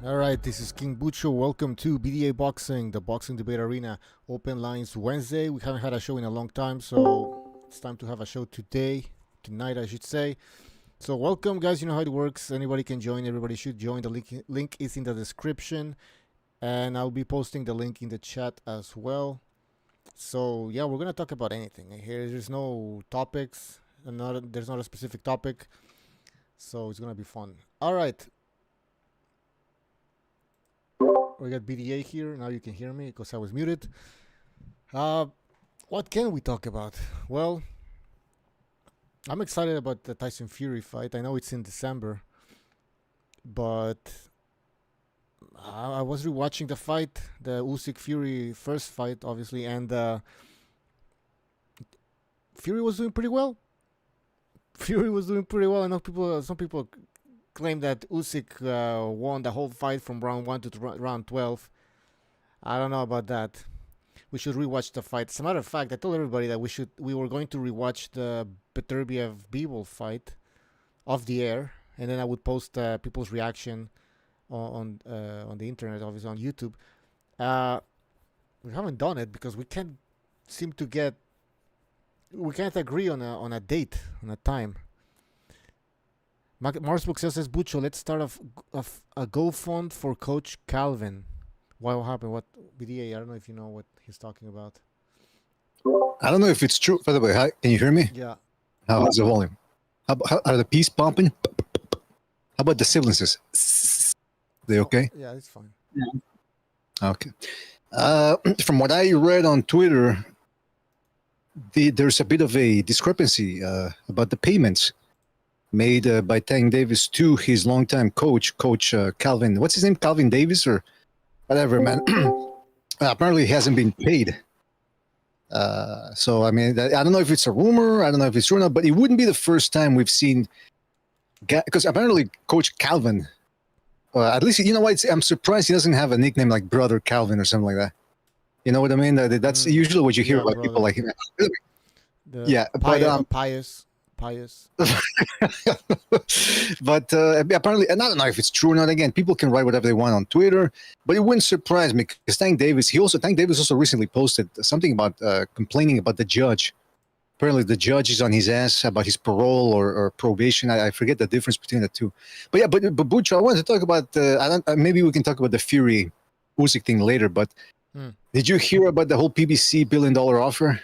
All right, this is King Bucho. Welcome to BDA Boxing, the Boxing Debate Arena. Open lines Wednesday. We haven't had a show in a long time, so it's time to have a show tonight, I should say. So welcome, guys. You know how it works. Anybody can join. Everybody should join. The link is in the description, and I'll be posting the link in the chat as well. So yeah, we're gonna talk about anything. Here, there's no topics. There's not a specific topic, so it's gonna be fun. All right. We got BDA here. Now you can hear me because I was muted. What can we talk about? Well, I'm excited about the Tyson Fury fight. I know it's in December, but I was rewatching the fight, the Usyk Fury first fight, obviously, and Fury was doing pretty well. I know some people claim that Usyk won the whole fight from round 1 to round 12. I don't know about that. We should rewatch the fight. As a matter of fact, I told everybody that we were going to rewatch the Beterbiev Bivol fight off the air, and then I would post people's reaction on the internet, obviously on YouTube. We haven't done it because we can't agree on a date, on a time. Marsbook says, Bucho, let's start off a GoFund for Coach Calvin. What happened? What BDA? I don't know if you know what he's talking about. I don't know if it's true. By the way, hi, can you hear me? Yeah. How's the volume? How are the peas pumping? How about the silences? They okay? Yeah, it's fine. Okay. From what I read on Twitter, there's a bit of a discrepancy about the payments made by Tank Davis to his longtime coach, Calvin. What's his name? Calvin Davis or whatever, man. Apparently, he hasn't been paid. So, I mean, I don't know if it's a rumor. I don't know if it's true or not, but it wouldn't be the first time we've seen... Because apparently, Coach Calvin, at least, you know what? I'm surprised he doesn't have a nickname like Brother Calvin or something like that. You know what I mean? That's usually what you hear about people like him. Yeah, but... Pious. But apparently, and I don't know if it's true or not. Again, people can write whatever they want on Twitter, but it wouldn't surprise me because Tank Davis also recently posted something about complaining about the judge. Apparently, the judge is on his ass about his parole or probation. I forget the difference between the two. But yeah, but Bucho, I wanted to talk about. Maybe we can talk about the Fury Usyk thing later. But did you hear about the whole PBC $1 billion offer?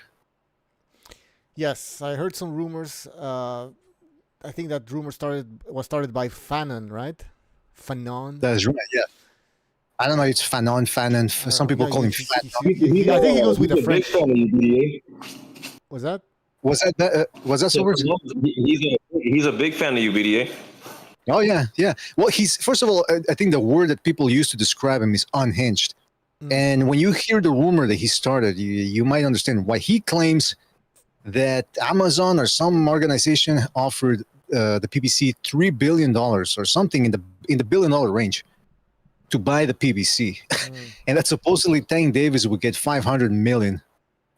Yes, I heard some rumors. I think that rumor was started by Fanon, right? Fanon. That's right. Yeah. I don't know. It's Fanon. Some people call him Fanon. I think he goes with the French. Was that? Was that so? He's a big fan of you, BDA. Oh yeah. Well, he's first of all, I think the word that people use to describe him is unhinged. And when you hear the rumor that he started, you might understand why he claims that Amazon or some organization offered the PBC $3 billion or something in the $1 billion range to buy the PBC, and that supposedly Tank Davis would get $500 million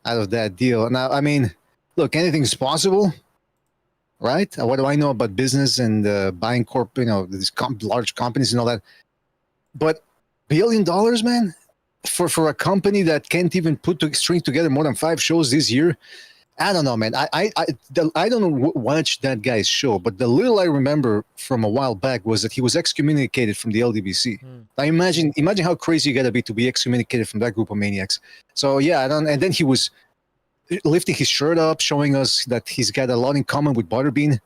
out of that deal. Now, I mean, look, anything's possible, right? What do I know about business and buying these large companies and all that? But $1 billion, man, for a company that can't even string together more than 5 shows this year. I don't know, man. I don't watch that guy's show, but the little I remember from a while back was that he was excommunicated from the LDBC. I imagine how crazy you got to be excommunicated from that group of maniacs. So yeah, and then he was lifting his shirt up, showing us that he's got a lot in common with Butterbean,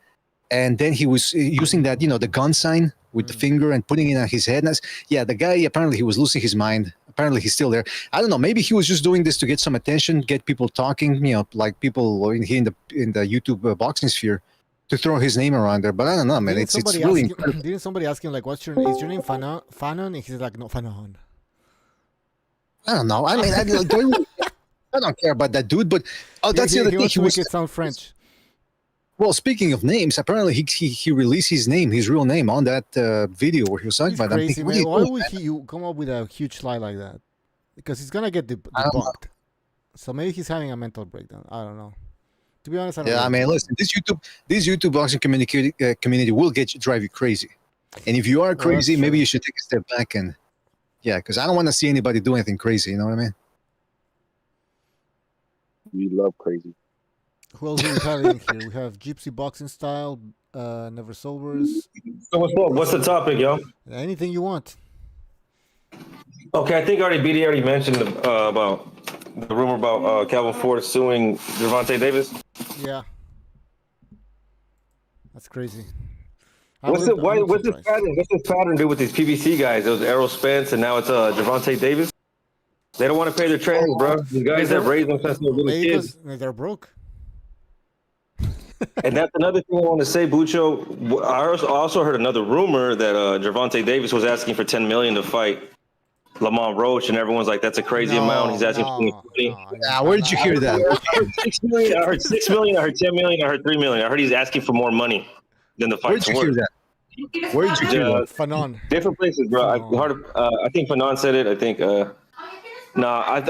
and then he was using that the gun sign with the finger and putting it on his head. And the guy apparently he was losing his mind. Apparently he's still there. I don't know. Maybe he was just doing this to get some attention, get people talking. Like people in the YouTube boxing sphere, to throw his name around there. But I don't know, man. It's really. Didn't somebody ask him like, "What's your name? Is your name Fanon?" And he's like, "No, Fanon." I don't know. I mean, I don't care about that dude. But that's the other thing. He wants to make it sound French. Well, speaking of names, apparently he released his real name on that video where he was talking about. Crazy, man. Why would he come up with a huge lie like that? Because he's gonna get debunked. So maybe he's having a mental breakdown. I don't know. To be honest, I don't know. I mean, listen, this YouTube boxing community will drive you crazy. And if you are Well, that's crazy, maybe true. you should take a step back and yeah, because I don't want to see anybody do anything crazy. You know what I mean? You love crazy. Who else do we have in here? We have Gypsy Boxing Style, Never Sobers, So what's the topic, yo? anything you want. Okay, I think BD already mentioned about the rumor about Calvin Ford suing Gervonta Davis. Yeah, that's crazy. I'm What's not surprised. What's this pattern do with these PBC guys? It was Errol Spence, and now it's Gervonta Davis. They don't want to pay their trainers, bro. These guys have raised them since they were little Maybe kids. because they're broke. And that's another thing I want to say, Bucho. I also heard another rumor that Gervonta Davis was asking for $10 million to fight Lamont Roach, and everyone's like, "That's a crazy amount." He's asking for $20 million. Where did you hear that? I heard 6 million. I heard 6 million. I heard 10 million. I heard 3 million. I heard he's asking for more money than the Where fight's did you hear worth. that? Where did you hear that? Fanon. Different places, bro. I think Fanon said it. I think. I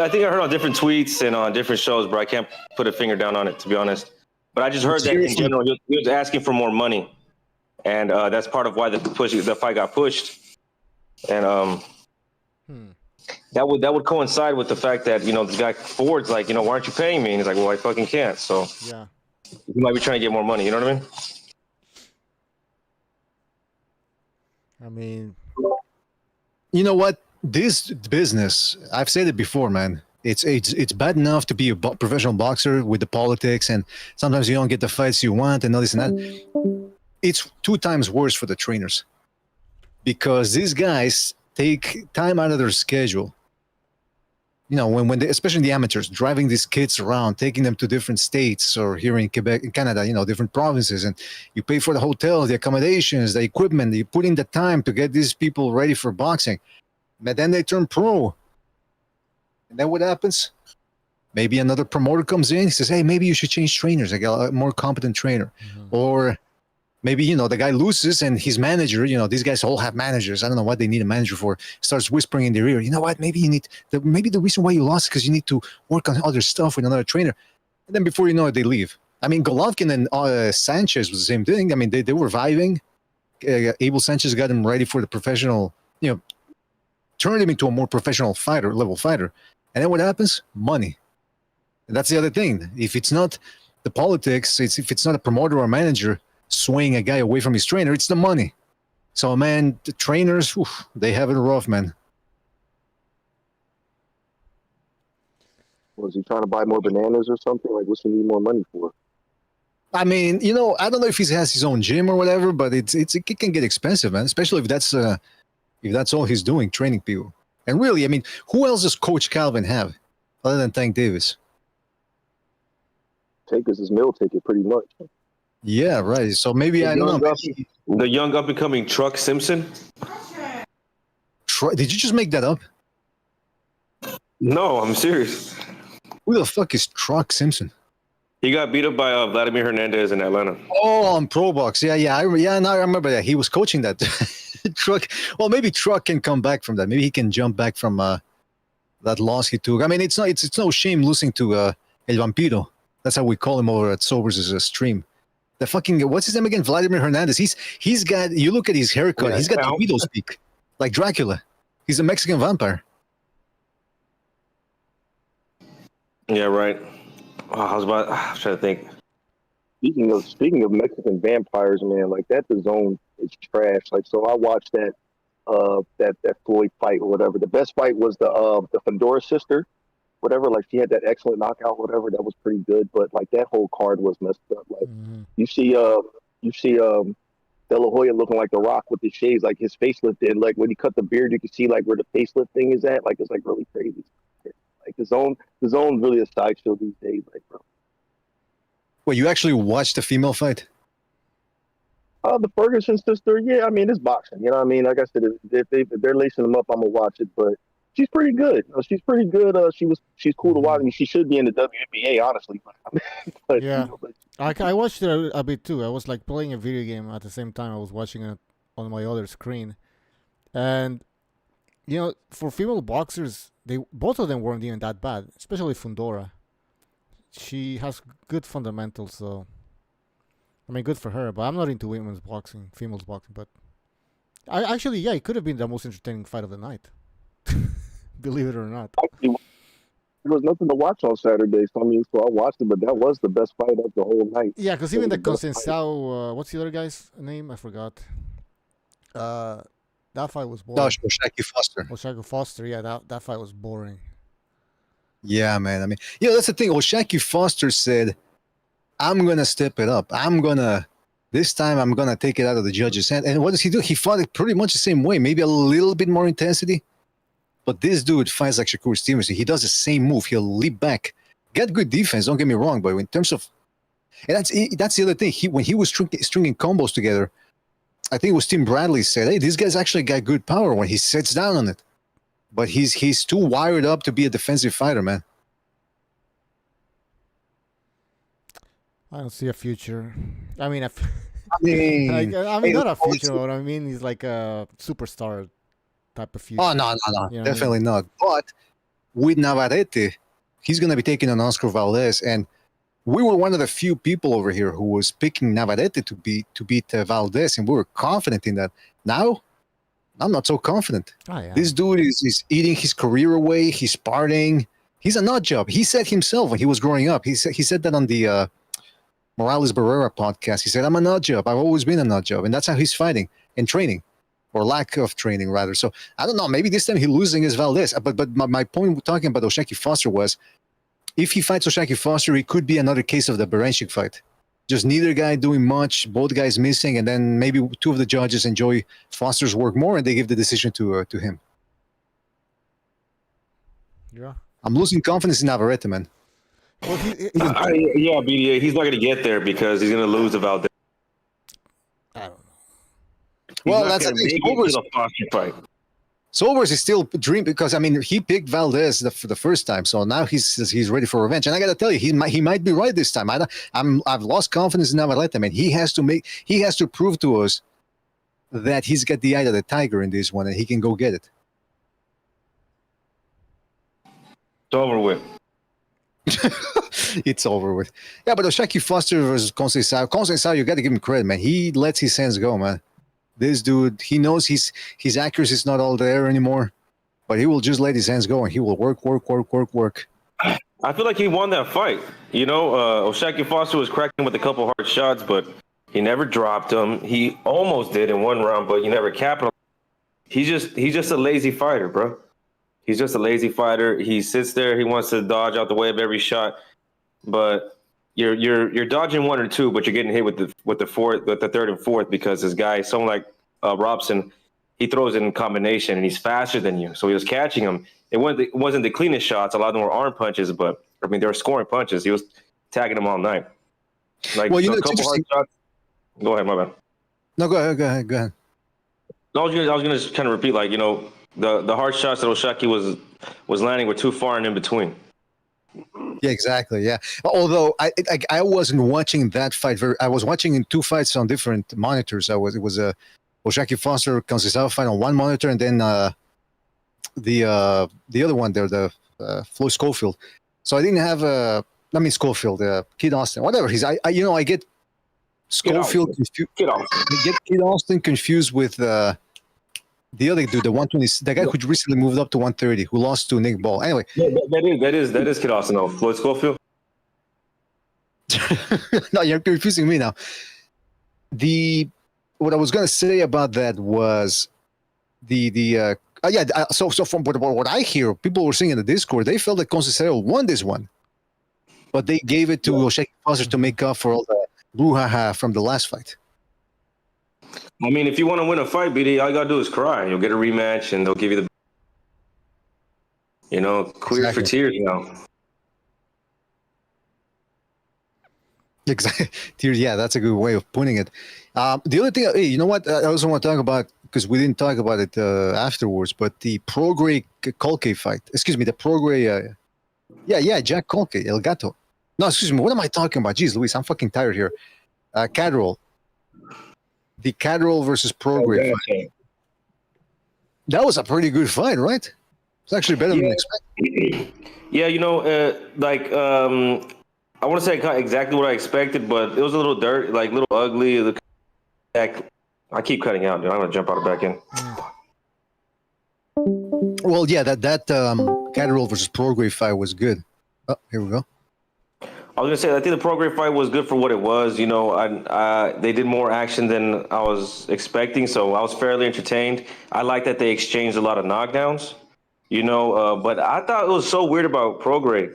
think I heard on different tweets and on different shows, bro. I can't put a finger down on it, to be honest. But I just heard that in general, he was asking for more money, and that's part of why the fight got pushed. And that would coincide with the fact that the guy Ford's like, why aren't you paying me? And he's like, well, I fucking can't. So Yeah. he might be trying to get more money. You know what I mean? I mean, You know what? This business, I've said it before, man. It's bad enough to be a professional boxer with the politics, and sometimes you don't get the fights you want, and all this and that. It's 2 times worse for the trainers because these guys take time out of their schedule. When they, especially the amateurs, driving these kids around, taking them to different states or here in Quebec, in Canada, different provinces, and you pay for the hotel, the accommodations, the equipment. You put in the time to get these people ready for boxing, but then they turn pro. And then what happens? Maybe another promoter comes in. He says, "Hey, maybe you should change trainers. I got a more competent trainer." Or maybe, the guy loses and his manager, these guys all have managers. I don't know what they need a manager for. Starts whispering in their ear, "You know what? Maybe you need maybe the reason why you lost is because you need to work on other stuff with another trainer." And then before you know it, they leave. I mean, Golovkin and Sanchez was the same thing. I mean, they were vibing. Abel Sanchez got him ready for the professional, turned him into a more professional level fighter. And then what happens? Money. And that's the other thing. If it's not the politics, if it's not a promoter or a manager swaying a guy away from his trainer, it's the money. So, man, the trainers, they have it rough, man. Was he trying to buy more bananas or something? Like, what's he need more money for? I mean, I don't know if he has his own gym or whatever, but it can get expensive, man. Especially if that's all he's doing, training people. And really, I mean, who else does Coach Calvin have other than Tank Davis? Take us his meal ticket, pretty much. Yeah, right. So maybe I don't know. The young up and coming Truck Simpson. Did you just make that up? No, I'm serious. Who the fuck is Truck Simpson? He got beat up by Vladimir Hernandez in Atlanta. Oh, on Pro Box. Yeah. Now I remember that. He was coaching that. Truck. Well, maybe Truck can come back from that. Maybe he can jump back from that loss he took. I mean, it's no shame losing to El Vampiro. That's how we call him over at Sobers' stream. The fucking, what's his name again? Vladimir Hernandez. He's got, you look at his haircut. He's got the widow's peak, like Dracula. He's a Mexican vampire. Yeah, right. Oh, I was trying to think. Speaking of Mexican vampires, man, like that DAZN is trash. Like, so I watched that Floyd fight or whatever. The best fight was the Fedora sister, whatever. Like, she had that excellent knockout, whatever. That was pretty good. But like that whole card was messed up. Like you see De La Hoya looking like The Rock with the shades, like his facelift in. Like when he cut the beard, you can see like where the facelift thing is at. Like it's like really crazy. Like DAZN really a sideshow these days, like bro. Well, you actually watched the female fight? The Ferguson sister, yeah. I mean, it's boxing. You know what I mean? Like I said, if they're lacing them up, I'm gonna watch it. But she's pretty good. She's pretty good. She's cool to watch. I mean, she should be in the WNBA, honestly. But yeah, I watched it a bit too. I was like playing a video game at the same time. I was watching it on my other screen, and for female boxers, both of them weren't even that bad. Especially Fundora. She has good fundamentals, so I mean, good for her. But I'm not into females boxing. But It could have been the most entertaining fight of the night. Believe it or not. Actually, there was nothing to watch on Saturday, so I watched it. But that was the best fight of the whole night. Yeah, because It even was the the best fight. Conceição, what's the other guy's name? I forgot. That fight was No, boring. Shaki Foster. Oshako Foster, yeah, that fight was boring. Yeah, man. I mean, that's the thing. Oshaki Foster said, I'm going to step it up. This time I'm going to take it out of the judge's hand. And what does he do? He fought it pretty much the same way, maybe a little bit more intensity. But this dude fights like Shakur Stevenson. He does the same move. He'll leap back. Get good defense, don't get me wrong, but in terms of... And that's the other thing. When he was stringing combos together, I think it was Tim Bradley said, hey, this guy's actually got good power when he sits down on it. But he's too wired up to be a defensive fighter, man. I don't see a future. I mean, Hey, not a future. What I mean is like a superstar type of future. Oh, no. You know what I mean? Definitely not. But with Navarrete, he's going to be taking on Oscar Valdez. And we were one of the few people over here who was picking Navarrete to beat Valdez, and we were confident in that. Now, I'm not so confident. Oh, yeah. This dude is eating his career away. He's partying. He's a nut job. He said himself when he was growing up. He said that on the Morales Barrera podcast. He said, I'm a nut job. I've always been a nut job. And that's how he's fighting and training, or lack of training, rather. So, I don't know. Maybe this time he's losing his Valdez. But my point talking about Oshaki Foster was, if he fights Oshaki Foster, it could be another case of the Berenchik fight. Just neither guy doing much, both guys missing, and then maybe two of the judges enjoy Foster's work more, and they give the decision to him. Yeah. I'm losing confidence in Navarrete, man. Well, Yeah, BDA. He's not going to get there because he's going to lose to Valdez. I don't know. Well, that's the thing. The Foster fight. Sobers is still a dream because, I mean, he picked Valdez for the first time, so now he's ready for revenge. And I got to tell you, he might be right this time. I've lost confidence in Navarrete, man. He has to prove to us that he's got the eye of the tiger in this one, and he can go get it. It's over with. It's over with. Yeah, but Oshaki Foster versus Conceição, you got to give him credit, man. He lets his hands go, man. This dude, he knows his accuracy is not all there anymore, but he will just let his hands go and he will work. I feel like he won that fight. Oshaki Foster was cracking with a couple hard shots, but he never dropped them. He almost did in one round, but he never capitalized. He's just a lazy fighter, bro. He's just a lazy fighter. He sits there. He wants to dodge out the way of every shot, but you're dodging one or two, but you're getting hit with the third and fourth because this guy, someone like Robson, he throws it in combination and he's faster than you. So he was catching him. It wasn't the cleanest shots. A lot of them were arm punches, but I mean they were scoring punches. He was tagging them all night. Like, well, a couple hard shots. Go ahead, my bad. No, go ahead. No, I was gonna just kind of repeat, like, the hard shots that Oshaki was landing were too far and in between. Yeah, exactly. Yeah. Although I wasn't watching that fight. I was watching in two fights on different monitors. It was a Oshaki Foster Conceição fight on one monitor, and then the other one there, the Flo Schofield. So I didn't have Schofield, Kid Austin, whatever he's. I get Schofield confused. I get Kid Austin confused with the other dude, the 120, the guy who recently moved up to 130, who lost to Nick Ball. Anyway, yeah, that is Kid Austin, though. Floyd Schofield. No, you're confusing me now. What I was gonna say about that was so from what I hear, people were saying in the Discord, they felt that Conceição won this one, but they gave it to Oshaki Foster to make up for all the brouhaha from the last fight. I mean, if you want to win a fight, BD, all you gotta do is cry. You'll get a rematch, and they'll give you queer for tears now. Exactly. Tears. Yeah, that's a good way of putting it. The other thing, hey, you know what? I also want to talk about, because we didn't talk about it afterwards, but the Prograis Colque fight. Excuse me, the Prograis. Jack Colque, El Gato. No, excuse me. What am I talking about? Jeez, Luis, I'm fucking tired here. Cadrol. The Cadrol versus Prograis fight. That was a pretty good fight, right? It's actually better than expected. Yeah, I want to say exactly what I expected, but it was a little dirty, like a little ugly. I keep cutting out, dude. I'm gonna jump out of back in. Well, yeah, that Catterall versus Prograis fight was good. Oh, here we go. I was gonna say I think the Prograis fight was good for what it was. You know, they did more action than I was expecting, so I was fairly entertained. I like that they exchanged a lot of knockdowns. You know, but I thought it was so weird about Prograis.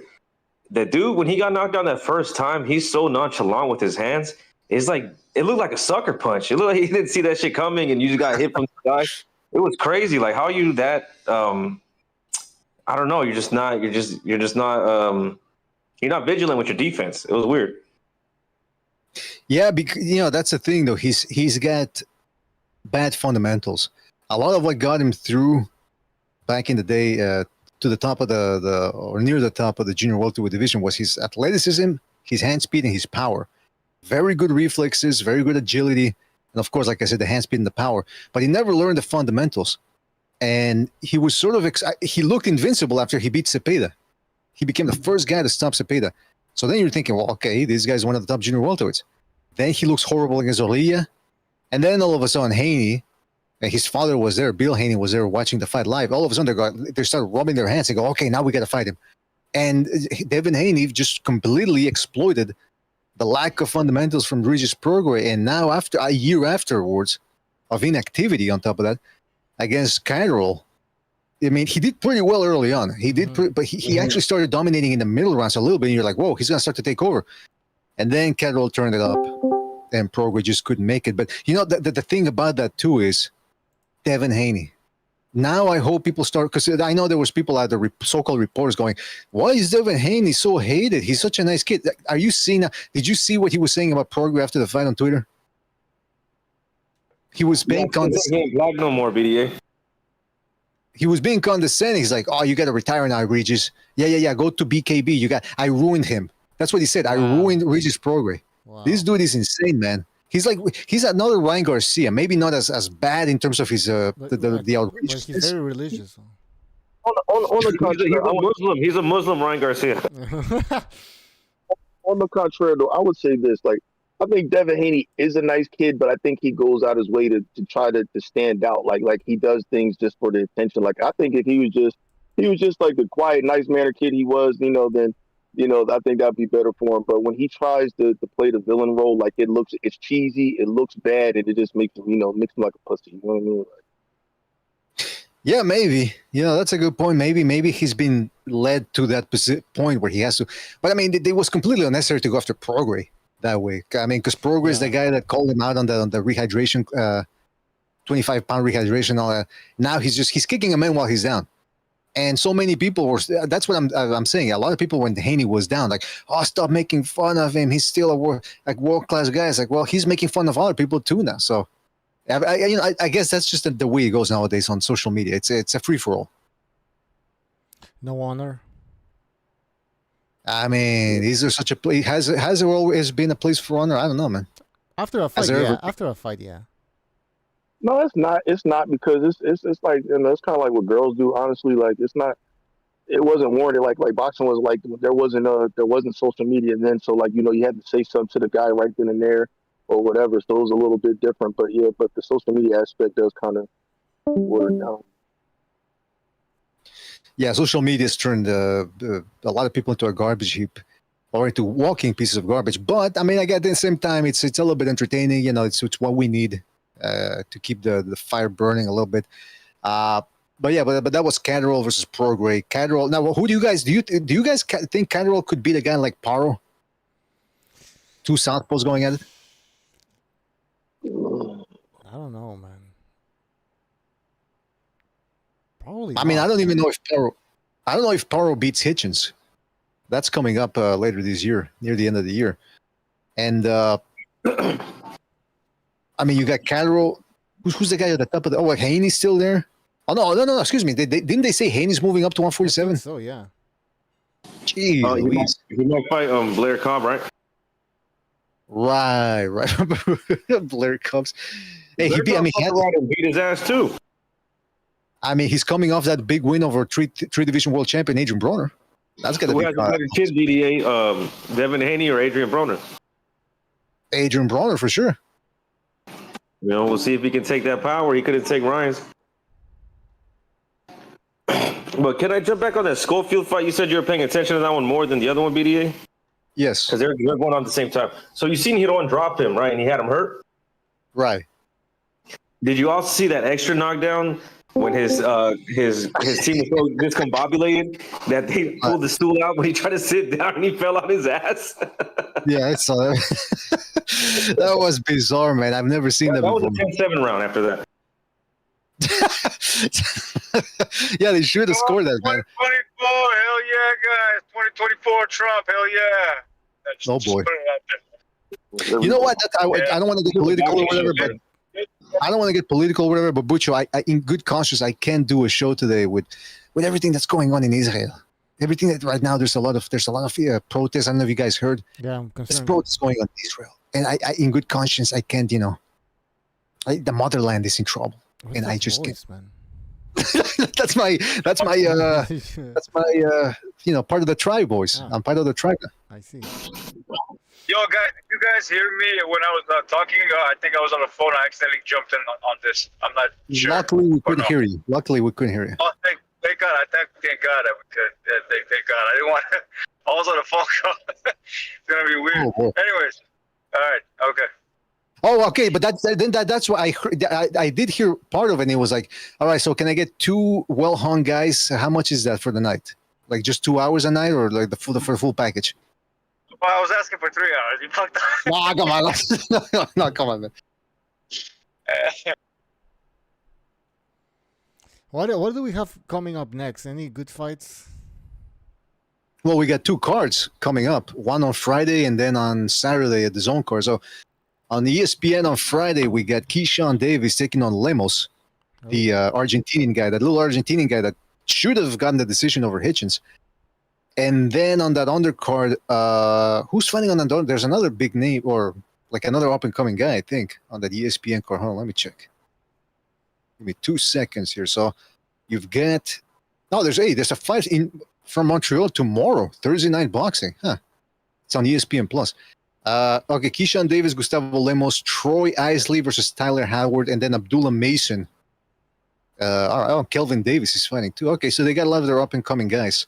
That dude, when he got knocked down that first time, he's so nonchalant with his hands. It's like it looked like a sucker punch. It looked like he didn't see that shit coming, and you just got hit from the side. It was crazy. Like how you that? I don't know. You're just not. You're not vigilant with your defense. It was weird. Yeah, because that's the thing though. He's got bad fundamentals. A lot of what got him through back in the day to the top of the or near the top of the junior welterweight division was his athleticism, his hand speed, and his power. Very good reflexes, very good agility, and of course, like I said, the hand speed and the power. But he never learned the fundamentals, and he was sort of he looked invincible after he beat Cepeda. He became the first guy to stop Cepeda. So then you're thinking, well, okay, this guy's one of the top junior welterweights. Then he looks horrible against Zorrilla, and then all of a sudden, Haney. And his father was there. Bill Haney was there watching the fight live. All of a sudden, they start rubbing their hands and go, okay, now we got to fight him. And Devin Haney just completely exploited the lack of fundamentals from Regis Prograis. And now, after a year afterwards of inactivity on top of that, against Catterall, I mean, he did pretty well early on. He did, but he actually started dominating in the middle rounds a little bit. And you're like, whoa, he's going to start to take over. And then Catterall turned it up, and Prograis just couldn't make it. But the thing about that too is, Devin Haney. Now I hope people start, because I know there was people out there, so-called reporters, going, "Why is Devin Haney so hated? He's such a nice kid." Are you seeing? Did you see what he was saying about Prograis after the fight on Twitter? He was being condescending. He ain't black no more, BDA. He was being condescending. He's like, "Oh, you got to retire now, Regis. Yeah. Go to BKB. I ruined him." That's what he said. I ruined Regis Prograis. Wow. This dude is insane, man. He's another Ryan Garcia, maybe not as bad in terms of his the outrageousness. But he's very religious. On the contrary, he's a Muslim Ryan Garcia. On the contrary, though, I would say this: like, I think Devin Haney is a nice kid, but I think he goes out his way to try to stand out. Like he does things just for the attention. Like I think if he was just like the quiet, nice mannered kid he was, then. I think that'd be better for him. But when he tries to play the villain role, like it's cheesy, it looks bad, and it just makes him, makes him like a pussy. You know what I mean? Yeah, maybe. That's a good point. Maybe he's been led to that point where he has to. But I mean, it was completely unnecessary to go after Prograis that way. I mean, because Prograis is the guy that called him out on the rehydration, 25-pound rehydration, all that. Now he's kicking him in while he's down. And so many people were. That's what I'm saying. A lot of people, when Haney was down, like, oh, stop making fun of him. He's still a world-class guy. It's like, well, he's making fun of other people too now. So, I guess that's just the way it goes nowadays on social media. It's a free-for-all. No honor. I mean, is there such a place? Has there always been a place for honor? I don't know, man. After a fight, yeah. No, it's not. It's not, because it's like, it's kind of like what girls do. Honestly, like it wasn't warranted. Like boxing was like there wasn't social media then, so like you had to say something to the guy right then and there or whatever. So it was a little bit different. But yeah, but the social media aspect does kind of water down. Yeah, social media's turned a lot of people into a garbage heap, or into walking pieces of garbage. But I mean, at the same time, it's a little bit entertaining. It's what we need. To keep the fire burning a little bit, but that was Catterall versus Prograis. Catterall. Now, who do you guys think Catterall could beat a guy like Paro? Two southpaws going at it. I don't know, man. Probably. I mean, I don't even know if Paro. I don't know if Paro beats Hitchens. That's coming up later this year, near the end of the year, and. I mean, you got Catterall. Who's the guy at the top of the? Oh, Haney's still there. Oh no! Excuse me. Didn't they say Haney's moving up to 147? So yeah. Gee, he might fight Blair Cobb, right? Right. Blair Cobb's. Hey, he beat his ass too. I mean, he's coming off that big win over three division world champion Adrian Broner. That's gonna be. Who has a better kid, BDA? Devin Haney or Adrian Broner? Adrian Broner for sure. We'll see if he can take that power. He couldn't take Ryan's. But can I jump back on that Schofield fight? You said you were paying attention to that one more than the other one, BDA? Yes. Because they're going on at the same time. So you seen Hiron drop him, right? And he had him hurt? Right. Did you also see that extra knockdown when his team was so discombobulated that they pulled the stool out when he tried to sit down and he fell on his ass? Yeah, I saw that. That was bizarre, man. I've never seen that That was before. a 10-7 round after that. Yeah, they should have scored that, man. 2024, hell yeah, guys. 2024 Trump, hell yeah. Oh, boy. Put it out there. You know what? I don't want to get political or whatever, but I don't want to get political or whatever, but Bucho, I in good conscience, I can't do a show today with everything that's going on in Israel. Everything that right now, there's a lot of protests. I don't know if you guys heard. Yeah, I'm There's concerned. protests going on in Israel, and I in good conscience, I can't. The motherland is in trouble, What's and that I just voice, man? that's my part of the tribe, boys. Ah. I'm part of the tribe. I see. Yo, guys, did you guys hear me when I was talking? I think I was on the phone. I accidentally jumped in on this. I'm not sure. Luckily, we couldn't no. hear you. Oh, Thank God. Thank God. Thank God. I didn't want to. I was on a phone call. It's going to be weird. Oh, boy. Anyways. All right. Okay. Oh, okay, but that's what I heard. I did hear part of it, and it was like, all right, so can I get 2 well-hung guys? How much is that for the night? Like just 2 hours a night, or like for the full package? Well, I was asking for 3 hours. You fucked up. No, come on, no, come on, man. What do we have coming up next? Any good fights? Well, we got 2 cards coming up. One on Friday, and then on Saturday at the Zone card. So on the ESPN on Friday, we got Keyshawn Davis taking on Lemos, the Argentinian guy, that little Argentinian guy that should have gotten the decision over Hitchens. And then on that undercard, who's fighting on that undercard? There's another big name, or like another up-and-coming guy, I think, on that ESPN card. Hold on, let me check. Give me 2 seconds here. So you've got... No, there's a fight from Montreal tomorrow, Thursday night boxing. Huh. It's on ESPN+. Okay, Keyshawn Davis, Gustavo Lemos, Troy Isley versus Tyler Howard, and then Abdullah Mason. Kelvin Davis is fighting too. Okay, so they got a lot of their up-and-coming guys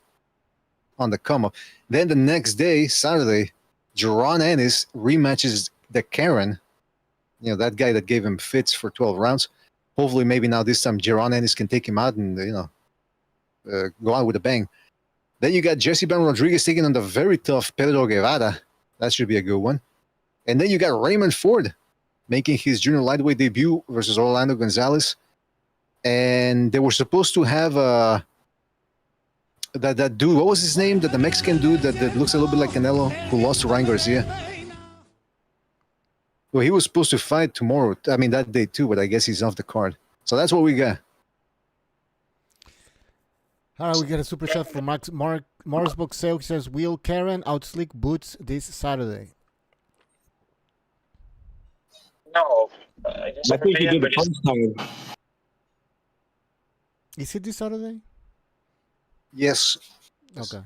on the come-up. Then the next day, Saturday, Jaron Ennis rematches the Karen, that guy that gave him fits for 12 rounds. Hopefully, maybe now this time, Jaron Ennis can take him out and, go out with a bang. Then you got Jesse Ben Rodriguez taking on the very tough Pedro Guevara. That should be a good one. And then you got Raymond Ford making his junior lightweight debut versus Orlando Gonzalez. And they were supposed to have that dude, what was his name? The Mexican dude that looks a little bit like Canelo, who lost to Ryan Garcia. Well, he was supposed to fight tomorrow. I mean, that day too, but I guess he's off the card. So that's what we got. All right, we got a super chat from Mars Book Sale. He says, will Karen outslick Boots this Saturday? No. I think he did the punch time. Is it this Saturday? Yes. Okay.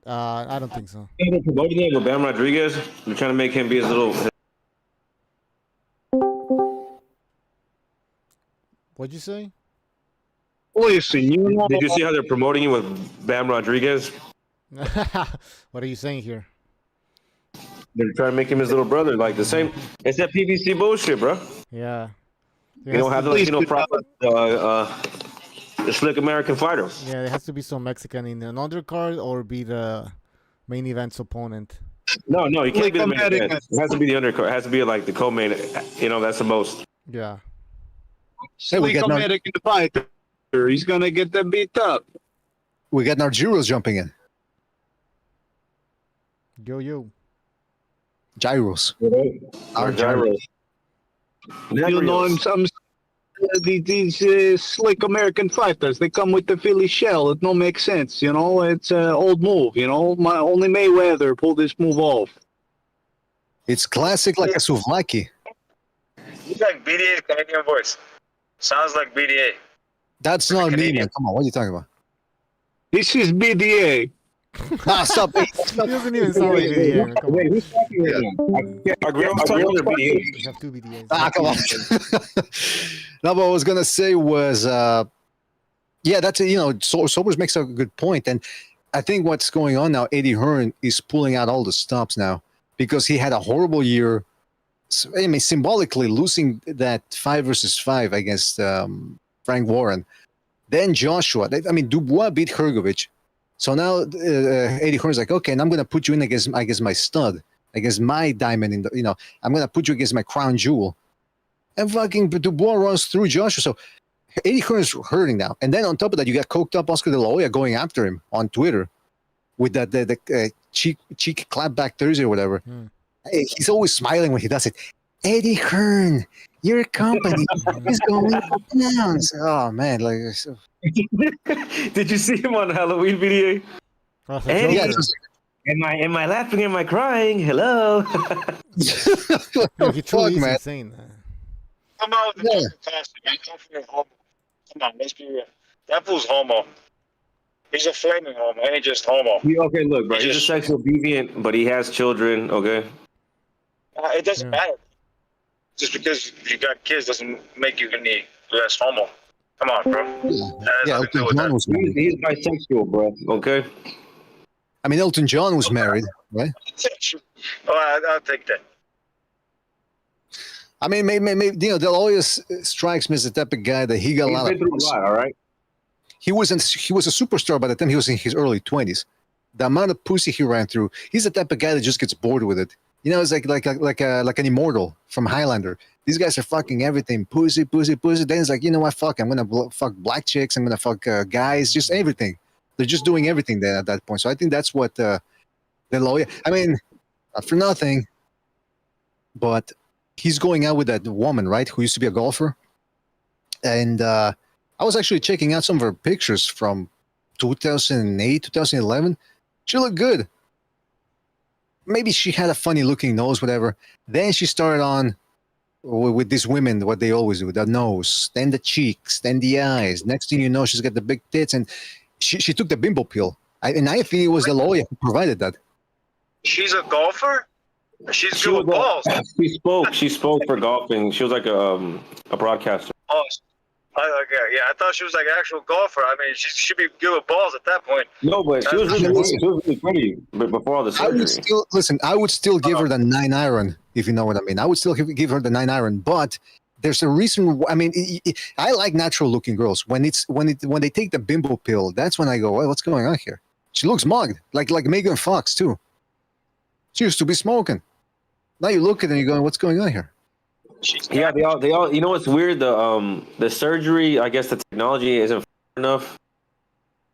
I don't think so. They're promoting it with Bam Rodriguez. They're trying to make him be his little... What'd you say? Listen, Did you see how they're promoting him with Bam Rodriguez? What are you saying here? They're trying to make him his little brother, like the same. It's that PVC bullshit, bro. Yeah. You don't have the Latino proper, the slick American fighter. Yeah, there has to be some Mexican in an undercard or be the main event's opponent. No, he can't be the main event. It has to be the undercard. It has to be like the co-main. That's the most. Yeah. we got American fighter. He's gonna get them beat up. We got Nargiros jumping in. Yo. Gyros. Our gyros. You know him, some these slick American fighters. They come with the Philly shell. It don't make sense. It's an old move. Only Mayweather pulled this move off. It's classic like a souvlaki. He's like BDA's Canadian voice. Sounds like BDA. That's not me, Canadian. man. Come on, what are you talking about? This is BDA. Stop. He doesn't even sound like BDA. Come Wait, on. who's talking right now? Our grills or BDA? We have two BDAs. Come on. No, what I was gonna say was, that's Sobers makes a good point, and I think what's going on now, Eddie Hearn is pulling out all the stops now because he had a horrible year. I mean, symbolically losing that 5 versus 5 against Frank Warren. Then Joshua. Dubois beat Hrgovic. So now Eddie Hearn's like, okay, and I'm going to put you in against my stud, against my diamond in the, I'm going to put you against my crown jewel. And fucking Dubois runs through Joshua. So Eddie Hearn's hurting now. And then on top of that, you got coked up Oscar De La Hoya going after him on Twitter with that the cheek clap back Thursday or whatever. He's always smiling when he does it. Eddie Hearn, your company is going up now. Oh man, Did you see him on Halloween video? Eddie, yeah, am I laughing? Am I crying? Hello. He truly is insane. Come out with the costume, man. Come for your homo. Come on, let's be real. That fool's homo. He's a flaming homo. He ain't just homo. Okay, look, bro. He's a sexual deviant, but he has children. Okay. It doesn't matter. Just because you got kids doesn't make you any less homo. Come on, bro. Elton John was married. He's bisexual, bro. Okay. I mean, Elton John was married, right? I'll take that. I mean, maybe De La Hoya strikes me as the type of guy that he got a lot of. All right. He was a superstar by the time he was in his early 20s. The amount of pussy he ran through, he's the type of guy that just gets bored with it. It's like an immortal from Highlander. These guys are fucking everything, pussy. Then it's like, you know what, fuck, I'm gonna fuck black chicks, I'm gonna fuck guys, just everything. They're just doing everything there at that point. So I think that's what De La Hoya. I mean, not for nothing, but he's going out with that woman, right, who used to be a golfer, and I was actually checking out some of her pictures from 2008, 2011. She looked good. Maybe she had a funny looking nose, whatever. Then she started on with these women, what they always do, the nose, then the cheeks, then the eyes. Next thing you know, she's got the big tits, and she took the bimbo pill. I think it was the lawyer who provided that. She's a golfer? She's good with balls. She spoke for golfing. She was like a broadcaster. Oh, okay. Yeah, I thought she was like an actual golfer. I mean, she should be good with balls at that point. No, but she was really pretty. But before all the surgery, I would still give her the 9-iron, if you know what I mean. I would still give her the 9-iron, but there's a reason. I mean, I like natural-looking girls. When they take the bimbo pill, that's when I go, well, what's going on here? She looks mugged, like Megan Fox too. She used to be smoking. Now you look at her and you're going, what's going on here? Yeah, they all. You know what's weird? The surgery. I guess the technology isn't enough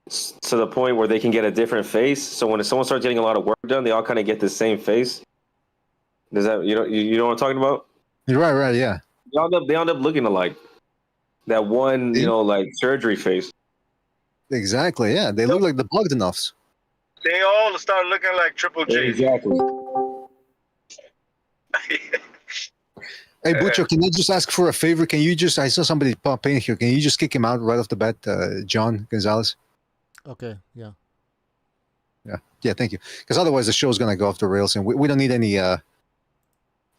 to the point where they can get a different face. So when someone starts getting a lot of work done, they all kind of get the same face. Does that you know what I'm talking about? You're right. Yeah. They end up looking alike. That one, like surgery face. Exactly. Yeah, they look like the Bogdanovs. They all start looking like Triple J. Exactly. Hey, Butcher, can I just ask for a favor? Can you just, I saw somebody pop in here. Can you just kick him out right off the bat, John Gonzalez? Okay, yeah. Yeah, thank you. Because otherwise the show's going to go off the rails, and we don't need any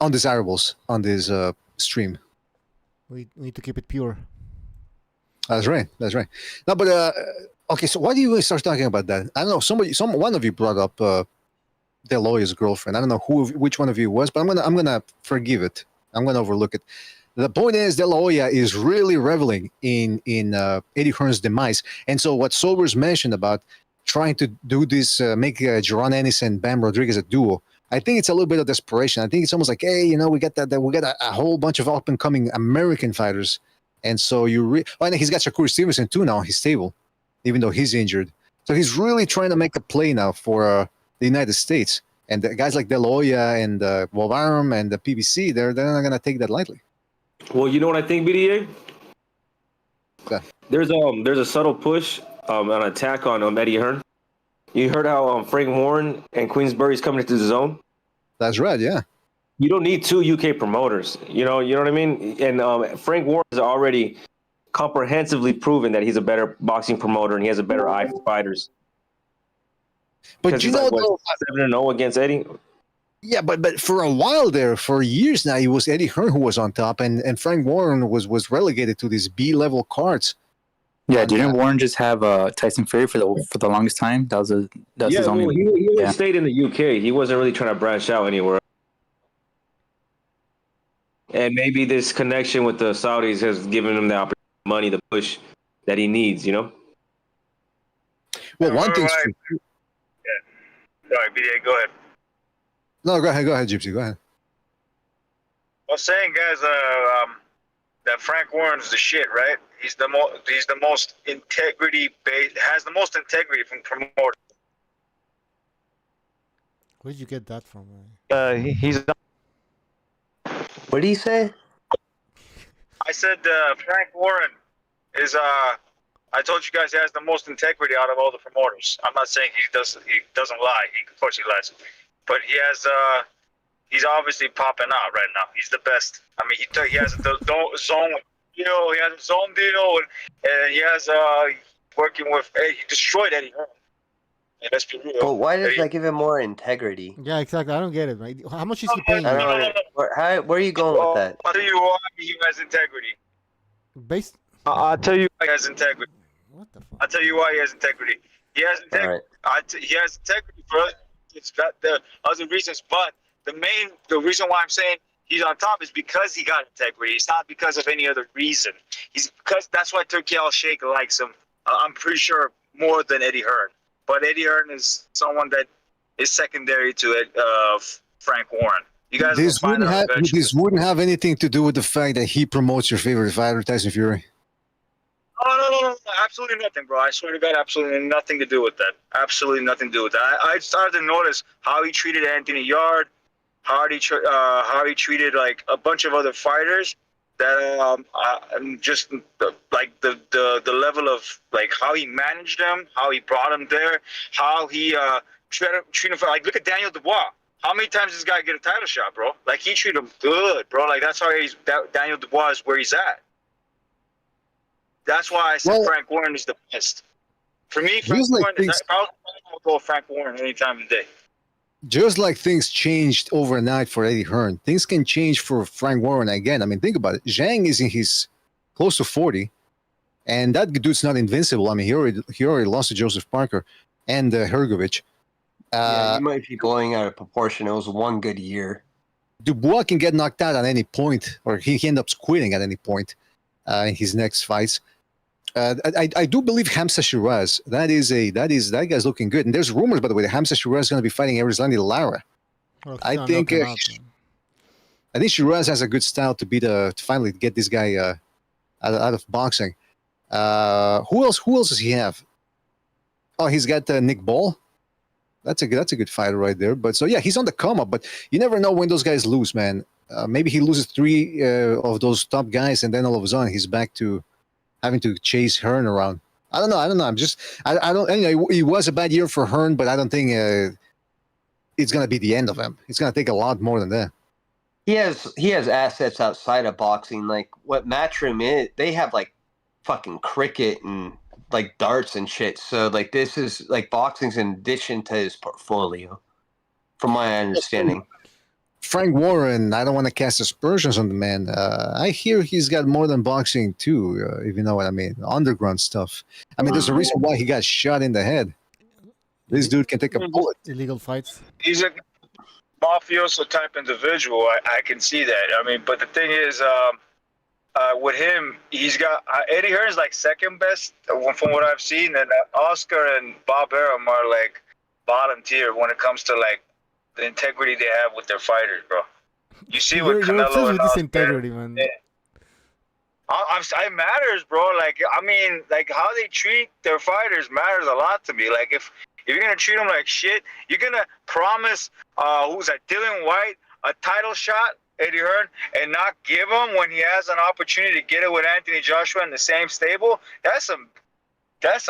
undesirables on this stream. We need to keep it pure. That's right. No, but, okay, so why do you start talking about that? I don't know. One of you brought up De La Hoya's girlfriend. I don't know which one of you it was, but I'm gonna forgive it. I'm going to overlook it. The point is, De La Hoya is really reveling in Eddie Hearn's demise. And so what Sobers mentioned about trying to do this, make Jaron Ennis and Bam Rodriguez a duo, I think it's a little bit of desperation. I think it's almost like, hey, we got a whole bunch of up-and-coming American fighters. And so and he's got Shakur Stevenson too now. He's stable, even though he's injured. So he's really trying to make a play now for the United States. And the guys like De La Hoya and Wolvarum and the PBC, they're not going to take that lightly. Well, you know what I think, BDA? Yeah. There's a subtle push, an attack on Eddie Hearn. You heard how Frank Warren and Queensbury's coming into the zone? That's right, yeah. You don't need two UK promoters. You know what I mean? And Frank Warren has already comprehensively proven that he's a better boxing promoter and he has a better eye for fighters. But you know, though, 7-0 against Eddie. yeah, but for a while there, for years now, it was Eddie Hearn who was on top, and Frank Warren was relegated to these B-level cards. Yeah, didn't Warren just have Tyson Fury for the longest time? That's his only. Well, he only stayed in the UK. He wasn't really trying to branch out anywhere. And maybe this connection with the Saudis has given him the opportunity, money, the push that he needs. You know. Well, one thing's true. Yeah. All right, BDA, go ahead. No, go ahead, Gypsy. Go ahead. I was saying, guys, that Frank Warren's the shit, right? He's the most integrity based, has the most integrity from promoter. Where did you get that from? He's. What did he say? I said Frank Warren is. I told you guys he has the most integrity out of all the promoters. I'm not saying he doesn't lie. Of course he lies, but he has. He's obviously popping out right now. He's the best. I mean, he has the zone deal. He has a zone deal, and he has working with. He destroyed Eddie Hearn. And let's be real. But why does that give him more integrity? Yeah, exactly. I don't get it, right? How much is he paying? No. Where are you going with that? I'll tell you why he has integrity. Based. I'll tell you why he has integrity. What the fuck? I'll tell you why he has integrity. He has integrity. He has integrity for it's got the other reasons, but the reason why I'm saying he's on top is because he got integrity. It's not because of any other reason. Because that's why Turkey Al-Sheikh likes him. I'm pretty sure more than Eddie Hearn. But Eddie Hearn is someone that is secondary to Frank Warren. You guys this wouldn't have anything to do with the fact that he promotes your favorite fighter, Tyson Fury. No, absolutely nothing, bro. I swear to God, absolutely nothing to do with that. Absolutely nothing to do with that. I started to notice how he treated Anthony Yard, how he treated like a bunch of other fighters. That just like the level of like how he managed them, how he brought them there, how he treated them. Like look at Daniel Dubois. How many times does this guy get a title shot, bro? Like he treated him good, bro. Like that's how Daniel Dubois is where he's at. That's why I said Frank Warren is the best. For me, Frank Warren is I'll go Frank Warren any time of the day. Just like things changed overnight for Eddie Hearn, things can change for Frank Warren again. I mean, think about it. Zhang is in his close to 40, and that dude's not invincible. I mean, he already lost to Joseph Parker and Hergovich. Yeah, you might be blowing out of proportion. It was one good year. Dubois can get knocked out at any point, or he ends up quitting at any point in his next fights. I do believe Hamza Shiraz. That guy's looking good. And there's rumors, by the way, that Hamza Shiraz is going to be fighting Erislandy Lara. Well, I think Shiraz has a good style to finally get this guy out of boxing. Who else does he have? Oh, he's got Nick Ball. That's a good fighter right there. But so yeah, he's on the come up. But you never know when those guys lose, man. Maybe he loses 3 of those top guys, and then all of a sudden he's back to having to chase Hearn around. I don't know. I'm just, I don't, it was a bad year for Hearn, but I don't think it's going to be the end of him. It's going to take a lot more than that. He has assets outside of boxing. Like what Matchroom is, they have like fucking cricket and like darts and shit. So like this is like boxing's in addition to his portfolio, from my understanding. Frank Warren, I don't want to cast aspersions on the man. I hear he's got more than boxing too, if you know what I mean. Underground stuff. I mean, there's a reason why he got shot in the head. This dude can take a bullet. Illegal fights. He's a mafioso type individual. I can see that. I mean, but the thing is, with him, he's got Eddie Hearn's like second best from what I've seen, and Oscar and Bob Arum are like bottom tier when it comes to like the integrity they have with their fighters, bro. You see what Canelo and this integrity, man. Yeah. It matters, bro. Like I mean, like how they treat their fighters matters a lot to me. Like if you're gonna treat them like shit, you're gonna promise who's that Dylan White a title shot, Eddie Hearn, and not give him when he has an opportunity to get it with Anthony Joshua in the same stable. That's some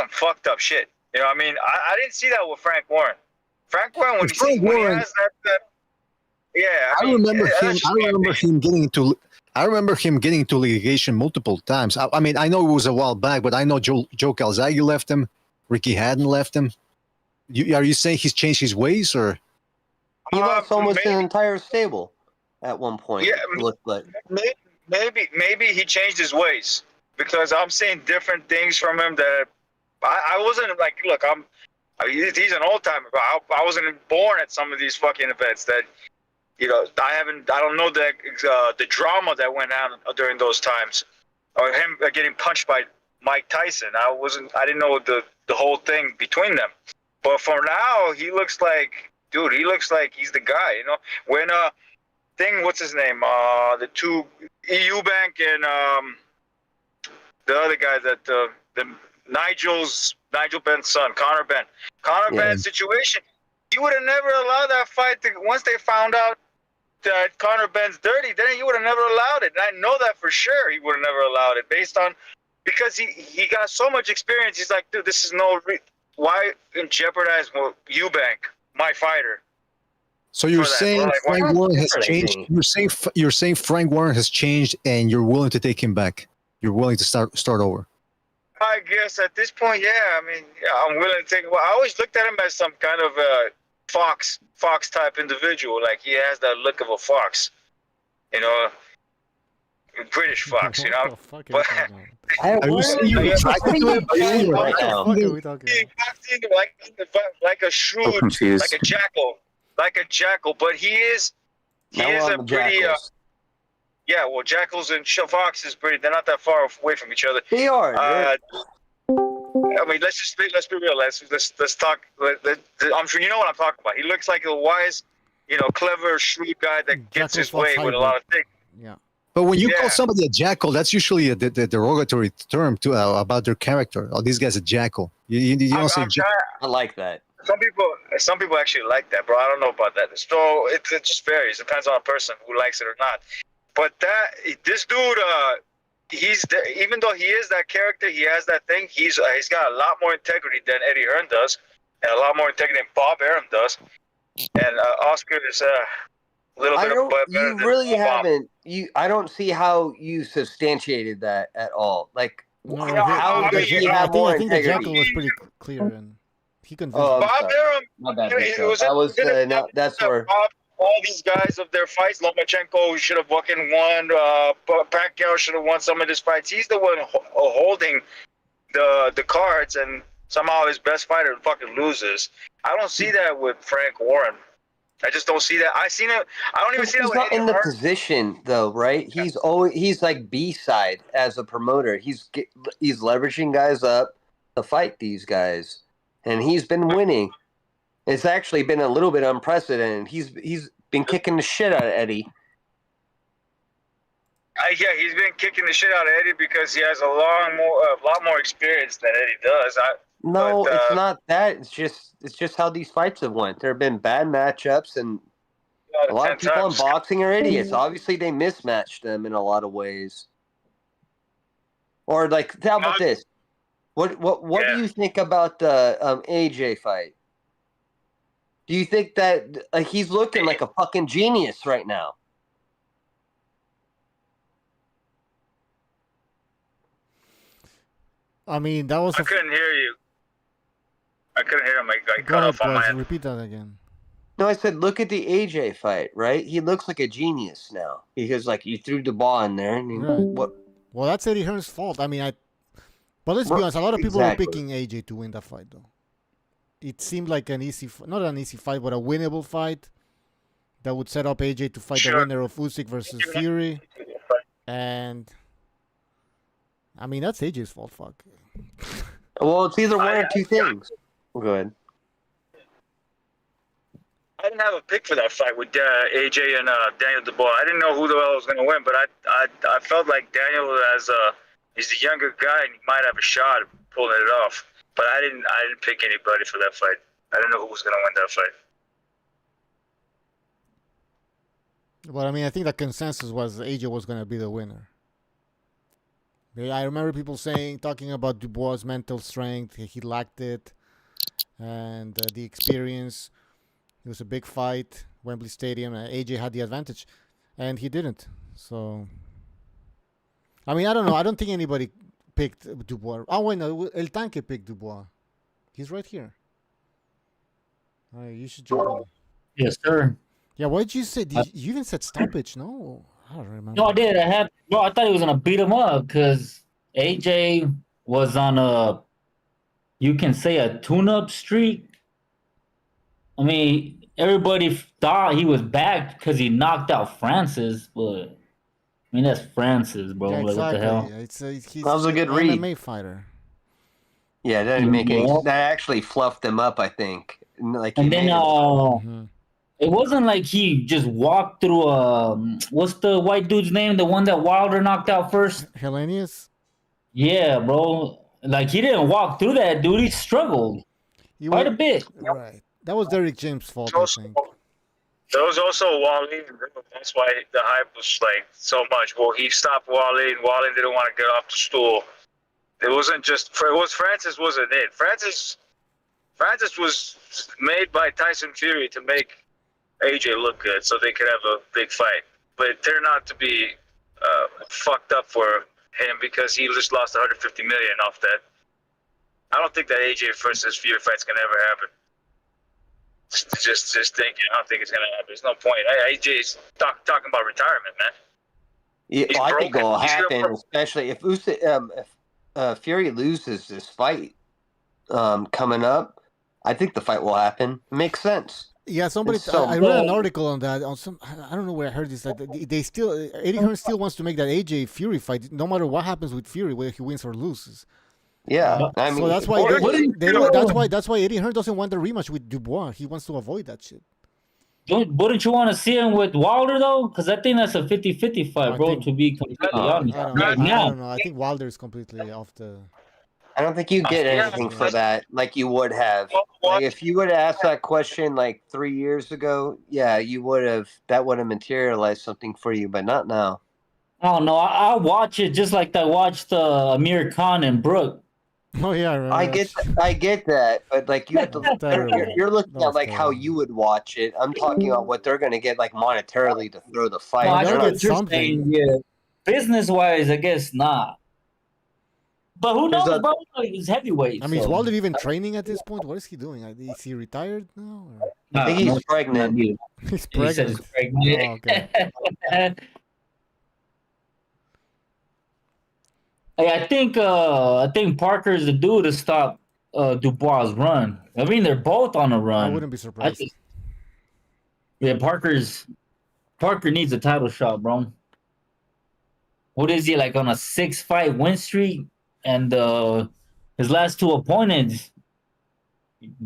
fucked up shit. You know what I mean? I didn't see that with Frank Warren. Frank Warren, when he has that yeah. I remember him getting into litigation multiple times. I mean, I know it was a while back, but I know Joe Calzaghe left him. Ricky Haddon left him. Are you saying he's changed his ways, or? He lost almost maybe, an entire stable at one point. Yeah, it looked like. maybe he changed his ways, because I'm seeing different things from him that I wasn't like. Look, he's an old timer, but I wasn't born at some of these fucking events that, I don't know the drama that went on during those times, or him getting punched by Mike Tyson. I didn't know the whole thing between them. But for now, he looks like he's the guy, when what's his name? The two EU Bank and the other guy that the Nigel Ben's son, Conor Ben's situation. You would have never allowed that fight once they found out that Conor Ben's dirty. Then you would have never allowed it, and I know that for sure. He would have never allowed it because he got so much experience. He's like, dude, this is why jeopardize Eubank, my fighter? So you're saying Frank Warren has changed? You're saying Frank Warren has changed, and you're willing to take him back. You're willing to start over. I guess at this point, yeah. I mean, I'm willing to take. Well, I always looked at him as some kind of fox type individual. Like, he has that look of a fox, British fox, But like a shrewd, like a jackal. But he is a pretty. Yeah, well, jackals and foxes, they're not that far away from each other. They are. I mean, let's be real. Let's talk. I'm sure you know what I'm talking about. He looks like a wise, clever, shrewd guy that gets his way with a lot of things. Yeah. But when you call somebody a jackal, that's usually the derogatory term about their character. Oh, this guy's a jackal. You don't say jackal. I like that. Some people actually like that, bro. I don't know about that. So it just varies. Depends on a person who likes it or not. But this dude, even though he is that character, he has that thing. He's got a lot more integrity than Eddie Hearn does, and a lot more integrity than Bob Arum does. And Oscar is a little bit better. You really haven't. I don't see how you substantiated that at all. Like, how does he have more integrity? I think the jackal was pretty clear, and he convinced. Bob Arum. My bad. That's where. All these guys of their fights, Lomachenko should have fucking won. Pacquiao should have won some of his fights. He's the one holding the cards, and somehow his best fighter fucking loses. I don't see that with Frank Warren. I just don't see that. I don't even see that. He's not in the position though, right? He's like B-side as a promoter. He's leveraging guys up to fight these guys, and he's been winning. It's actually been a little bit unprecedented. He's been kicking the shit out of Eddie. Yeah, he's been kicking the shit out of Eddie because he has a lot more experience than Eddie does. It's not that. It's just how these fights have went. There have been bad matchups, and a lot of people in boxing are idiots. Obviously, they mismatched them in a lot of ways. Or like, how about this? What do you think about the AJ fight? Do you think that he's looking like a fucking genius right now? I mean, that was. I couldn't hear you. I couldn't hear him. I cut off on my end. Repeat that again. No, I said look at the AJ fight, right? He looks like a genius now because you threw the ball in there, and what? Well, that's Eddie Hearn's fault. I mean, but let's be honest. A lot of people were picking AJ to win that fight, though. It seemed like not an easy fight, but a winnable fight that would set up AJ to fight the winner of Usyk versus Fury. And I mean, that's AJ's fault. Fuck. Well, it's either one or two things. Go ahead. I didn't have a pick for that fight with AJ and Daniel Dubois. I didn't know who the hell was going to win, but I felt like Daniel, he's the younger guy, and he might have a shot at pulling it off. But I didn't pick anybody for that fight. I didn't know who was going to win that fight. But I mean, I think the consensus was AJ was going to be the winner. I remember people talking about Dubois' mental strength. He lacked it, and the experience. It was a big fight, Wembley Stadium, and AJ had the advantage, and he didn't. So, I mean, I don't know. I don't think anybody picked Dubois. Oh, wait, no. El Tanque picked Dubois. He's right here. All right, you should jump in. Yes, sir. Yeah, what did you say? You even said stoppage? No, I don't remember. No, I did. I thought he was gonna beat him up because AJ was on you can say a tune-up streak. I mean, everybody thought he was back because he knocked out Francis, but I mean that's Francis, bro. Yeah, Like what the exactly. hell? He's That was a good an read. MMA fighter. Yeah, that didn't make any. Yeah. That actually fluffed them up, I think. Like, And it then made him- it wasn't like he just walked through what's the white dude's name? The one that Wilder knocked out first? Hellenius? Yeah, bro. Like he didn't walk through that, dude. He struggled quite a bit. Right. That was Derrick James' fault, I Also, think. there was also Wally. That's why the hype was like so much. Well, he stopped Wally, and Wally didn't want to get off the stool. It wasn't just Francis wasn't it. Francis was made by Tyson Fury to make AJ look good, so they could have a big fight. But it turned out to be fucked up for him because he just lost 150 million off that. I don't think that AJ versus Fury fight's gonna ever happen. Just thinking, I don't think it's gonna happen. There's no point. AJ's talking about retirement, man. Yeah, He's well, I think broken. it will He's happen, gonna- especially if Fury loses this fight coming up. I think the fight will happen. It makes sense. Yeah, somebody. It's so I read an bad. article on that. On some, I don't know where I heard this. That they still, Eddie Hearn still wants to make that AJ Fury fight, no matter what happens with Fury, whether he wins or loses. Yeah, I mean, So that's why What do you they don't, that's why Eddie Hearn doesn't want the rematch with Dubois. He wants to avoid that shit. Wouldn't you want to see him with Wilder though? Because I think that's a 50-50 fight, I bro. think- To be completely honest, I right don't now. know. I think Wilder is completely off the. I don't think you get Yeah. anything for that like you would have. Well, Like if you would have asked that question like 3 years ago, yeah, you would have. That would have materialized something for you, but not now. I don't know. I watch it just like I watched Amir Khan and Brooke. Oh yeah, I remember. I get that, but like you have to. Terrible. You're looking That was at like how terrible. you would watch it. I'm talking about what they're going to get like monetarily to throw the fight. No, I they'll know get what you're something. saying. Yeah, business wise, I guess not. But who There's knows, a- bro? He's heavyweight. I mean, is so- Wilder even training at this point? What is he doing? Is he retired now? Or? I think he's no, pregnant. not you. He's He said he's pregnant. pregnant. Oh, okay. Hey, I think Parker's the dude to stop Dubois' run. I mean, they're both on a run. I wouldn't be surprised. Yeah, Parker needs a title shot, bro. What is he like on a 6-fight win streak? And his last two opponents,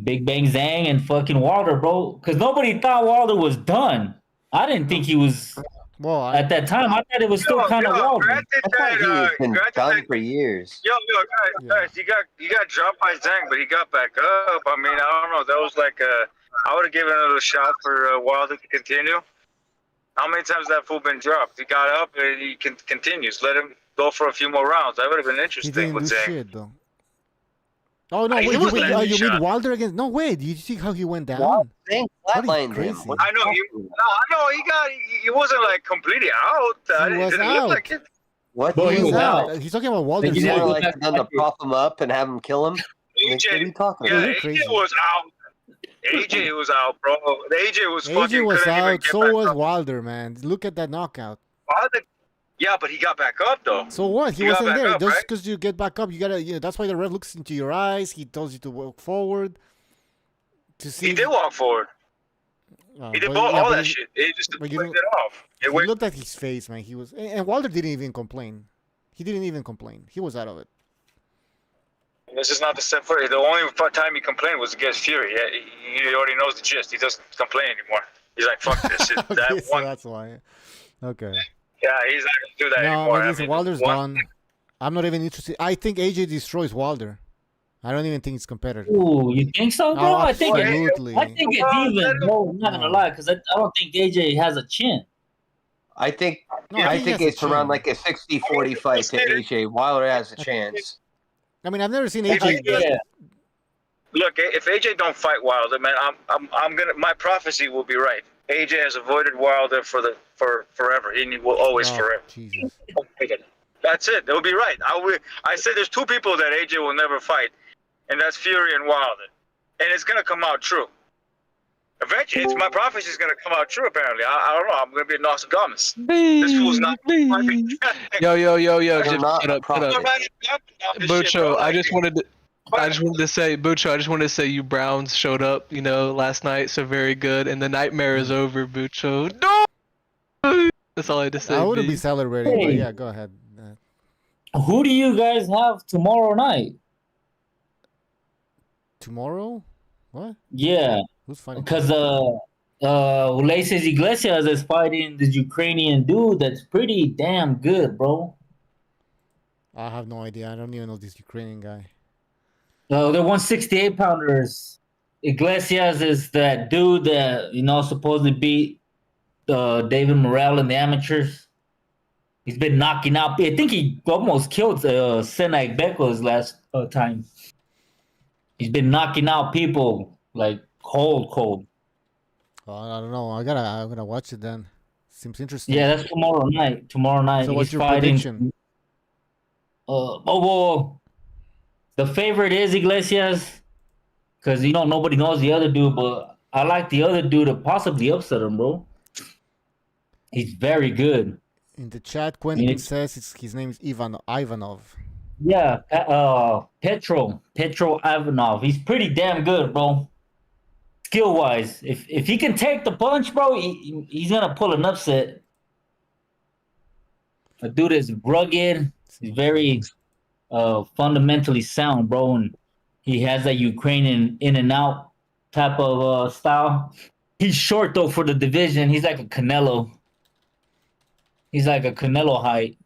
Big Bang Zhang and fucking Wilder, bro. Because nobody thought Wilder was done. I didn't think he was Well, at that time. I thought it was still kind of Wilder. I thought he has been done for years. Yo, guys, he got dropped by Zhang, but he got back up. I mean, I don't know. That was like I would have given another shot for Wilder to continue. How many times has that fool been dropped? He got up and he continues. Let him go for a few more rounds. That would have been he interesting didn't do with Zhang. shit though. Oh no! He Wait, was you landing mean shot. Wilder against? No way! Did you see how he went down? Zhang What are you flatlined him. crazy? What I know he wasn't like completely out. He It was didn't out. look like it. What? Bro, He he was was out. out. He's talking about Wilder's Like, you You didn't would side. go like back them to back here. prop him up and have him kill him? Like, what are you talking You're about? crazy. AJ was out. AJ was out, bro. AJ was fucking AJ was couldn't even out. get So back was up. Wilder, man. Look at that knockout. Wilder- Yeah, but he got back up though. So what? He He got wasn't back there. up, Just right? because you get back up, you gotta. That's why the ref looks into your eyes. He tells you to walk forward. To see. He did walk forward. He did but- both, yeah, all but that he- shit. He just but you played don't- it off. It He went, looked at his face, man. He was, and Wilder didn't even complain. He didn't even complain. He was out of it. this is not the step for it. The only time he complained was against Fury. He already knows the gist. He doesn't complain anymore. He's like, fuck this shit. Okay, That so one. that's why. Okay. Yeah, he's not gonna do that No, anymore. but I listen, mean, Wilder's one- done. I'm not even interested. I think AJ destroys Wilder. I don't even think it's competitive. Ooh, you think so, bro? Oh, I think absolutely. it's even, bro. I'm not gonna lie, because I don't think AJ has a chin. I think No, I he think has a it's around chin. like a 60-40 fight to AJ. Wilder has a chance. I mean, I've never seen If AJ. Yeah. Look, if AJ don't fight Wilder, man, I'm gonna. My prophecy will be right. AJ has avoided Wilder for forever, and he will always Oh, forever. Jesus. That's it. It will be right. I said there's two people that AJ will never fight, and that's Fury and Wilder, and it's gonna come out true. Eventually, my prophecy is gonna come out true. Apparently, I don't know. I'm gonna be a Nostradamus. This fool's not. Yo, They're Jim, not shut a up, shut up. prophet. Bucho, I just wanted to say, Bucho, I just wanted to say you Browns showed up, last night, so very good, and the nightmare is over, Bucho. No! That's all I had to say. I wouldn't be B. celebrating, but Hey. yeah, go ahead. Who do you guys have tomorrow night? Tomorrow? What? Yeah, Who's fighting? because Ulises Iglesias is fighting this Ukrainian dude that's pretty damn good, bro. I have no idea. I don't even know this Ukrainian guy. They're 168 pounders. Iglesias is that dude that supposedly beat David Morrell in the amateurs. He's been knocking out. I think he almost killed Senai Beko's last time. He's been knocking out people like cold. Oh, I don't know. I'm gonna watch it then. Seems interesting. Yeah, that's tomorrow night. Tomorrow night. So what's he's your fighting. prediction? The favorite is Iglesias because nobody knows the other dude, but I like the other dude to possibly upset him, bro. He's very good. In the chat, Quentin says his name is Ivanov. Yeah, Petro Ivanov. He's pretty damn good, bro. Skill wise, if he can take the punch, bro, he's gonna pull an upset. The dude is rugged. He's very fundamentally sound, bro, and he has that Ukrainian in and out type of style. He's short though for the division. He's like a Canelo. He's like a Canelo height.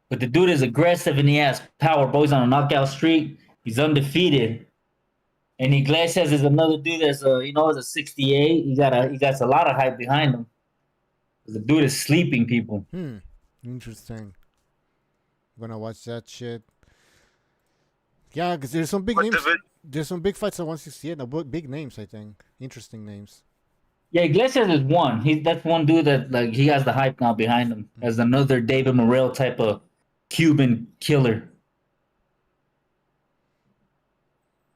But the dude is aggressive and he has power, bro. He's on a knockout streak. He's undefeated. And Iglesias is another dude that's is a 68. He got a lot of hype behind him. The dude is sleeping people. Interesting. I'm gonna watch that shit. Yeah, because there's some big names. There's some big fights at 168. No, big names, I think. Interesting names. Yeah, Iglesias is one. That's one dude that he has the hype now behind him as another David Morrell type of Cuban killer.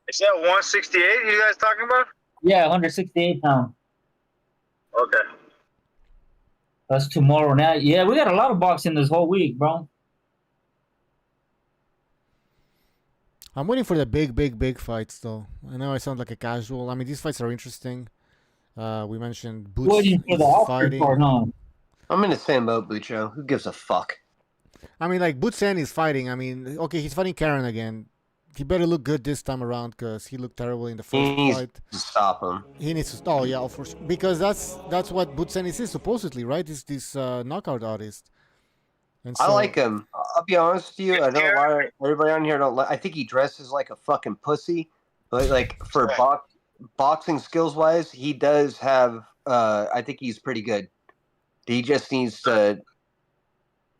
Is that 168 you guys talking about? Yeah, 168 pounds. Okay. That's tomorrow now. Yeah, we got a lot of boxing this whole week, bro. I'm waiting for the big fights, though. I know I sound like a casual. I mean, these fights are interesting. We mentioned Boots Waiting for the fighting. part, huh? I'm in the same boat, Bucho. Who gives a fuck? I mean, like, Butsen is fighting. I mean, okay, he's fighting Karen again. He better look good this time around because he looked terrible in the first He needs fight. to stop him. He needs to. Oh yeah, of course. Because that's what Butsen is supposedly, right? Is this knockout artist? And I like him. I'll be honest with you. I know a lot of everybody on here don't like. I think he dresses like a fucking pussy, but like for boxing skills wise, he does have. I think he's pretty good. He just needs to.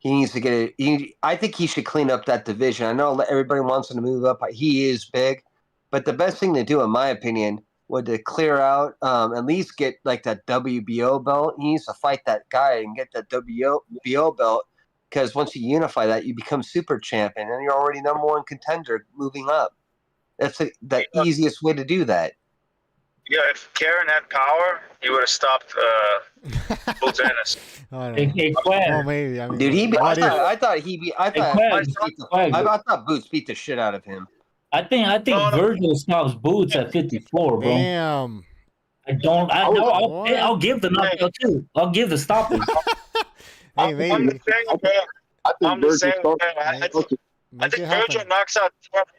He needs to get it. I think he should clean up that division. I know everybody wants him to move up. He is big, but the best thing to do, in my opinion, would to clear out, at least get like that WBO belt. He needs to fight that guy and get that WBO belt, because once you unify that, you become super champion, and you're already number one contender moving up. That's the easiest way to do that. Yeah, if Karen had power, he would have stopped Bull Dennis. Oh, maybe. I mean, Dude, I thought Boots beat the shit out of him. I think Virgil stops Boots at 54, bro. Damn. I'll give the knockout too. I'll give the stopping. Hey, maybe. I'm the same. I think Virgil knocks out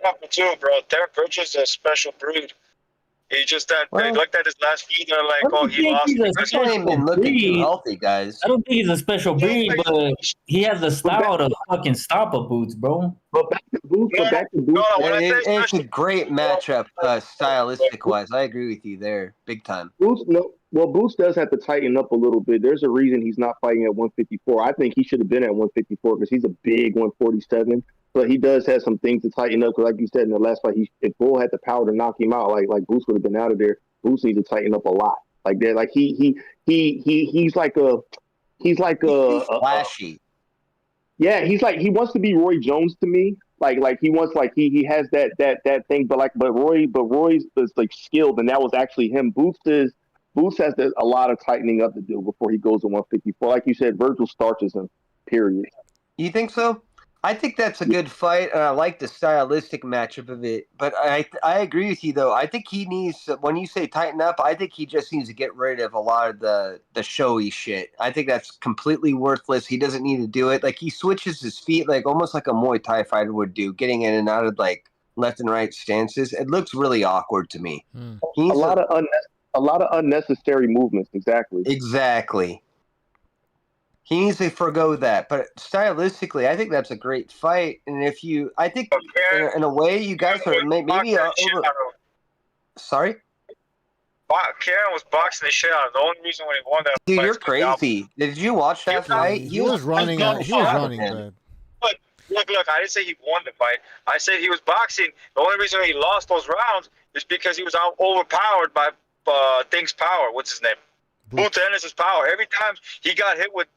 number two, bro. Virgil's a special breed. He just looked at his last feed. They're like, oh, he lost. He ain't been looking too healthy, guys. I don't think he's a special breed, but he has the style to fucking stop a Boots, bro. But back to Boots. It's a great matchup, stylistic wise. I agree with you there, big time. Boots does have to tighten up a little bit. There's a reason he's not fighting at 154. I think he should have been at 154 because he's a big 147. But he does have some things to tighten up. Because, like you said in the last fight, if Bull had the power to knock him out, like Boots would have been out of there. Boots needs to tighten up a lot. Like that, like he's flashy. Yeah, he wants to be Roy Jones to me. Like he wants he has that thing. But Roy's is like skilled, and that was actually him. Boots is Boots has a lot of tightening up to do before he goes to 154. Like you said, Virgil starches him. Period. You think so? I think that's a good fight, and I like the stylistic matchup of it. But I agree with you though. I think he needs, when you say tighten up, I think he just needs to get rid of a lot of the showy shit. I think that's completely worthless. He doesn't need to do it. Like he switches his feet like almost like a Muay Thai fighter would do, getting in and out of like left and right stances. It looks really awkward to me. A lot of unnecessary movements. Exactly. He needs to forgo that, but stylistically, I think that's a great fight. And if you, I think in a way, you guys are maybe over. Sorry, Karen was boxing the shit out of him. The only reason when he won that dude, fight you're crazy. Did you watch that fight? He was running. He was running, but Look, I didn't say he won the fight. I said he was boxing. The only reason he lost those rounds is because he was overpowered by Thing's power. What's his name? Boots Ennis' power. Every time he got hit with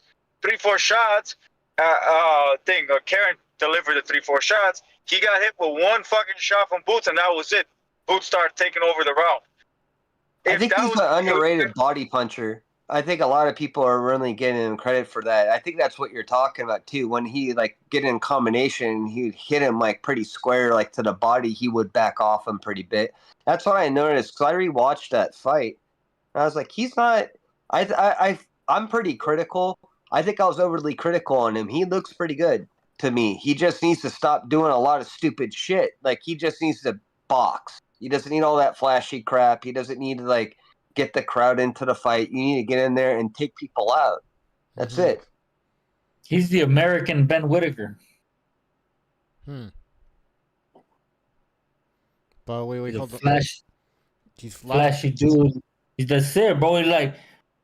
3-4 shots, Karen delivered the 3-4 shots. He got hit with one fucking shot from Boots, and that was it. Boots started taking over the round. I think he's an underrated body puncher. I think a lot of people are really giving him credit for that. I think that's what you're talking about too. When he like get in combination, he'd hit him like pretty square, like to the body. He would back off him pretty bit. That's what I noticed because I rewatched that fight. And I was like, he's not. I'm pretty critical. I think I was overly critical on him. He looks pretty good to me. He just needs to stop doing a lot of stupid shit. Like he just needs to box. He doesn't need all that flashy crap. He doesn't need to like get the crowd into the fight. You need to get in there and take people out. That's it. He's the American Ben Whittaker. But wait, hold on. He's flashy dude. He's that's it, bro. He's like,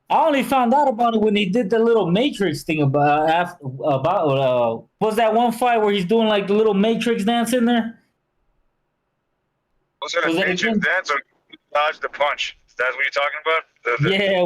I only found out about it when he did the little Matrix thing about was that one fight where he's doing like the little Matrix dance in there? Was it a Matrix dance or dodge the punch? That's what you're talking about? Yeah,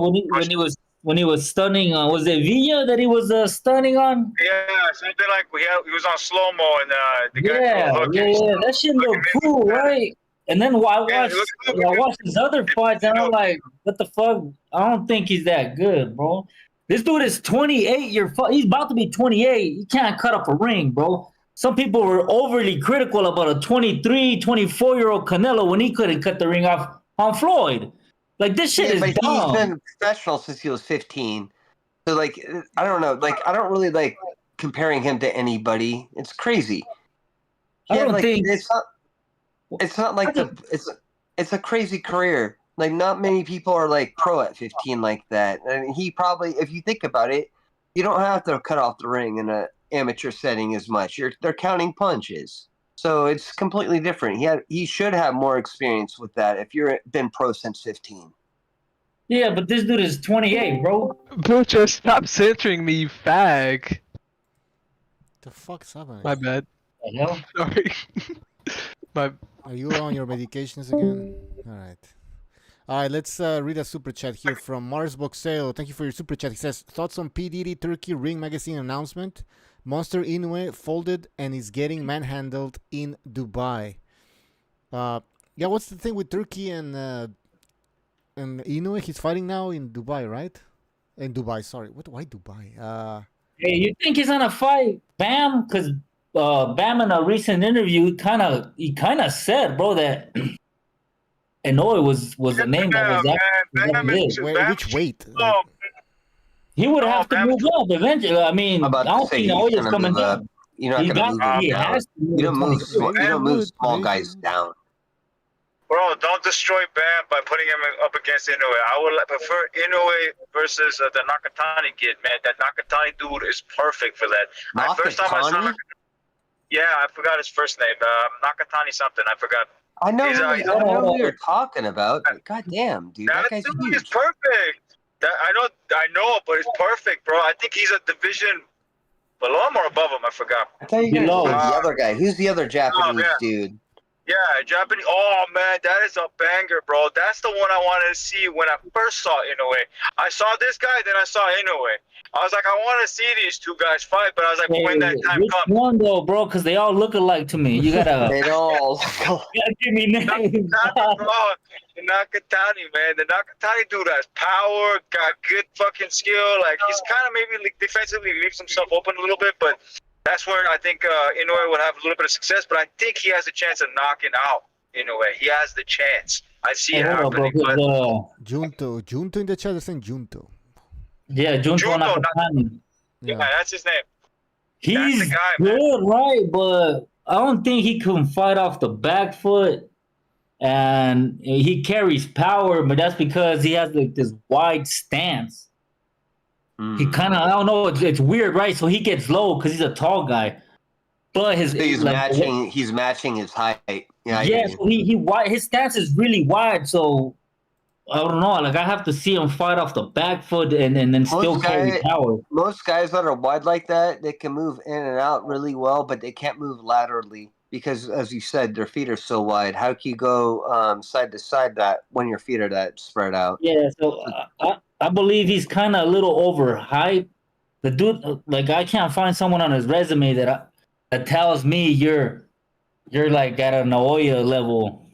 when he was stunning on, was it Villa that he was stunning on? Yeah, something like he was on slow mo and the guy that shit looked cool, right? And then I watched his other fights, and I'm like, what the fuck? I don't think he's that good, bro. This dude is 28. He's about to be 28. He can't cut up a ring, bro. Some people were overly critical about a 23, 24-year-old Canelo when he couldn't cut the ring off on Floyd. Like, this shit is dumb. He's been professional since he was 15. So, like, I don't know. Like, I don't really like comparing him to anybody. It's crazy. I don't think it's not like it's a crazy career. Like not many people are like pro at 15 like that. And he probably, if you think about it, you don't have to cut off the ring in an amateur setting as much. They're counting punches, so it's completely different. He should have more experience with that if you've been pro since 15. Yeah, but this dude is 28, bro. Bro, just stop censoring me, you fag. The fuck's happening? My bad. Hell? Sorry. Are you on your medications again? All right, let's read a super chat here from Mars Boxeo. Thank you for your super chat. He says, thoughts on P. Diddy Turkey Ring Magazine announcement. Monster Inoue folded and is getting manhandled in Dubai. Yeah, what's the thing with Turkey and Inoue? He's fighting now in Dubai, right? In Dubai, sorry. Why Dubai? Hey, you think he's gonna fight Bam? Because Bam in a recent interview he kind of said, bro, that Inoue was the name that was which weight? He would have to move up eventually. I mean, I don't think Inoue is coming down. You're not going to move down. You don't move small guys down. Bro, don't destroy Bam by putting him up against Inoue. I would prefer Inoue versus the Nakatani kid, man. That Nakatani dude is perfect for that. First time I saw him, yeah, I forgot his first name. Nakatani something. I forgot. I know who you're talking about. God damn, dude. That guy's dude huge. is perfect. I know, but it's perfect, bro. I think he's a division below him or above him. I forgot. I thought you were the other guy. Who's the other Japanese dude? Yeah, Japanese. Oh man, that is a banger, bro. That's the one I wanted to see when I first saw Inoue. I saw this guy, then I saw Inoue. I was like, I want to see these two guys fight, but I was like, Hey, when that time which comes. one though, bro? Because they all look alike to me. You gotta, They all. you gotta give me names. Nakatani, bro. The Nakatani, man. The Nakatani dude has power, got good fucking skill. Like, he's kind of maybe like, defensively leaves himself open a little bit, but that's where I think Inoue would have a little bit of success. But I think he has a chance of knocking out Inoue. He has the chance. I see Hey, it hold on, bro. happening. But 'Junto. Junto in the chat is saying Junto. Yeah, Junto Junto, Nakatani. yeah, Yeah. that's his name. He's That's the guy, man. good, right? But I don't think he can fight off the back foot. And he carries power, but that's because he has like this wide stance. He kind of, I don't know, it's weird, right? So he gets low because he's a tall guy, but He's like, matching. He's matching his height. Yeah. yeah, so he wide. His stance is really wide, so I don't know. Like I have to see him fight off the back foot and then still carry power. Most guys that are wide like that, they can move in and out really well, but they can't move laterally because, as you said, their feet are so wide. How can you go side to side that when your feet are that spread out? Yeah, so I believe he's kind of a little overhyped. The dude, like I can't find someone on his resume that tells me you're like at an Naoya level.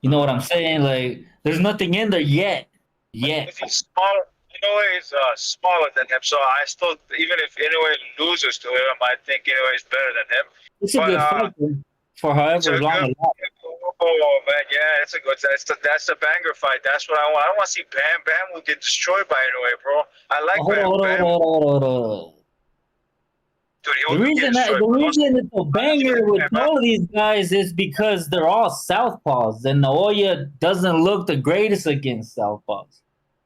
You know what I'm saying? Like there's nothing in there yet. If he's smaller, Inoue is smaller than him, so I still, even if Inoue loses to him, I think Inoue is better than him. It's a good fight for however long it lasts. Oh man, yeah, it's a good. That's a banger fight. That's what I want. I don't want to see Bam. Bam will get destroyed by Inoue, bro. I like Bam. Hold on. Dude, The reason it's a banger with all of these guys is because they're all southpaws, and Naoya doesn't look the greatest against southpaws.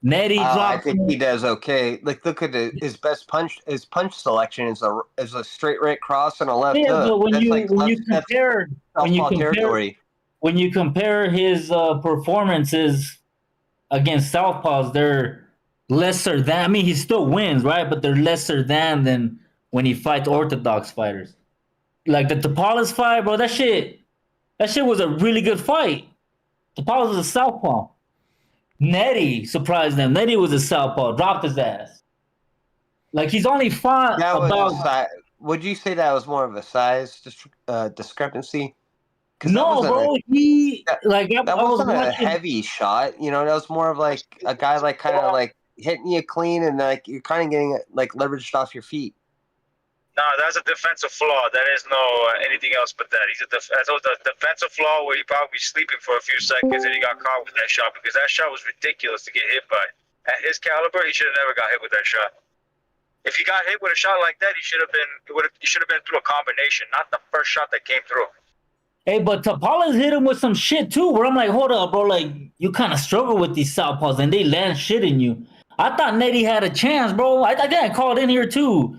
Nettie I think he does okay. Like look at his best punch. His punch selection is a straight right cross and a left hook. But when you compare his performances against southpaws, they're lesser than. I mean, he still wins, right? But they're lesser than when he fights orthodox fighters. Like the Tapales fight, bro. That shit was a really good fight. Tapales was a southpaw. Nettie surprised them. Nettie was a southpaw. Dropped his ass. Like he's only fought about. Would you say that was more of a size discrepancy? No, bro. That wasn't a heavy shot. You know, that was more of like a guy like kind of like hitting you clean and like you're kind of getting like leveraged off your feet. No, that's a defensive flaw. That is no anything else but that. That's a defensive flaw where he probably sleeping for a few seconds and he got caught with that shot because that shot was ridiculous to get hit by. At his caliber, he should have never got hit with that shot. If he got hit with a shot like that, he should have been through a combination, not the first shot that came through. Hey, but Tapales hit him with some shit too, where I'm like, hold up, bro. Like you kind of struggle with these southpaws and they land shit in you. I thought Nettie had a chance, bro. I got called in here too.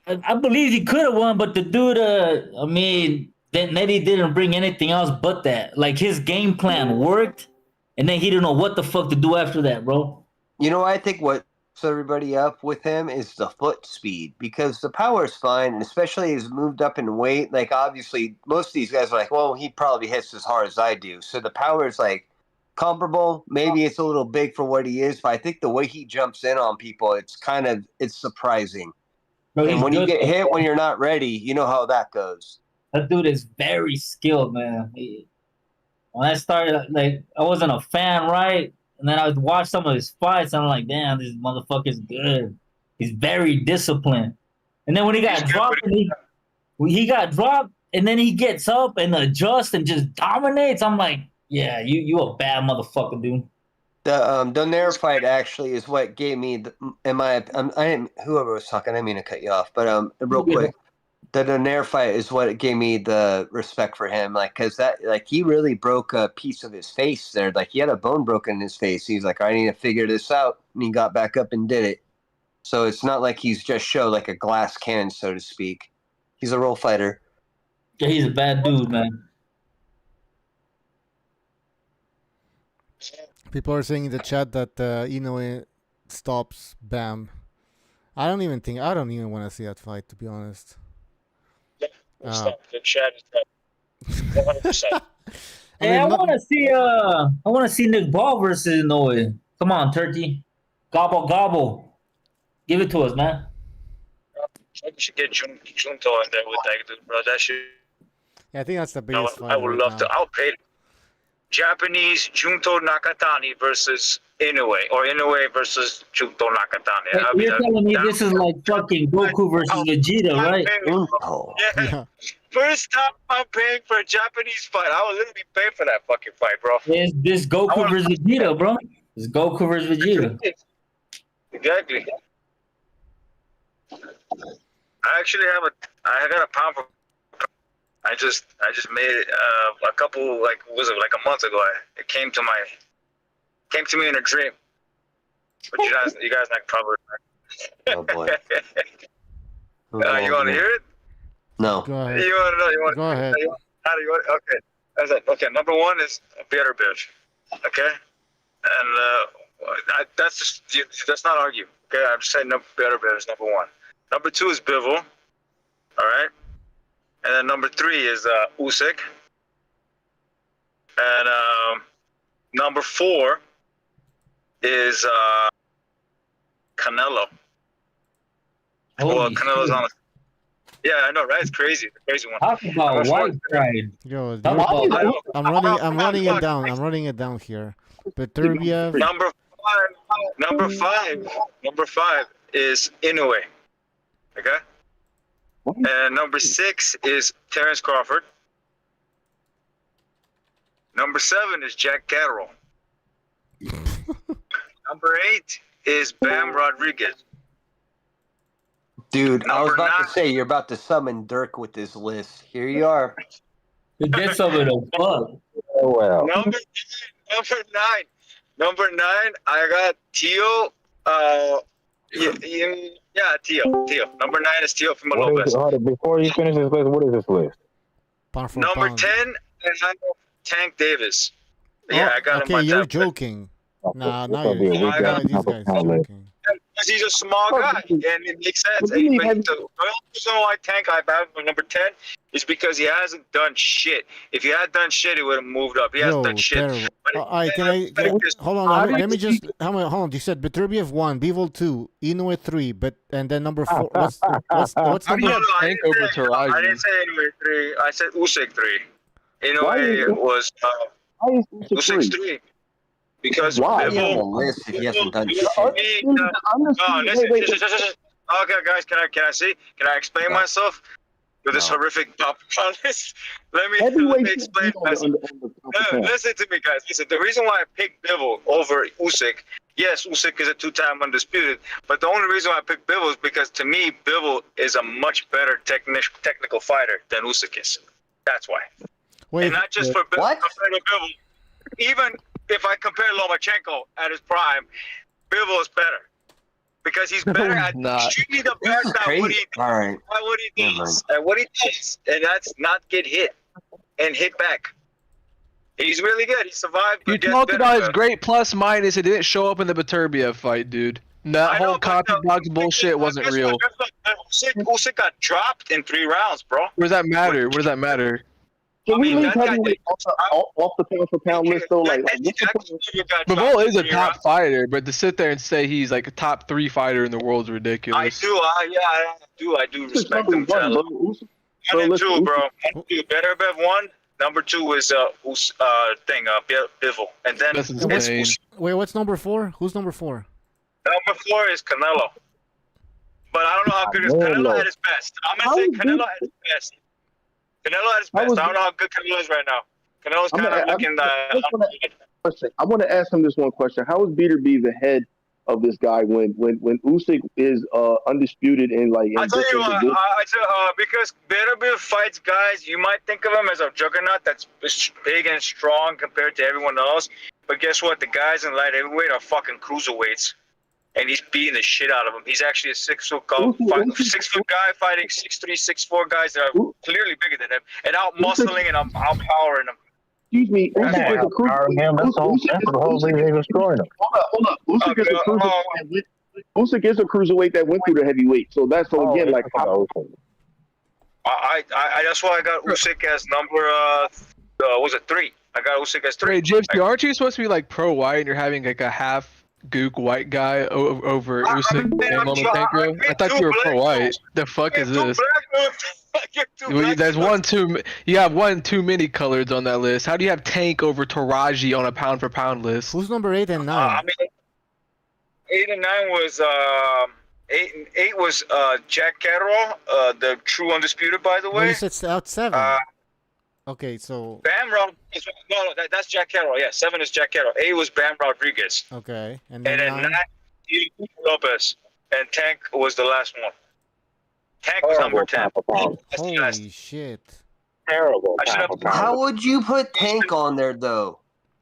I believe he could have won, but the dude, then Nettie didn't bring anything else but that. Like his game plan worked, and then he didn't know what the fuck to do after that, bro. You know, I think what everybody up with him is the foot speed because the power is fine, and especially as moved up in weight. Like obviously, most of these guys are like, well, he probably hits as hard as I do, so the power is like comparable. Maybe it's a little big for what he is, but I think the way he jumps in on people, it's surprising. Bro, and when you get hit when you're not ready, you know how that goes. That dude is very skilled, man. When I started, like, I wasn't a fan, right? And then I would watch some of his fights, and I'm like, damn, this motherfucker's good. He's very disciplined. And then when he got dropped, and then he gets up and adjusts and just dominates. I'm like, yeah, you a bad motherfucker, dude. The Donaire fight actually is what gave me, whoever was talking, I didn't mean to cut you off, but real quick, the Donaire fight is what gave me the respect for him, like, because that, like, he really broke a piece of his face there, like, he had a bone broken in his face. He's like, I need to figure this out, and he got back up and did it. So it's not like he's just show like a glass cannon, so to speak. He's a real fighter. Yeah, he's a bad dude, man. People are saying in the chat that Inoue stops Bam. I don't even want to see that fight, to be honest. The chat is that. 100%. Hey, I not- want to see Nick Ball versus Inoue. Come on, Turkey, gobble gobble, give it to us, man. You should get Junto in there with that dude, bro. That shit. Yeah, I think that's the biggest fight I would right love now. to. I'll pay. Japanese Junto Nakatani versus Inoue, or Inoue versus Junto Nakatani. Hey, you're telling me this is like fucking Goku versus Vegeta, right? Oh. Yeah. Yeah. First time I'm paying for a Japanese fight. I will literally pay for that fucking fight, bro. It's this Goku versus Vegeta, bro. It's Goku versus Vegeta. Exactly. I got a pound for. I just made it a couple, like, was it like a month ago? It came to me in a dream. But you guys not covered. Oh boy. You want to hear it? No. Go ahead. You want to know? You want? Go ahead. How do you want? Okay. I said, okay. Number one is a bitter bitch. Okay. And that's not argue. Okay. I'm just saying, bitter bitch is number one. Number two is Bivol. All right. And then number three is Usyk. And number four is Canelo. Well, Canelo's on. Yeah, I know, right? It's crazy. The crazy one. Talk about white pride. Yo, Talk about I'm running it down. I'm running it down here. Beterbiev. Number five is Inoue. Okay. And number 6 is Terrence Crawford. Number 7 is Jack Catterall. Number 8 is Bam Rodriguez. Dude, I was Number about to 9. say you're about to summon Dirk with this list. Here you are. Get some of the fuck. Oh well. Number 9, I got Tio. Tio. Number 9 is Tio from Lopez. Before you finish this list, what is this list? Pound for Number pound. 10, I got Tank Davis. Yeah, I got him. Okay, you're joking. Nah, now you're joking. These guys are joking. Because he's a small guy, and it makes sense. The only reason why Tank I have him number 10 is because he hasn't done shit. If he had done shit, he would have moved up. He hasn't done shit. Terrible. Alright, hold on. Let me just. Hold on. You said Beterbiev 1, Bivol 2, Inoue 3, and then number 4. What's How do you number? have Tank over I Taraji? didn't say Inoue 3. I said Usyk 3. Inoue was Usyk's 3. Because Why? Bivol, On the list if he hasn't done shit. listen. Okay, guys, can I see? Can I explain myself with this horrific top list? Let me explain myself. No, listen to me, guys. Listen, the reason why I picked Bivol over Usyk, yes, Usyk is a 2-time undisputed, but the only reason why I picked Bivol is because to me, Bivol is a much better technical fighter than Usyk is. That's why. Wait, And not just for Bivol, compared to Bivol. Even if I compare Lomachenko at his prime, Bivol is better. Because he's better at shooting the best at what he does. All right. At what he does. At what he does. And that's not get hit. And hit back. He's really good. He survived. You talked about his great plus minus. It didn't show up in the Beterbiev fight, dude. That whole copy box bullshit wasn't real. Usyk got dropped in 3 rounds, bro. What does that matter? What does that matter? Can we leave heavyweight off the pound for pound list though? Like Bivol is a top fighter, but to sit there and say he's like a top 3 fighter in the world is ridiculous. I do respect him. One and 2, bro. Beterbiev 1. Number 2 is Bivol, and then That's insane. wait, what's number 4? Who's number 4? Number 4 is Canelo. But I don't know how good is Canelo at his best. I'm gonna say Canelo at his best. Canelo at his best. I don't know how good Canelo is right now. Canelo's kind of looking. I want to ask him this one question: how is Beterbiev the head of this guy when Usyk is undisputed in like? I tell you what, because Beterbiev fights guys, you might think of him as a juggernaut that's big and strong compared to everyone else. But guess what? The guys in light heavyweight are fucking cruiserweights. And he's beating the shit out of him. He's actually a 6 foot guy fighting 6'3", 6'4" guys that are clearly bigger than him and out muscling and out powering him. Excuse me, Usyk is a cruiserweight. That's the whole thing they destroying him. Hold up. Usyk is a cruiserweight that went through the heavyweight. So that's again like. That's why I got Usyk as number was it 3? I got Usyk as 3. Wait, Gypsy, aren't you supposed to be like pro white and you're having like a half gook white guy over Usyk and Lomachenko? I thought you were pro white. The fuck is this? There's one too. You have one too many colors on that list. How do you have Tank over Taraji on a pound for pound list? Who's number 8 and 9? I mean, 8 and 9 was 8 was Jack Catterall, the true undisputed, by the way. No, you said out 7. Okay, so Bam Rodriguez. No, that's Jack Catterall. Yeah, 7 is Jack Catterall. 8 was Bam Rodriguez. okay, and And then then 9. 9 Lopez, and Tank was the last one. Tank was number 10. That's the last. Holy shit! Terrible. I should have. How would you put Tank on there though?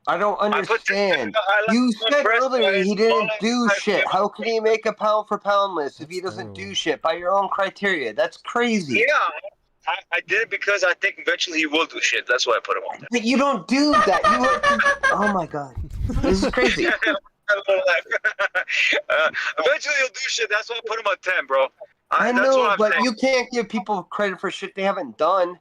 I don't understand. You said earlier he didn't do shit. How can he make a pound for pound list if he doesn't do shit by your own criteria? That's crazy. Yeah, I did it because I think eventually he will do shit. That's why I put him on there. But you don't do that. You would, oh my god, this is crazy. Eventually he'll do shit. That's why I put him on 10, bro. I that's know, what I'm but saying. you can't give people credit for shit they haven't done.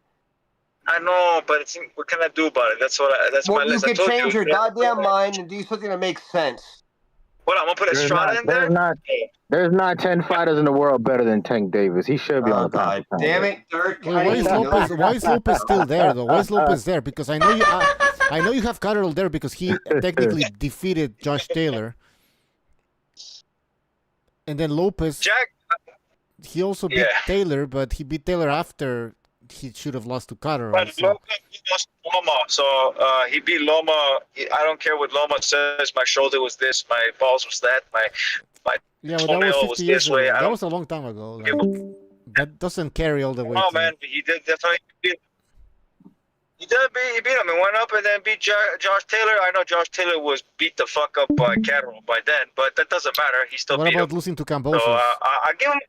I know, but what can I do about it? That's what. That's my Well, you list. could change your goddamn mind and do something that makes sense. What? I'm gonna put Estrada in there. There's not 10 fighters in the world better than Tank Davis. He should be on the God pound. damn it, Dirk. Wait, why is Lopez still there though? Why is Lopez there? Because I know you have Catterall there because he technically defeated Josh Taylor, and then Lopez. He also beat Taylor, but he beat Taylor after he should have lost to Catterall. But Loma lost to Loma, so he beat Loma. I don't care what Loma says. My shoulder was this. My balls was that. My yeah, well, that was toenail 50 years this ago. way. That was a long time ago. Like, that doesn't carry all the way. Oh man, he did definitely beat. He beat him and went up and then beat Josh Taylor. I know Josh Taylor was beat the fuck up by Catterall by then, but that doesn't matter. He still What beat about him. losing to Cambosos? So I give him.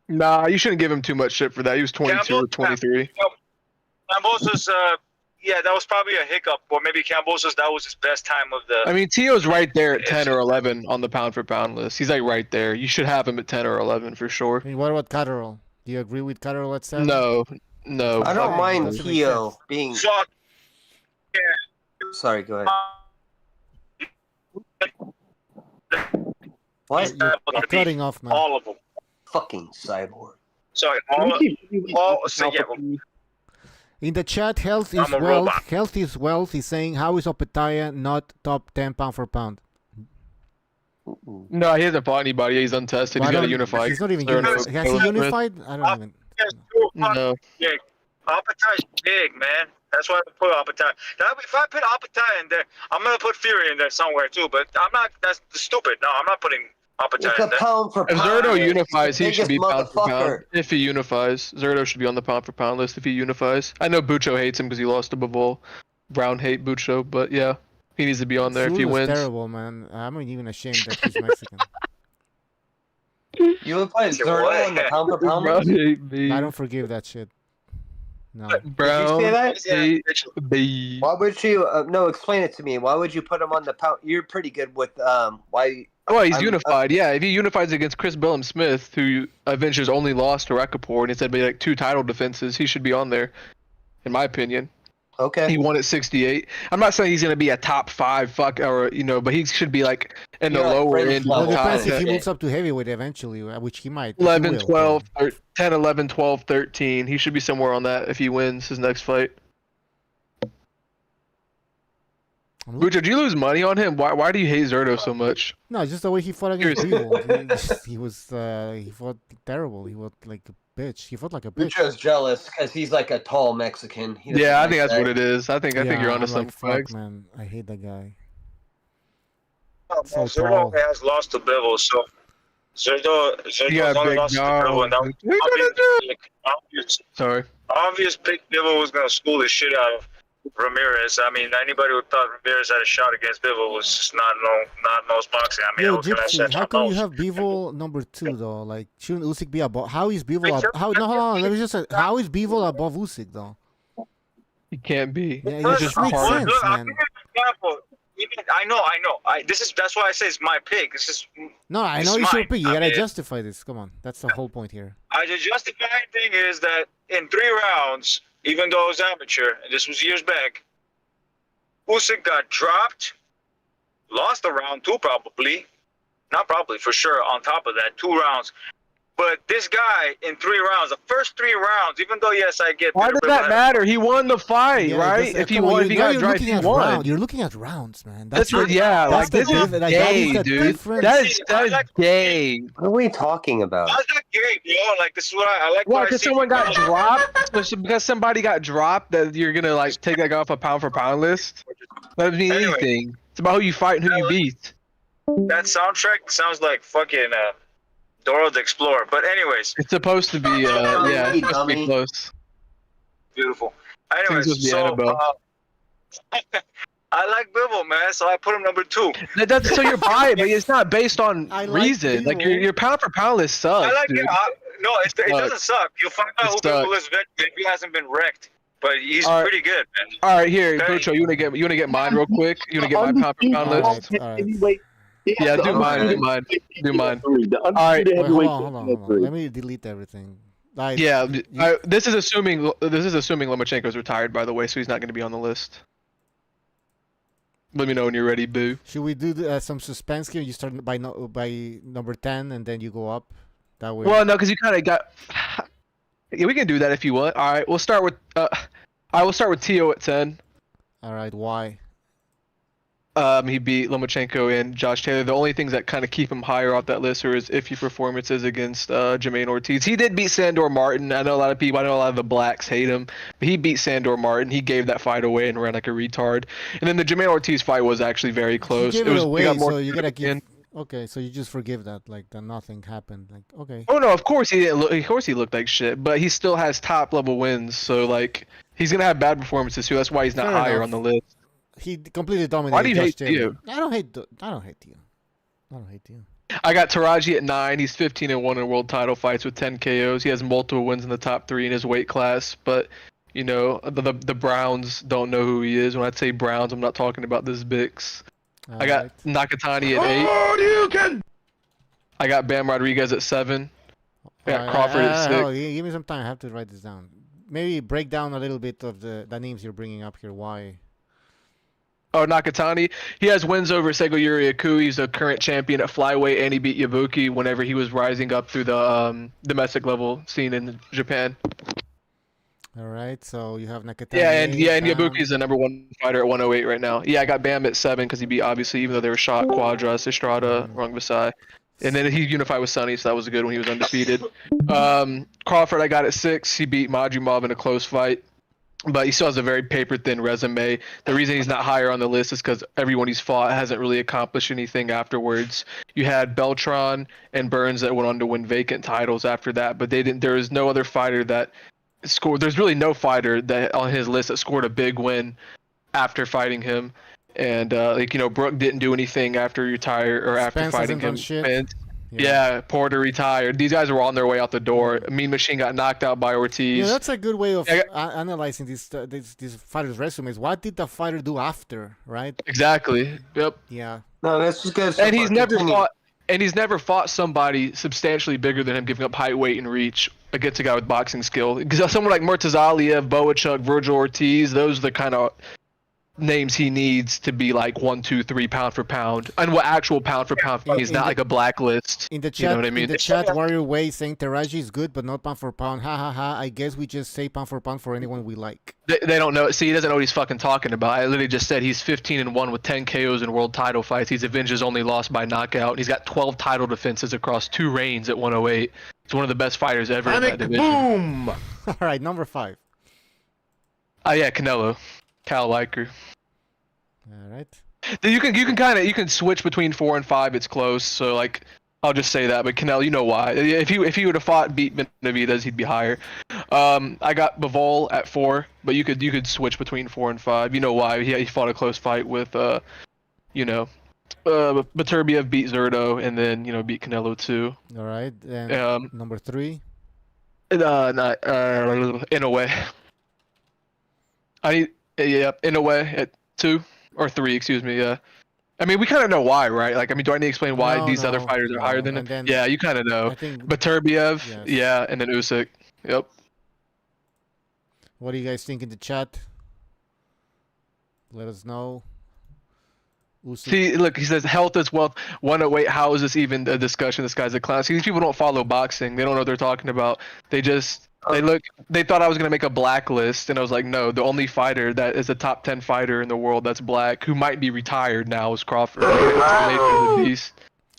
Nah, you shouldn't give him too much shit for that. He was 22 or 23. Cambosos, yeah, that was probably a hiccup, or maybe Cambosos, that was his best time of the. I mean, Tio's right there at 10 or 11 on the pound for pound list. He's like right there. You should have him at 10 or 11 for sure. I mean, what about Catterall? Do you agree with Catterall at 7? No. I don't mind Doesn't make Tio sense. being. So, yeah. Sorry, go ahead. What? You're cutting off, man. All of them. Fucking cyborg. Sorry, so yeah. In the chat, health is I'm a wealth. robot. Health is wealth. He's saying, how is Opetaya not top 10 pound for pound? No, he hasn't fought anybody. He's untested. Well, He's I got a don't- unified. He's not even Cerno- unified. Has he Cerno- unified? I don't even. No. Yeah, Opetaya's big, man. That's why I put Opetaya. If I put Opetaya in there, I'm gonna put Fury in there somewhere too. But I'm not. That's stupid. No, I'm not putting It's Opetaya a in there. pound for If pound. Zerto He's unifies, the he should be biggest pound for pound. motherfucker. If he unifies, Zerto should be on the pound for pound list if he unifies. I know Bucho hates him because he lost to Bivol. Brown hate Bucho, but yeah, he needs to be on there if he Zulu's wins. terrible, man. I'm not even ashamed that he's Mexican. You would play Zerto on the pound for pound Brown list? hate me. I don't forgive that shit. No. Brown say that? hate me. Why would you? No, explain it to me. Why would you put him on the pound? You're pretty good with why. Oh, he's I'm- unified. Yeah, if he unifies against Chris Billum Smith, who Avengers only lost to Rakapor, and it's had like 2 title defenses, he should be on there, in my opinion. Okay. He won at 68. I'm not saying he's gonna be a top 5 but he should be like in the Yeah, like lower French end. Well, of it the top depends if he 10. moves up to heavyweight eventually, which he might. He 11, will. 12, 10, 11, 12, 13. He should be somewhere on that if he wins his next fight. Bucho, did you lose money on him? Why do you hate Zerto so much? No, just the way he fought against Bivol. He fought terrible. He fought like a bitch. He fought like a bitch. Bucho's jealous because he's like a tall Mexican. He doesn't Yeah, I like think that's that. what it is. I think you're onto I'm something. like, fuck, Fags. man. I hate that guy. Zerto has lost to Bivol, so Zerto's only lost to Bivol, and that was Sorry. obvious pick. Bivol was gonna school the shit out of Ramirez. I mean, anybody who thought Ramirez had a shot against Bivol was just not knows boxing. I mean, Yo, what can I say? Gypsy, how come you have Bivol number 2 though? Like, shouldn't Usyk be above? How is Bivol? Hold on. Let me just say, how is Bivol above Usyk though? He can't be. Yeah, it He's just just makes hard. sense, I'll man. give you an example. I know. That's why I say it's my pick. It's just No, I it's know you should mine. pick. You I gotta mean, justify this. Come on, that's the whole point here. the justifying thing is that in 3 rounds, even though it was amateur, and this was years back, Usyk got dropped, lost a round too, probably. Not probably, for sure, on top of that, 2 rounds. But this guy, in 3 rounds, the first 3 rounds, even though, yes, I get... Why does that matter? He won the fight, right? If he won, if he got dropped, he won. You're looking at rounds, man. That's what, yeah, like, this is gay, dude. That is gay. What are we talking about? That's not gay, bro. Like, this is what I like. Why? Because someone got dropped? Because somebody got dropped, that you're going to, like, take that guy off a pound-for-pound list? That doesn't mean anything. It's about who you fight and who you beat. That soundtrack sounds like fucking Dora the Explorer. But anyways. It's supposed to be, yeah, it's supposed to be close. Beautiful. Anyways, so I like Bivol, man, so I put him number 2. That's so you're biased, but it's not based on reason. Like your pound for pound list sucks. I like dude. it. No, it doesn't suck. You'll find out who Bivol is if he hasn't been wrecked. But he's pretty good, man. All right, here, Pucho, you wanna get mine real quick? You wanna get my pound for pound list? Yeah, do mine. All right. Wait, hold on. Let me delete everything. Yeah, this is assuming Lomachenko's retired, by the way, so he's not going to be on the list. Let me know when you're ready, Boo. Should we do some suspense here? You start by number 10, and then you go up. That way. Well, no, because you kind of got. Yeah, we can do that if you want. All right, we'll start with. I will start with Tio at 10. All right, why? He beat Lomachenko and Josh Taylor. The only things that kind of keep him higher off that list are his iffy performances against Jermaine Ortiz. He did beat Sandor Martin. I know a lot of the blacks hate him, but he beat Sandor Martin. He gave that fight away and ran like a retard. And then the Jermaine Ortiz fight was actually very close. He gave it away, so you gotta give. Okay, so you just forgive that, like that nothing happened. Like, okay. Oh no, of course he didn't. Of course he looked like shit, but he still has top level wins. So like he's gonna have bad performances too. That's why he's not higher on the list. He completely dominated. Why do you hate you? I don't hate you. I got Taraji at 9. He's 15-1 in world title fights with 10 KOs. He has multiple wins in the top 3 in his weight class. But you know the Browns don't know who he is. When I say Browns, I'm not talking about this Bix. I got Nakatani at 8. I got Bam Rodriguez at 7. I got Crawford at 6. Give me some time. I have to write this down. Maybe break down a little bit of the names you're bringing up here. Why? Oh, Nakatani. He has wins over Sego Yuriaku. He's the current champion at flyweight, and he beat Yabuki whenever he was rising up through the domestic level scene in Japan. All right, so you have Nakatani. And Yabuki's the number 1 fighter at 108 right now. Yeah, I got Bam at 7 because he beat, obviously, even though they were shot, Quadras, Estrada, Rungvisai. And then he unified with Sonny, so that was good when he was undefeated. Crawford I got at 6. He beat Majumov in a close fight. But he still has a very paper-thin resume. The reason he's not higher on the list is because everyone he's fought hasn't really accomplished anything afterwards. You had Beltran and Burns that went on to win vacant titles after that, but they didn't. There is no other fighter that scored. There's really no fighter that on his list that scored a big win after fighting him. And Brooke didn't do anything after retire or after fighting him. Yeah, Porter retired. These guys were on their way out the door. Mean Machine got knocked out by Ortiz. Yeah, that's a good way of analyzing these fighters' resumes. What did the fighter do after, right? Exactly. Yep. Yeah. No, that's just good. And he's never fought somebody substantially bigger than him, giving up height, weight, and reach against a guy with boxing skill. Because someone like Murtazaliev, Boachuk, Virgil Ortiz, those are the kind of names he needs to be like 1, 2, 3 pound for pound, and what actual pound for pound is not like a blacklist. In the chat, you know what I mean? In the chat, Warrior Way saying Taraji is good, but not pound for pound. Ha ha ha! I guess we just say pound for pound for anyone we like. They don't know. See, he doesn't know what he's fucking talking about. I literally just said he's 15-1 with 10 KOs in world title fights. He's avenged his only loss by knockout. He's got 12 title defenses across 2 reigns at 108. He's one of the best fighters ever in that division. Boom! All right, number 5. Yeah, Canelo, Cal Liker. All right. You can switch between 4 and 5. It's close. So like, I'll just say that. But Canelo, you know why? If he would have fought, beat Benavidez, he'd be higher. I got Bivol at 4, but you could switch between 4 and 5. You know why? He fought a close fight with Beterbiev beat Zerto, and then beat Canelo too. All right. And number 3. Inoue. Inoue at 2. Or 3, excuse me, yeah. I mean, we kind of know why, right? Like, I mean, do I need to explain why these other fighters are higher than him? Yeah, you kind of know. Beterbiev, yeah, and then Usyk. Yep. What do you guys think in the chat? Let us know. See, look, he says health is wealth. 108. How is this even a discussion? This guy's a clown. See, these people don't follow boxing. They don't know what they're talking about. They thought I was gonna make a blacklist, and I was like, no. The only fighter that is a top 10 fighter in the world that's black, who might be retired now, is Crawford. The beast.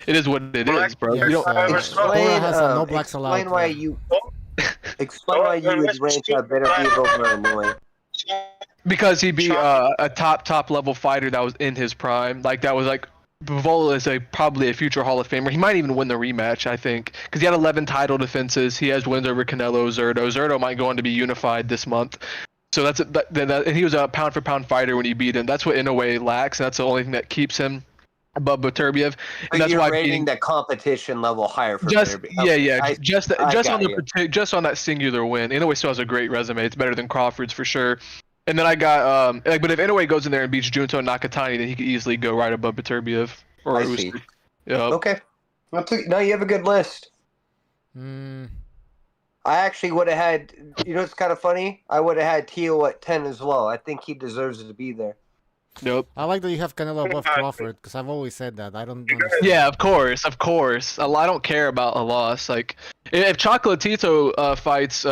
It is what it is, bro. Yes, You don't. Explain, has no blacks allowed. explain why you would rank Benavidez over Inoue. Because he beat a top level fighter that was in his prime. Like that was like Bavola is probably a future Hall of Famer. He might even win the rematch, I think, because he had 11 title defenses. He has wins over Canelo, Zurdo. Zurdo might go on to be unified this month. So and he was a pound for pound fighter when he beat him. That's what Inoue lacks. And that's the only thing that keeps him above Beterbiev. And that's you're why rating the competition level higher for just Beterbiev. just on that singular win. Inoue still has a great resume. It's better than Crawford's for sure. And then I got but if Inoue goes in there and beats Junto and Nakatani, then he could easily go right above Beterbiev or Usyk. Yep. Okay. No, you have a good list. Mm. I actually would have had. You know, it's kind of funny. I would have had Teo at 10 as well. I think he deserves to be there. Nope. I like that you have Canelo above Crawford because I've always said that. I don't understand. Yeah, of course. I don't care about a loss. Like if Chocolatito fights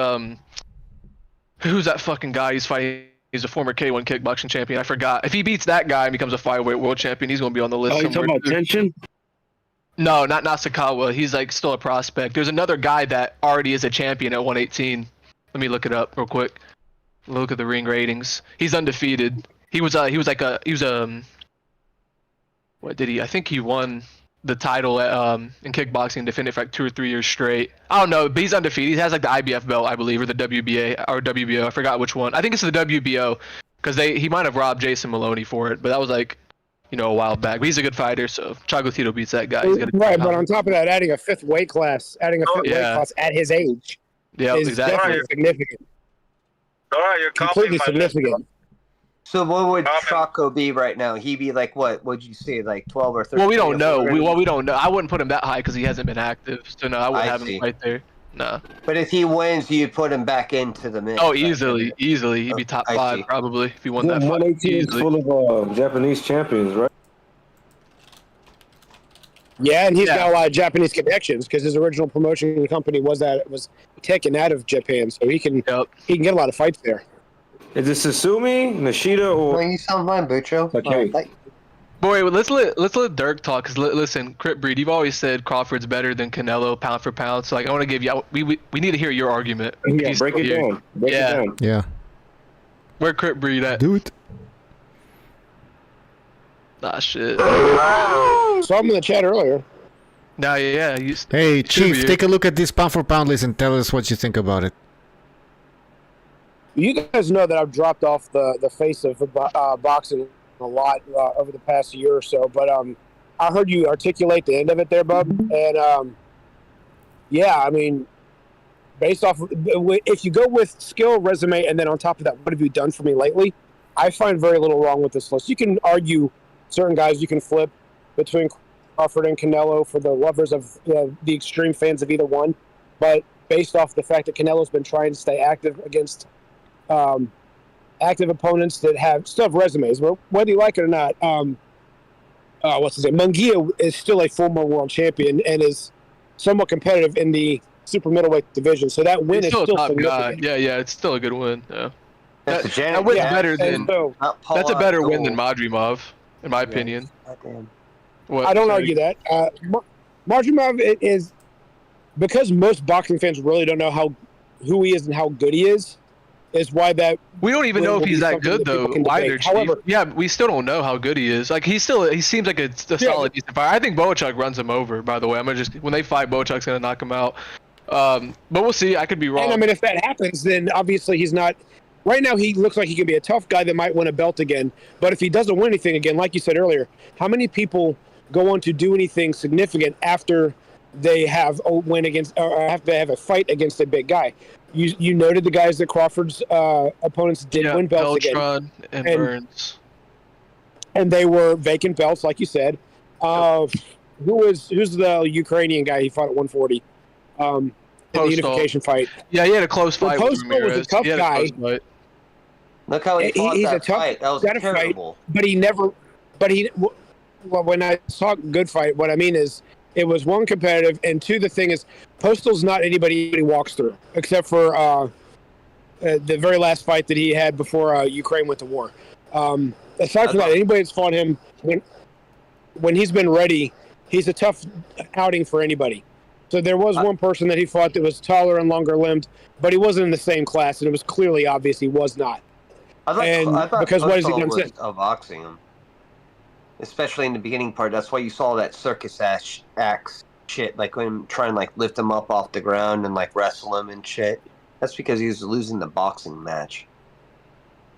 who's that fucking guy he's fighting? He's a former K1 kickboxing champion. I forgot. If he beats that guy and becomes a flyweight world champion, he's going to be on the list. Oh, you talking about Tension? No, not Nasukawa. He's like still a prospect. There's another guy that already is a champion at 118. Let me look it up real quick. Look at the ring ratings. He's undefeated. What did he? I think he won the title in kickboxing, defended for like 2 or 3 years straight. I don't know, but he's undefeated. He has like the IBF belt, I believe, or the WBA or WBO. I forgot which one. I think it's the WBO because he might have robbed Jason Maloney for it, but that was like, a while back. But he's a good fighter, so if Chocolatito beats that guy, he's gonna but on top of that, adding a fifth weight class at his age, is definitely significant. All right, you're completely significant. So what would Choco be right now? He'd be like what? Would you say like 12 or 13? Well, we don't know. We don't know. I wouldn't put him that high because he hasn't been active. So no, I wouldn't have him right there. No. But if he wins, you'd put him back into the mix. Oh, easily. He'd be top 5 probably if he won that fight. 118 is full of Japanese champions, right? Yeah, and he's got a lot of Japanese connections because his original promotion company was taken out of Japan, so he can get a lot of fights there. Is it Sasumi, Nishida, or? You sound fine, Bucho. Okay. Boy, let's let Dirk talk. Cause listen, Crip Breed, you've always said Crawford's better than Canelo pound for pound. So like, I want to give you. We need to hear your argument. Yeah, break it down. Break it down. Yeah. Where Crip Breed at? Do it. Ah, shit. Saw him in the chat earlier. Nah, yeah. Hey, Chief, take a look at this pound for pound list and tell us what you think about it. You guys know that I've dropped off the face of boxing a lot over the past year or so, but I heard you articulate the end of it there, bub, and I mean, based off, if you go with skill, resume, and then on top of that, what have you done for me lately? I find very little wrong with this list. You can argue certain guys you can flip between Crawford and Canelo for the lovers of the extreme fans of either one, but based off the fact that Canelo's been trying to stay active against active opponents that still have resumes, whether you like it or not. What's his name? Munguia is still a former world champion and is somewhat competitive in the super middleweight division. So that win is still significant. Yeah, it's still a good win. Yeah. That's a better win than Madrimov, in my opinion. I don't argue that. Madrimov is, because most boxing fans really don't know who he is and how good he is why that we don't even know if he's that good though. Either, however, we still don't know how good he is. Like he seems like a solid decent fighter. I think Boachuk runs him over. By the way, when they fight, Boachuk's gonna knock him out. But we'll see. I could be wrong. And I mean, if that happens, then obviously he's not. Right now, he looks like he could be a tough guy that might win a belt again. But if he doesn't win anything again, like you said earlier, how many people go on to do anything significant after they have a win against, or after they have a fight against a big guy? You noted the guys that Crawford's opponents did win belts Beltran again, and Burns, and they were vacant belts, like you said. Who's the Ukrainian guy he fought at 140 in the unification fight? Yeah, he had a close fight. Postol was a tough guy. Look how he fought he's that a tough fight. That was gotta terrible. Fight, but he never. But he. Well, when I talk good fight, what I mean is it was one competitive, and two, the thing is, Postal's not anybody walks through, except for the very last fight that he had before Ukraine went to war. Aside from that, anybody that's fought him when he's been ready, he's a tough outing for anybody. So there was one person that he fought that was taller and longer limbed, but he wasn't in the same class, and it was clearly obvious he was not. I thought because what has he done was since? boxing him, especially in the beginning part. That's why you saw that circus ass shit, like him trying like lift him up off the ground and like wrestle him and shit. That's because he was losing the boxing match.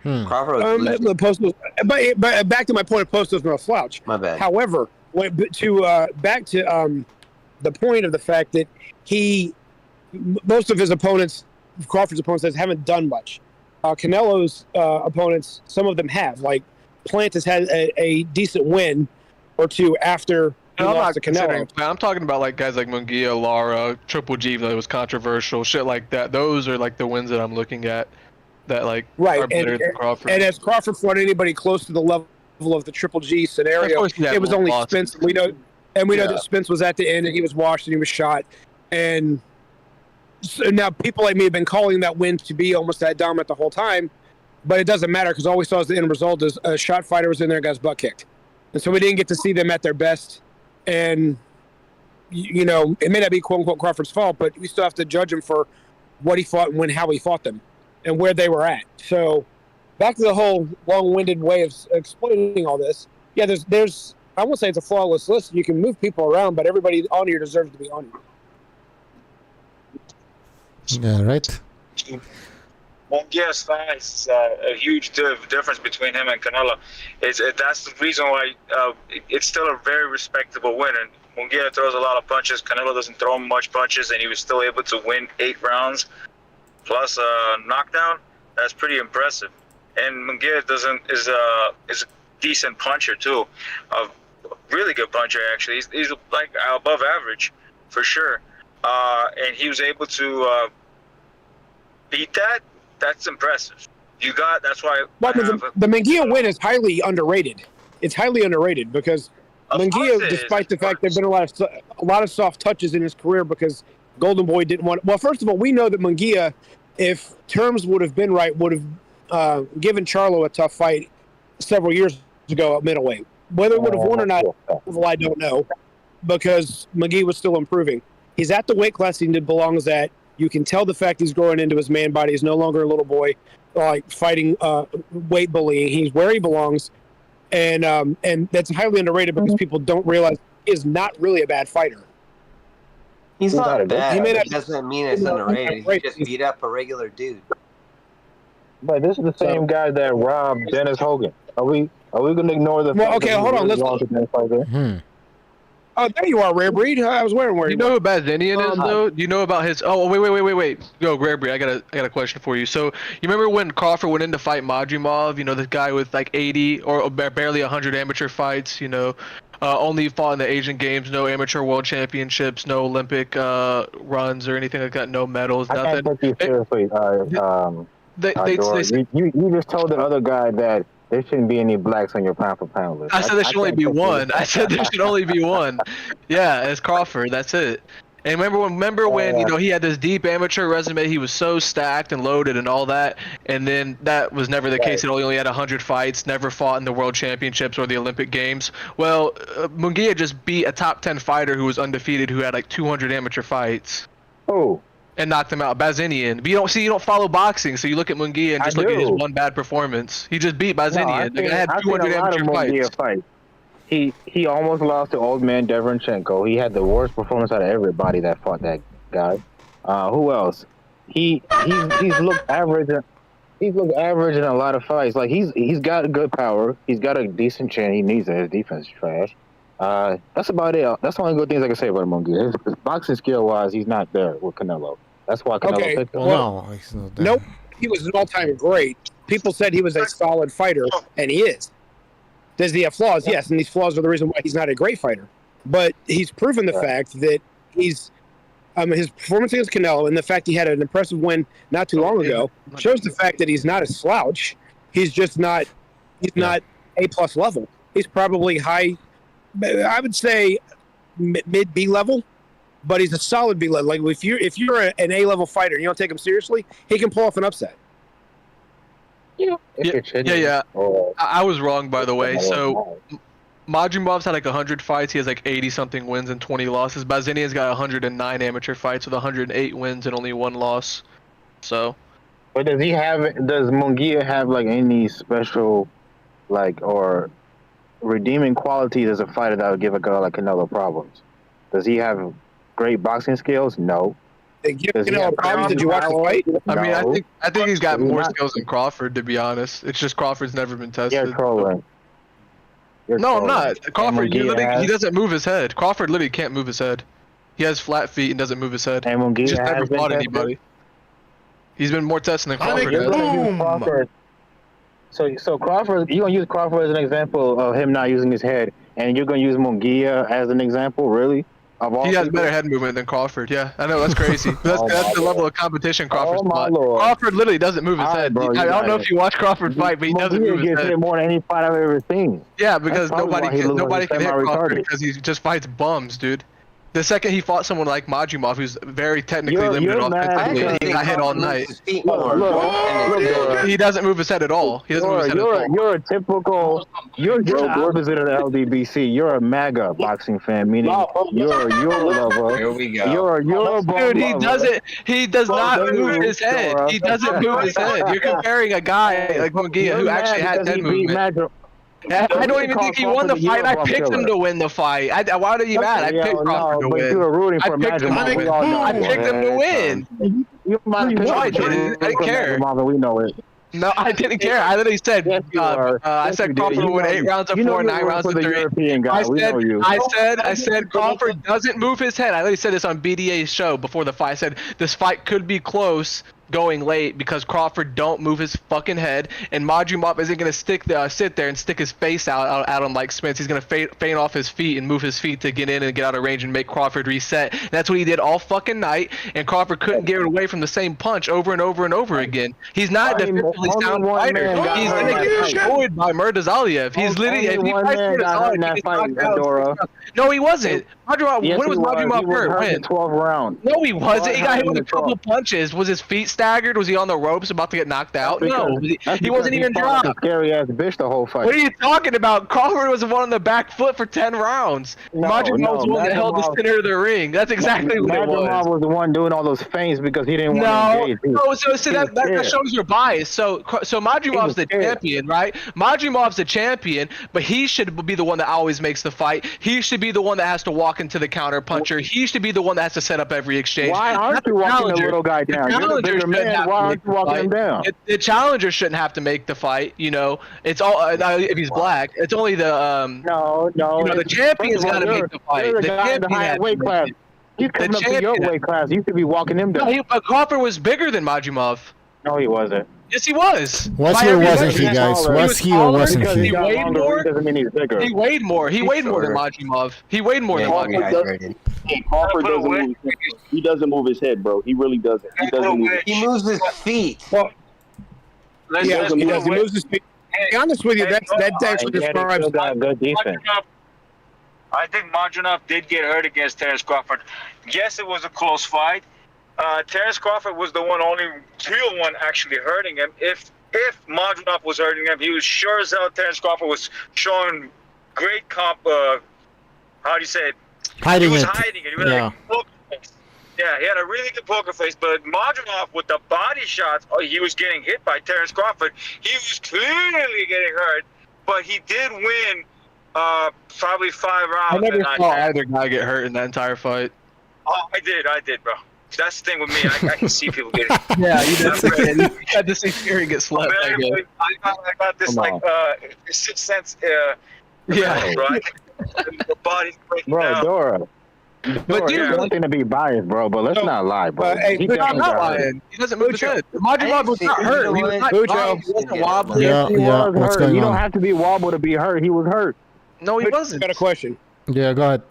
Crawford was losing. But back to my point, Postal's no slouch. My bad. However, back to the point of the fact that most of his opponents, Crawford's opponents, haven't done much. Canelo's opponents, some of them have. Like Plant has had a decent win or two after he lost to Canelo. I'm talking about like guys like Munguia, Lara, Triple G that was controversial, shit like that. Those are like the wins that I'm looking at that like are better than Crawford. And as Crawford fought anybody close to the level of the Triple G scenario, it was only Spence. We know that Spence was at the end and he was washed and he was shot. And so now people like me have been calling that win to be almost that dominant the whole time, but it doesn't matter because all we saw is the end result is a shot fighter was in there and got his butt kicked. And so we didn't get to see them at their best. And, it may not be quote-unquote Crawford's fault, but we still have to judge him for what he fought and how he fought them and where they were at. So back to the whole long-winded way of explaining all this. Yeah, there's I won't say it's a flawless list. You can move people around, but everybody on here deserves to be on here. Yeah, right. Munguia's fight is a huge difference between him and Canelo. That's the reason why it's still a very respectable win. And Munguia throws a lot of punches. Canelo doesn't throw much punches, and he was still able to win 8 rounds plus a knockdown. That's pretty impressive. And Munguia is a decent puncher too, a really good puncher actually. He's like above average for sure. And he was able to beat that. That's impressive. That's why. Well, the Munguia win is highly underrated. It's highly underrated because Munguia, despite the fact there've been a lot of soft touches in his career because Golden Boy didn't want. Well, first of all, we know that Munguia, if terms would have been right, would have given Charlo a tough fight several years ago at middleweight. Whether it would have won or not, I don't know, because Munguia was still improving. He's at the weight class he belongs at. You can tell the fact he's growing into his man body. He's no longer a little boy, like fighting weight bullying. He's where he belongs, and that's highly underrated because people don't realize he is not really a bad fighter. He's not bad. It doesn't mean it's underrated. He just beat up a regular dude. But this is the same guy that robbed Dennis Hogan. Are we going to ignore the? Well, okay, hold on. Let's. Oh, there you are, Rare Breed. I was wondering where you know who Bazinian is, though? Do you know about his? Oh, wait. Go, Rare Breed. I got a question for you. So, you remember when Crawford went in to fight Madrimov? The guy with like 80 or barely 100 amateur fights. Only fought in the Asian Games, no amateur world championships, no Olympic runs or anything like that, no medals, nothing. I can't take you seriously. You just told the other guy that there shouldn't be any blacks on your pound for pound list. I said there should only be one. I said there should only be one. Yeah, it's Crawford. That's it. And remember when he had this deep amateur resume, he was so stacked and loaded and all that, and then that was never the case. He only had 100 fights, never fought in the World Championships or the Olympic Games. Well, Munguia just beat a top 10 fighter who was undefeated, who had like 200 amateur fights. Oh. And knocked him out, Bazinian. But you don't follow boxing, so you look at Munguia and just look at his one bad performance. He just beat Bazinian. No, I had 200 amateur fights. He almost lost to old man Deverenchenko. He had the worst performance out of everybody that fought that guy. Who else? He's looked average. He's looked average in a lot of fights. Like he's got good power. He's got a decent chin. He needs it. His defense is trash. That's about it. That's the only good things I can say about Munguia. His boxing skill wise, he's not there with Canelo. That's why Canelo picked him. No, he's not there. Nope. He was an all-time great. People said he was a solid fighter, and he is. Does he have flaws? Yes, and these flaws are the reason why he's not a great fighter. But he's proven the fact that he's his performance against Canelo and the fact he had an impressive win not too long ago shows the fact that he's not a slouch. He's just not. He's not A+ level. He's probably high. I would say mid B level, but he's a solid B level. Like if you're an A level fighter and you don't take him seriously, he can pull off an upset. Yeah. I was wrong, by the way. So Majimov's had like 100 fights. He has like 80 something wins and 20 losses. Bazinian's got 109 amateur fights with 108 wins and only 1 loss. So. But does Munguia have like any special, like, or redeeming qualities as a fighter that would give a girl like Canelo problems? Does he have great boxing skills? No. Did you watch the fight? I mean, I think he's got more skills than Crawford, to be honest. It's just Crawford's never been tested. You're trolling. No, I'm not. Crawford, he doesn't move his head. Crawford literally can't move his head. He has flat feet and doesn't move his head. And Munguia He just never has been fought tested? anybody. He's been more tested than Crawford You're has. gonna use Crawford. So Crawford, you're gonna use Crawford as an example of him not using his head, and you're gonna use Munguia as an example, really? Of all He has people? better head movement than Crawford. Yeah, I know, that's crazy. That's the level of competition Crawford's my got. Lord. Crawford literally doesn't move his All right, head. bro, I don't know if you watch Crawford fight, but he doesn't move his gets head. hit more than any fight I've ever seen. Yeah, because That's probably why he looks nobody like can hit Crawford semi-retarded. because he just fights bums, dude. The second he fought someone like Majimov, who's very technically You're limited mad offensively, because he got hit all night. Look, He doesn't move his head at all. He doesn't move his head at all. You're a typical. You're just the opposite of the LDBC. You're a MAGA boxing fan, meaning you're a lover. Here we go. You're a bum Dude, lover. he does not move his head. He doesn't move his head. You're comparing a guy like Munguia who actually had head movement. I don't even think he won the fight. I picked him to win the fight. Why are you mad? I picked Crawford to win. You were rooting for I picked him to win. You might have I didn't care. We know it. No, I didn't care. I literally said, I said Crawford would win 8 rounds of 4, 9 rounds of 3. I said Crawford doesn't move his head. I literally said this on BDA's show before the fight. I said this fight could be close going late because Crawford don't move his fucking head, and Majimov isn't gonna sit there and stick his face out at him like Spence. He's gonna feint off his feet and move his feet to get in and get out of range and make Crawford reset. And that's what he did all fucking night, and Crawford couldn't get away from the same punch over and over and over again. He's not a defensively sound fighter. He's gonna get destroyed by Murtazaliev. He's literally if he fights Murtazaliev, no, he wasn't. Majimov, when was Majimov hurt? When? 12th round. No, he wasn't. He got hit with a couple punches. Was his feet staggered? Was he on the ropes about to get knocked out? No, he wasn't even dropped. Scary ass bitch the whole fight. What are you talking about? Crawford was the one on the back foot for 10 rounds. Majimov was the one that held the center of the ring. That's exactly what it was. Majimov was the one doing all those feints because he didn't want to engage. No, so that shows your bias. So Majimov's the champion, right? Majimov's the champion, but he should be the one that always makes the fight. He should be the one that has to walk into the counter puncher. He should be the one that has to set up every exchange. Why aren't you walking the little guy down? You're the bigger man. Why aren't you walking him down? The challenger shouldn't have to make the fight. You know, it's all if he's black. It's only the no. You know, the champion's got to make the fight. The guy in the higher weight class. He's coming up to your weight class. You should be walking him down. No, but Crawford was bigger than Majimov. No, he wasn't. Yes, he was. Was he or wasn't he, guys? Was he or wasn't he? He weighed more. Doesn't mean he's bigger. He weighed more. He weighed more than Majimov. He weighed more than Majimov. Crawford doesn't move. He doesn't move his head, bro. He really doesn't. He doesn't move. He moves his feet. Well, he does. He moves his feet. To be honest with you, that actually describes good defense. I think Majinov did get hurt against Terence Crawford. Yes, it was a close fight. Terence Crawford was the only real one actually hurting him. If Majinov was hurting him, he was sure as hell Terence Crawford was showing great how do you say it? Hiding he was it. hiding it. He was like, yeah, he had a really good poker face, but Majinov with the body shots, he was getting hit by Terence Crawford. He was clearly getting hurt, but he did win probably 5 rounds. I never saw either guy get hurt in that entire fight. Oh, I did, bro. That's the thing with me. I can see people getting hurt. Yeah, you did. You had to see Fury get slept. I got this sixth sense. Yeah, bro. The body's breaking down. Dora. But dude, nothing to be biased, bro. But let's not lie, bro. I'm not lying. He doesn't move his head. Majimov was not hurt. He was not wobbly. Yeah, what's going on? You don't have to be wobble to be hurt. He was hurt. No, he wasn't. I got a question. Yeah, go ahead.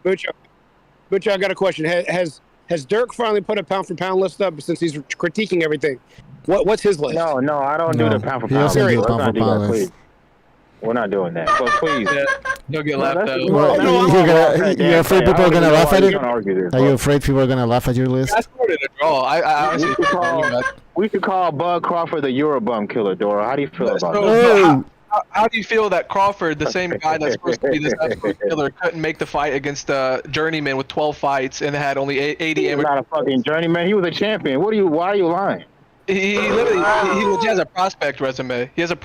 Butch, I got a question. Has has Dirk finally put a pound for pound list up since he's critiquing everything? What's his list? No, I don't do the pound for He pound. doesn't do Let's pound not for do that, pound please. list. We're not doing that. But please. You'll get laughed at. You're afraid people are gonna laugh at it? Are Are you afraid people are gonna laugh at your list? I scored it a draw. I honestly we should call Bud Crawford the Eurobum killer, Dora. How do you feel about that? Oh! How do you feel that Crawford, the same guy that's supposed to be this absolute killer, couldn't make the fight against Journeyman with 12 fights and had only 80 He's not a fucking journeyman. He was a champion. Why are you lying? He has a prospect resume. He's a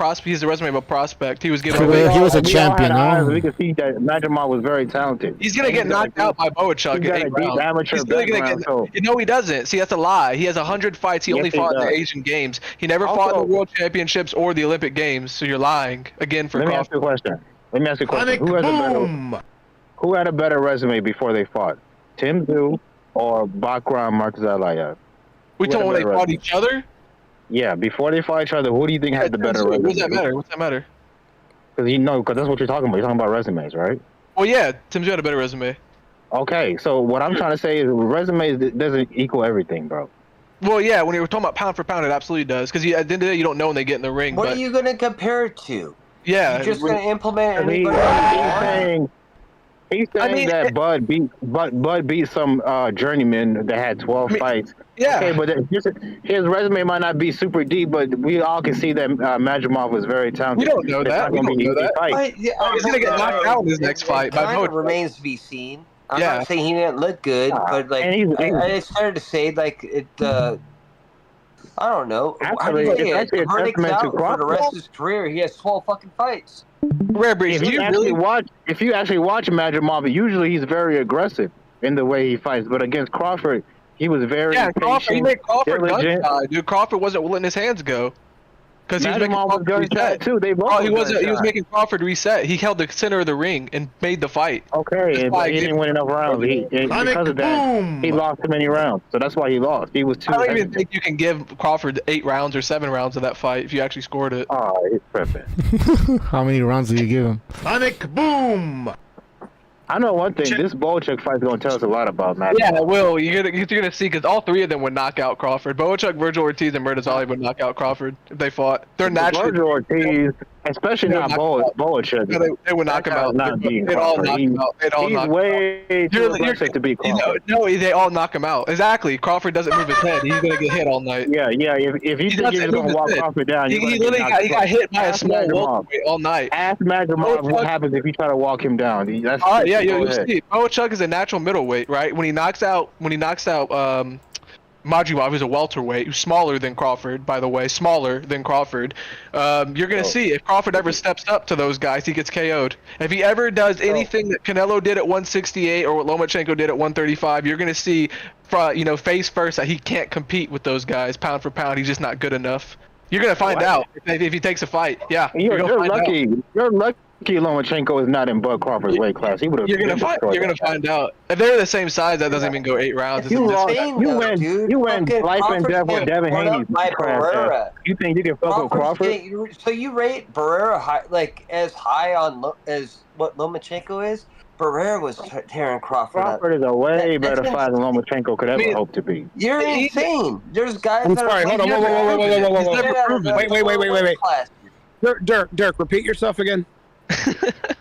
resume of a prospect. He was given He was a champion, no? no? We could see that Majimov was very talented. He's gonna get knocked out by Boachuk He's got in a 8 deep rounds. amateur He's gonna background, so No, he doesn't. See, that's a lie. He has 100 fights. He only he fought in the does. Asian Games. He never fought in the World Championships or the Olympic Games. So you're lying again for Let me ask you a question. Who had a better resume before they fought? Tim Tszyu or Bakram Markzalayev? We told when they fought each other? Yeah, before they fought each other, who do you think had the better resume? What's that matter? What's that matter? Because that's what you're talking about. You're talking about resumes, right? Well, yeah, Tim Tszyu had a better resume. Okay, so what I'm trying to say is resumes doesn't equal everything, bro. Well, yeah, when you're talking about pound for pound, it absolutely does. Because at the end of the day, you don't know when they get in the ring. What but are you going to compare it to? Yeah, You're just going to implement anybody. He's saying that Bud beat some journeyman that had 12 fights. Yeah. Okay, but his resume might not be super deep, but we all can see that Majimov was very talented. We don't know that. We don't know that. He's going to get knocked out in his next fight. Kind of remains to be seen. I'm not saying he didn't look good, but like it's fair to say like it. I don't know. How do you say it? The verdict's out for the rest of his career. He has 12 fucking fights. If you actually watch Majimov, usually he's very aggressive in the way he fights. But against Crawford, he was very Crawford. He made Crawford diligent. Dude, Crawford wasn't letting his hands go. Because he was making Majimov Crawford reset. too. They both He was making Crawford reset. He held the center of the ring and made the fight. Okay, but he didn't win enough rounds. Because of that, he lost too many rounds. So that's why he lost. He was too. I don't even think you can give Crawford 8 rounds or 7 rounds of that fight if you actually scored it. Oh, he's tripping. How many rounds do you give him? Sonic Boom! I know one thing. This Boachuk fight is going to tell us a lot about Matt. Yeah, it will. You're gonna see because all 3 of them would knock out Crawford. Boachuk, Virgil Ortiz, and Murtaza would knock out Crawford if they fought. They're naturally. Virgil Ortiz, especially not Boachuk. They would knock him out. They'd all knock him out. They'd all knock him out. Way too aggressive to beat Crawford. No, they all knock him out. Exactly. Crawford doesn't move his head. He's gonna get hit all night. Yeah. If you think you're gonna walk Crawford down, he literally got hit by a small welterweight all night. Ask Majimov what happens if you try to walk him down. You'll see. Boachuk is a natural middleweight, right? When he knocks out Majimov, who's a welterweight, who's smaller than Crawford, by the way, smaller than Crawford. You're going to see if Crawford ever steps up to those guys, he gets KO'd. If he ever does anything that Canelo did at 168 or what Lomachenko did at 135, you're going to see, face first that he can't compete with those guys pound for pound. He's just not good enough. You're going to find out if he takes a fight. Yeah, you're lucky. You're lucky Lomachenko is not in Bud Crawford's weight class. He would have. You're gonna find out. If they're the same size, that doesn't even go 8 rounds. You went life and death with Devin Haney. You think you can fuck with Crawford? So you rate Barrera as high on as what Lomachenko is? Barrera was tearing Crawford up. Crawford is a way better fighter than Lomachenko could ever hope to be. You're insane. There's guys I'm that sorry, are. Hold on. Wait. Dirk, repeat yourself again.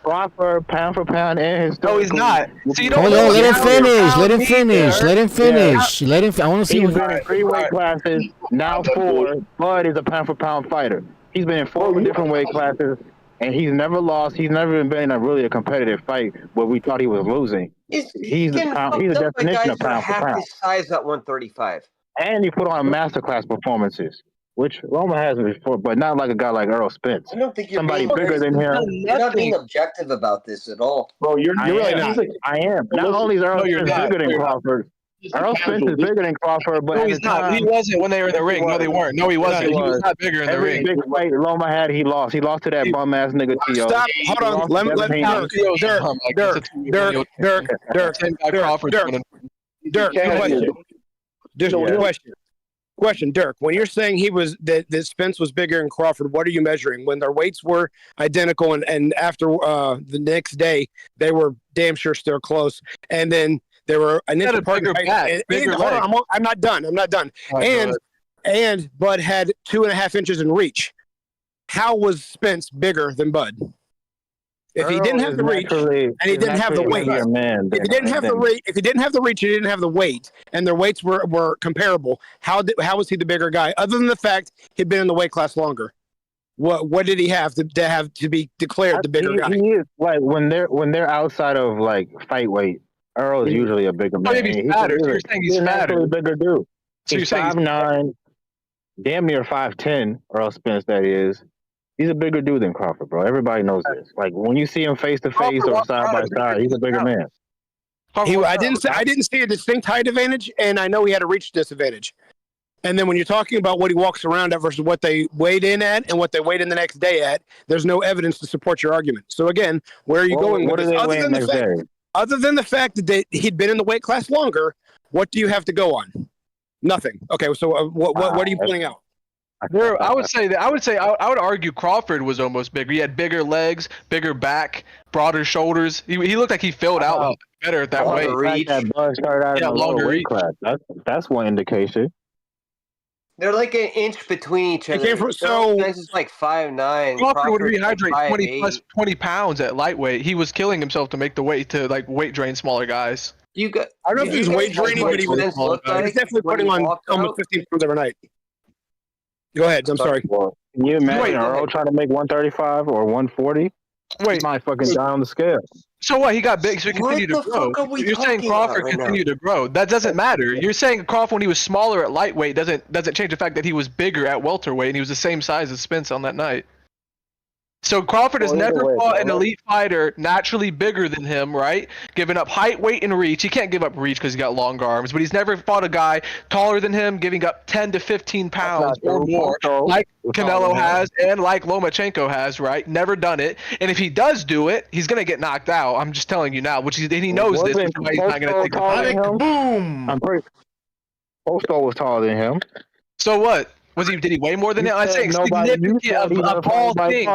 Crawford, pound for pound, and his. No, he's not. See, Hold on, let him finish. I want to see He's what. been in 3 weight classes, now 4. Bud is a pound for pound fighter. He's been in 4 different weight classes, and he's never lost. He's never been in a competitive fight where we thought he was losing. He's a definition of pound for pound. His size at 135. And he put on masterclass performances, which Loma has before, but not like a guy like Earl Spence. I don't think you're somebody bigger than him. You're not being objective about this at all. Bro, you're really not. I am. Not only is Earl Spence bigger than Crawford. Earl Spence is bigger than Crawford, but no, he's not. He wasn't when they were in the ring. No, they weren't. No, he wasn't. He was not bigger in the ring. Every big fight Loma had, he lost. He lost to that bum ass nigga T.O. Stop. Hold on. Let Dirk. Question, Dirk. When you're saying that Spence was bigger than Crawford, what are you measuring? When their weights were identical, and after the next day they were damn sure still close, and then They were an inch Had a apart. bigger back, bigger hold leg. on, I'm not done. I'm not done. Oh, And Bud had 2.5 inches in reach. How was Spence bigger than Bud? If he didn't have the reach and he didn't have the weight, if he didn't have the reach, he didn't have the weight, and their weights were comparable, how was he the bigger guy? Other than the fact he'd been in the weight class longer, what did he have to be declared the bigger guy? He is like when they're outside of like fight weight. Earl is usually a bigger man. Maybe he's fatter. So you're saying he's fatter. A bigger dude. So He's 5'9", damn near 5'10", Earl Spence. That is. He's a bigger dude than Crawford, bro. Everybody knows this. Like when you see him face to face or side by side, he's a bigger man. I didn't see a distinct height advantage, and I know he had a reach disadvantage. And then when you're talking about what he walks around at versus what they weighed in at and what they weighed in the next day at, there's no evidence to support your argument. So again, where are you going with this? Other than the fact that he'd been in the weight class longer, what do you have to go on? Nothing. Okay, so what are you pointing out? I would argue Crawford was almost bigger. He had bigger legs, bigger back, broader shoulders. He looked like he filled out better at that weight. Longer weight class. That's one indication. They're like an inch between each other. This is like 5'9". Crawford would rehydrate 20 pounds at lightweight. He was killing himself to make the weight to like weight drain smaller guys. I don't know if he was weight draining, but he was definitely putting on almost 15 pounds every night. Go ahead. I'm sorry. Can you imagine Earl trying to make 135 or 140? He might fucking die on the scale. So what? He got big, so he continued to grow. You're saying Crawford continued to grow. That doesn't matter. You're saying Crawford, when he was smaller at lightweight, doesn't change the fact that he was bigger at welterweight, and he was the same size as Spence on that night. So Crawford has never fought an elite fighter naturally bigger than him, right? Giving up height, weight, and reach. He can't give up reach because he's got long arms, but he's never fought a guy taller than him, giving up 10 to 15 pounds or more, like Canelo has and like Lomachenko has, right? Never done it. And if he does do it, he's going to get knocked out. I'm just telling you now, and he knows this, which is why he's not going to take the fight. Boom! I'm pretty. Posto was taller than him. So what? Did he weigh more than him? I'm saying significant of all things.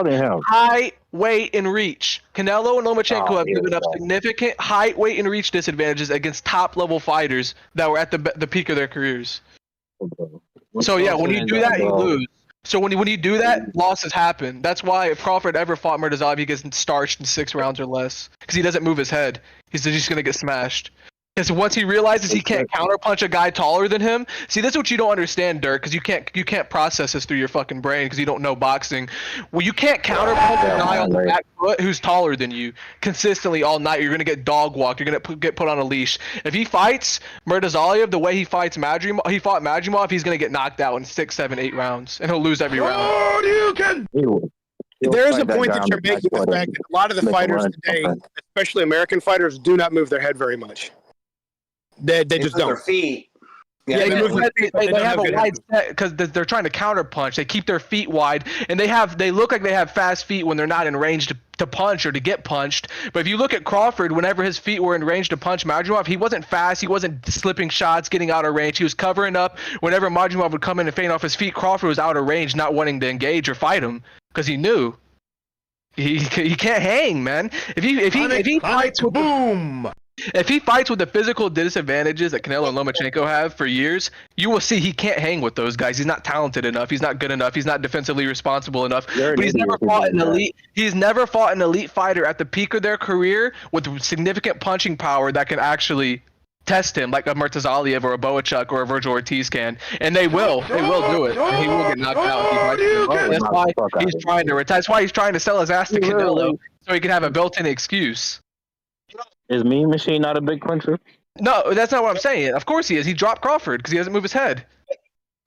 Height, weight, and reach. Canelo and Lomachenko have given up significant height, weight, and reach disadvantages against top-level fighters that were at the peak of their careers. So yeah, when you do that, you lose. So when you do that, losses happen. That's why if Crawford ever fought Murtazaev, he gets starched in 6 rounds or less because he doesn't move his head. He's just gonna get smashed. Because once he realizes he can't counterpunch a guy taller than him, see, this is what you don't understand, Dirk, because you can't process this through your fucking brain because you don't know boxing. Well, you can't counterpunch a guy on the back foot who's taller than you consistently all night. You're gonna get dog walked. You're gonna get put on a leash. If he fights Murtazaev the way he fought Madrimov, he's gonna get knocked out in 6, 7, 8 rounds, and he'll lose every round. There is a point that you're making, the fact that a lot of the fighters today, especially American fighters, do not move their head very much. They just don't. Their feet. Yeah, they have a wide set because they're trying to counter punch. They keep their feet wide, and they look like they have fast feet when they're not in range to punch or to get punched. But if you look at Crawford, whenever his feet were in range to punch Madrimov, he wasn't fast. He wasn't slipping shots, getting out of range. He was covering up. Whenever Madrimov would come in and feint off his feet, Crawford was out of range, not wanting to engage or fight him because he knew he can't hang, man. If he fights with If he fights with the physical disadvantages that Canelo and Lomachenko have for years, you will see he can't hang with those guys. He's not talented enough. He's not good enough. He's not defensively responsible enough. But he's never fought an elite. He's never fought an elite fighter at the peak of their career with significant punching power that can actually test him, like a Murtazaev or a Boachuk or a Virgil Ortiz can. And they will do it. And he will get knocked out. That's why he's trying to retire. That's why he's trying to sell his ass to Canelo so he can have a built-in excuse. Is Mean Machine not a big puncher? No, that's not what I'm saying. Of course he is. He dropped Crawford because he doesn't move his head.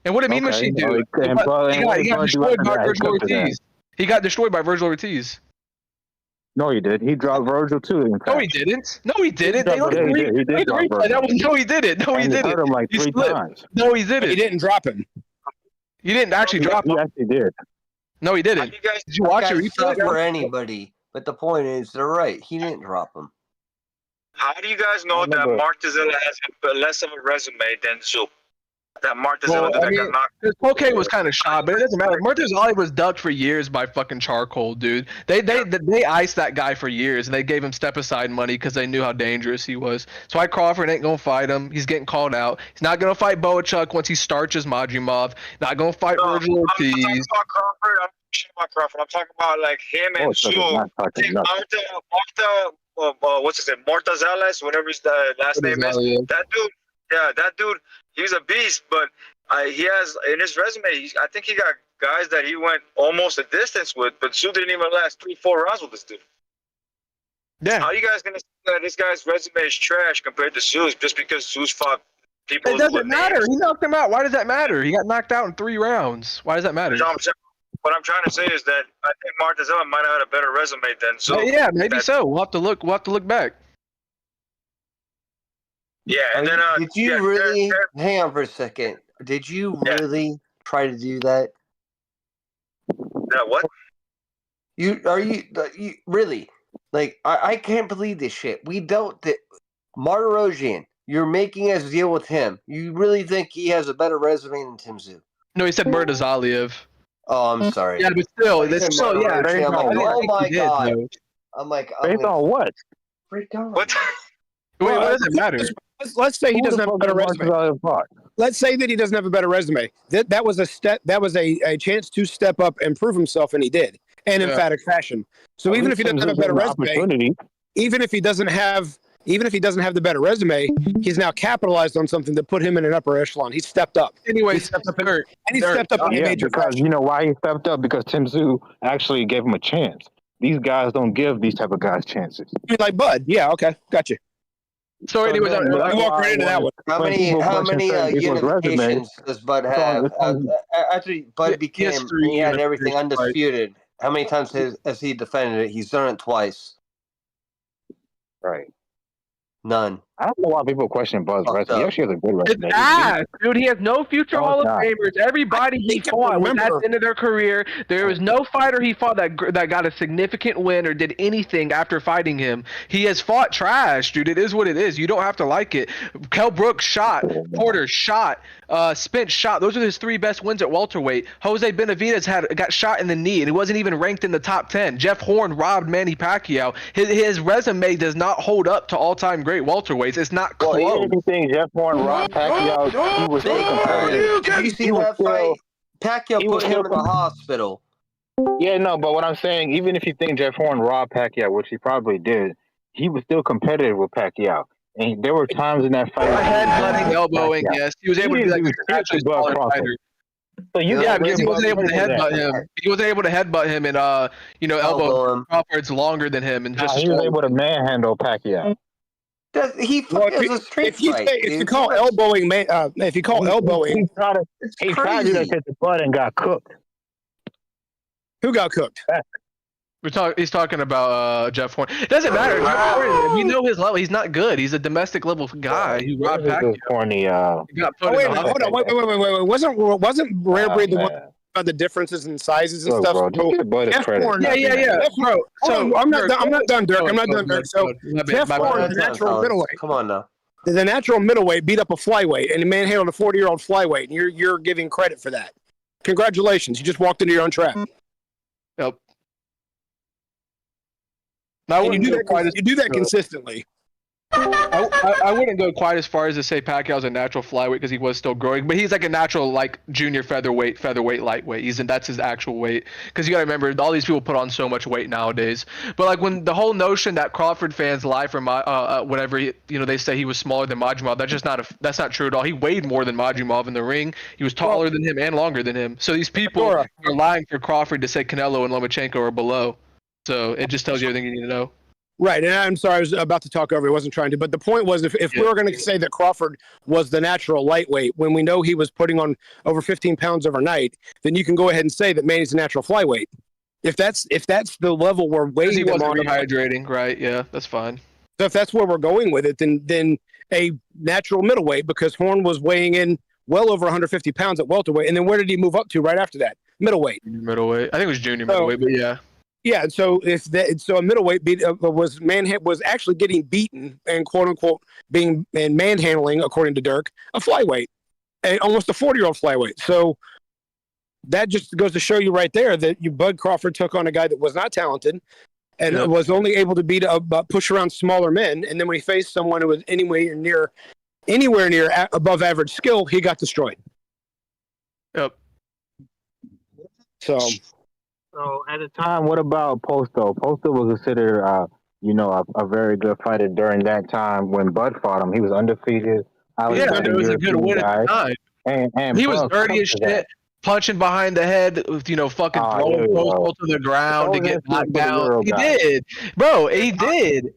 And what did Mean Machine do? He got destroyed by Virgil Ortiz. He got destroyed by Virgil Ortiz. No, he did. He dropped Virgil too. No, he didn't. No, he didn't. He did drop Virgil. No, he didn't. No, he didn't. He hurt him like 3 times. No, he didn't. He didn't drop him. He didn't actually drop him. He actually did. No, he didn't. Did you watch it? For anybody, but the point is, they're right. He didn't drop him. How do you guys know that Mark Tizella has less of a resume than Zoop? that Martezella Well, dude I that got mean, knocked. his cocaine was kind of shot, but it doesn't matter. Murtazali was ducked for years by fucking charcoal, dude. They iced that guy for years, and they gave him step aside money because they knew how dangerous he was. So why Crawford ain't gonna fight him? He's getting called out. He's not gonna fight Boachuk once he starches Majimov. Not gonna fight Virgil Ortiz. I'm talking about Crawford. I'm talking about like him and Sue. Marta, what's his name? Mortazales, whatever his last name is. That dude. Yeah, that dude. He's a beast, but he has in his resume. I think he got guys that he went almost a distance with, but Sue didn't even last 3-4 rounds with this dude. Yeah. How are you guys gonna say that this guy's resume is trash compared to Sue's just because Sue's fought people? It doesn't matter. He knocked him out. Why does that matter? He got knocked out in 3 rounds. Why does that matter? What I'm trying to say is that I think Martezella might have had a better resume than Sue. Yeah, maybe so. We'll have to look back. Yeah, and then did you really hang on for a second? Did you really try to do that? Yeah, what? You really like? I can't believe this shit. We don't. Martirosyan, you're making us deal with him. You really think he has a better resume than Tim Tszyu? No, he said Murtazaliev. Oh, I'm sorry. Yeah, but still, it's still, yeah. I'm like, oh my god. I'm like, based on what? What? Wait, what does it matter? Let's say he doesn't have a better resume. Let's say that he doesn't have a better resume. That was a step. That was a chance to step up and prove himself, and he did, in emphatic fashion. So even if he doesn't have a better resume, even if he doesn't have the better resume, he's now capitalized on something that put him in an upper echelon. He stepped up. Anyway, he stepped up in a major because fashion. you know why he stepped up? Because Tim Tszyu actually gave him a chance. These guys don't give these type of guys chances. Like Bud. Yeah. Okay. Gotcha. So anyways, you walked right into that one. How many unifications does Bud have? After Bud became, he had everything undisputed. How many times has he defended it? He's done it twice. Right. None. I don't know why people question Bud's resume. He actually has a good resume. It's ass, dude. He has no future Hall of Famers. Everybody he fought was at the end of their career. There was no fighter he fought that got a significant win or did anything after fighting him. He has fought trash, dude. It is what it is. You don't have to like it. Kell Brooks shot. Porter shot. Spence shot. Those are his 3 best wins at welterweight. Jose Benavidez got shot in the knee and he wasn't even ranked in the top 10. Jeff Horn robbed Manny Pacquiao. His resume does not hold up to all-time great welterweights. It's not close. Well, even if you think Jeff Horn robbed Pacquiao, he was still competitive. Did you see that fight? Pacquiao put him in the hospital. Yeah, no, but what I'm saying, even if you think Jeff Horn robbed Pacquiao, which he probably did, he was still competitive with Pacquiao. And there were times in that fight. Headbutting, elbowing, yes. He was able to be like a naturally smaller fighter. So because he wasn't able to headbutt him. He wasn't able to headbutt him and elbow him. Crawford's longer than him and just he was able to manhandle Pacquiao. If you call elbowing, if you call elbowing, he tried to do that shit to Bud and got cooked. Who got cooked? He's talking about Jeff Horn. It doesn't matter. Jeff Horn, we know his level. He's not good. He's a domestic level guy. He robbed Pacquiao. Corny. He got put wait, hold on. Wait. Wasn't Rare Breed the one about the differences in sizes and stuff? Don't give Bud his credit. Yeah. Bro, so I'm not done, Dirk. I'm not done, Dirk. So Jeff Horn, the natural middleweight. Come on now. The natural middleweight beat up a flyweight, and he manhandled a 40-year-old flyweight, and you're giving credit for that. Congratulations, you just walked into your own trap. Yep. And you do that consistently. I wouldn't go quite as far as to say Pacquiao's a natural flyweight because he was still growing, but he's like a natural like junior featherweight, lightweight. That's his actual weight. Because you gotta remember, all these people put on so much weight nowadays. But like when the whole notion that Crawford fans lie for whenever they say he was smaller than Majimov, that's not true at all. He weighed more than Majimov in the ring. He was taller than him and longer than him. So these people are lying for Crawford to say Canelo and Lomachenko are below. So it just tells you everything you need to know. Right, and I'm sorry, I was about to talk over. I wasn't trying to, but the point was, if we were going to say that Crawford was the natural lightweight, when we know he was putting on over 15 pounds overnight, then you can go ahead and say that Manny's a natural flyweight. If that's the level we're weighing he them wasn't on, rehydrating, right? Yeah, that's fine. So if that's where we're going with it, then a natural middleweight, because Horn was weighing in well over 150 pounds at welterweight, and then where did he move up to right after that? Middleweight. Middleweight. I think it was junior middleweight, but yeah. Yeah, so a middleweight was actually getting beaten and quote unquote being manhandling, according to Dirk, a flyweight. almost a 40-year-old flyweight. So that just goes to show you right there that Bud Crawford took on a guy that was not talented and was only able to beat push around smaller men. And then when he faced someone who was anywhere near above average skill, he got destroyed. Yep. So at the time, what about Posto? Posto was considered, a very good fighter during that time when Bud fought him. He was undefeated. It was a good win at the time. And he was dirty as shit, punching behind the head, fucking throwing Posto to the ground to get knocked down. He did, bro. He did.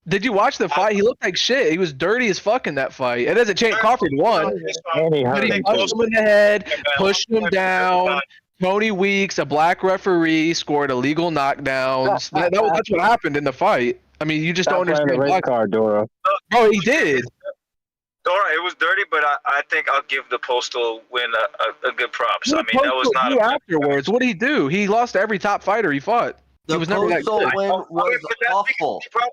Did you watch the fight? He looked like shit. He was dirty as fuck in that fight. It doesn't change. Crawford won, but he punched him in the head, pushed him down. Tony Weeks, a black referee, scored illegal knockdowns. That's what happened in the fight. I mean, you just don't understand. The red card, Dora. Bro, he did. Dora, it was dirty, but I think I'll give the Postal win a good props. I mean, that was not afterwards. What did he do? He lost to every top fighter he fought. He was never that good. Win was awful. Crawford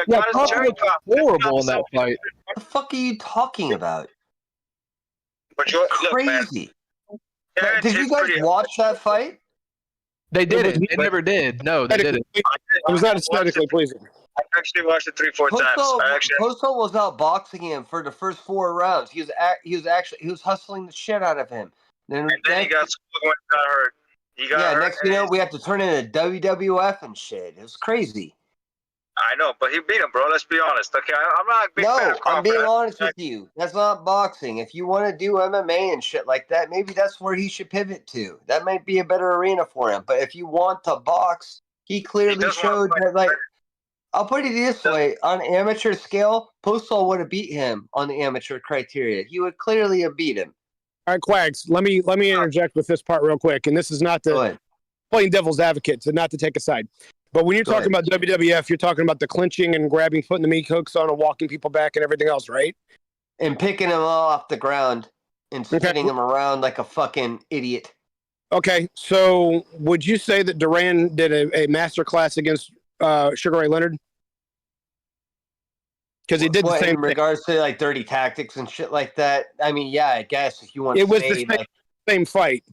was horrible in that fight. What the fuck are you talking about? Crazy. Did you guys watch that fight? They didn't. They never did. No, they didn't. It was not aesthetically pleasing. I actually watched it 3-4 times. Posto was out boxing him for the first 4 rounds. He was hustling the shit out of him. And then he got hurt. Next thing you know, we have to turn into WWF and shit. It was crazy. I know, but he beat him, bro. Let's be honest. Okay, I'm not a big fan of Crawford. I'm being honest with you. That's not boxing. If you want to do MMA and shit like that, maybe that's where he should pivot to. That might be a better arena for him. But if you want to box, he clearly showed that, like, I'll put it this way. On amateur scale, Postal would have beat him on the amateur criteria. He would clearly have beat him. All right, Quags, let me interject with this part real quick. And this is not playing devil's advocate, so not to take a side. But when you're talking about WWF, you're talking about the clinching and grabbing, putting the meat hooks on and walking people back and everything else, right? And picking them all off the ground and spinning them around like a fucking idiot. Okay, so would you say that Duran did a master class against Sugar Ray Leonard? Because he did the same in regards to like dirty tactics and shit like that. I mean, yeah, I guess if you want to say the same fight.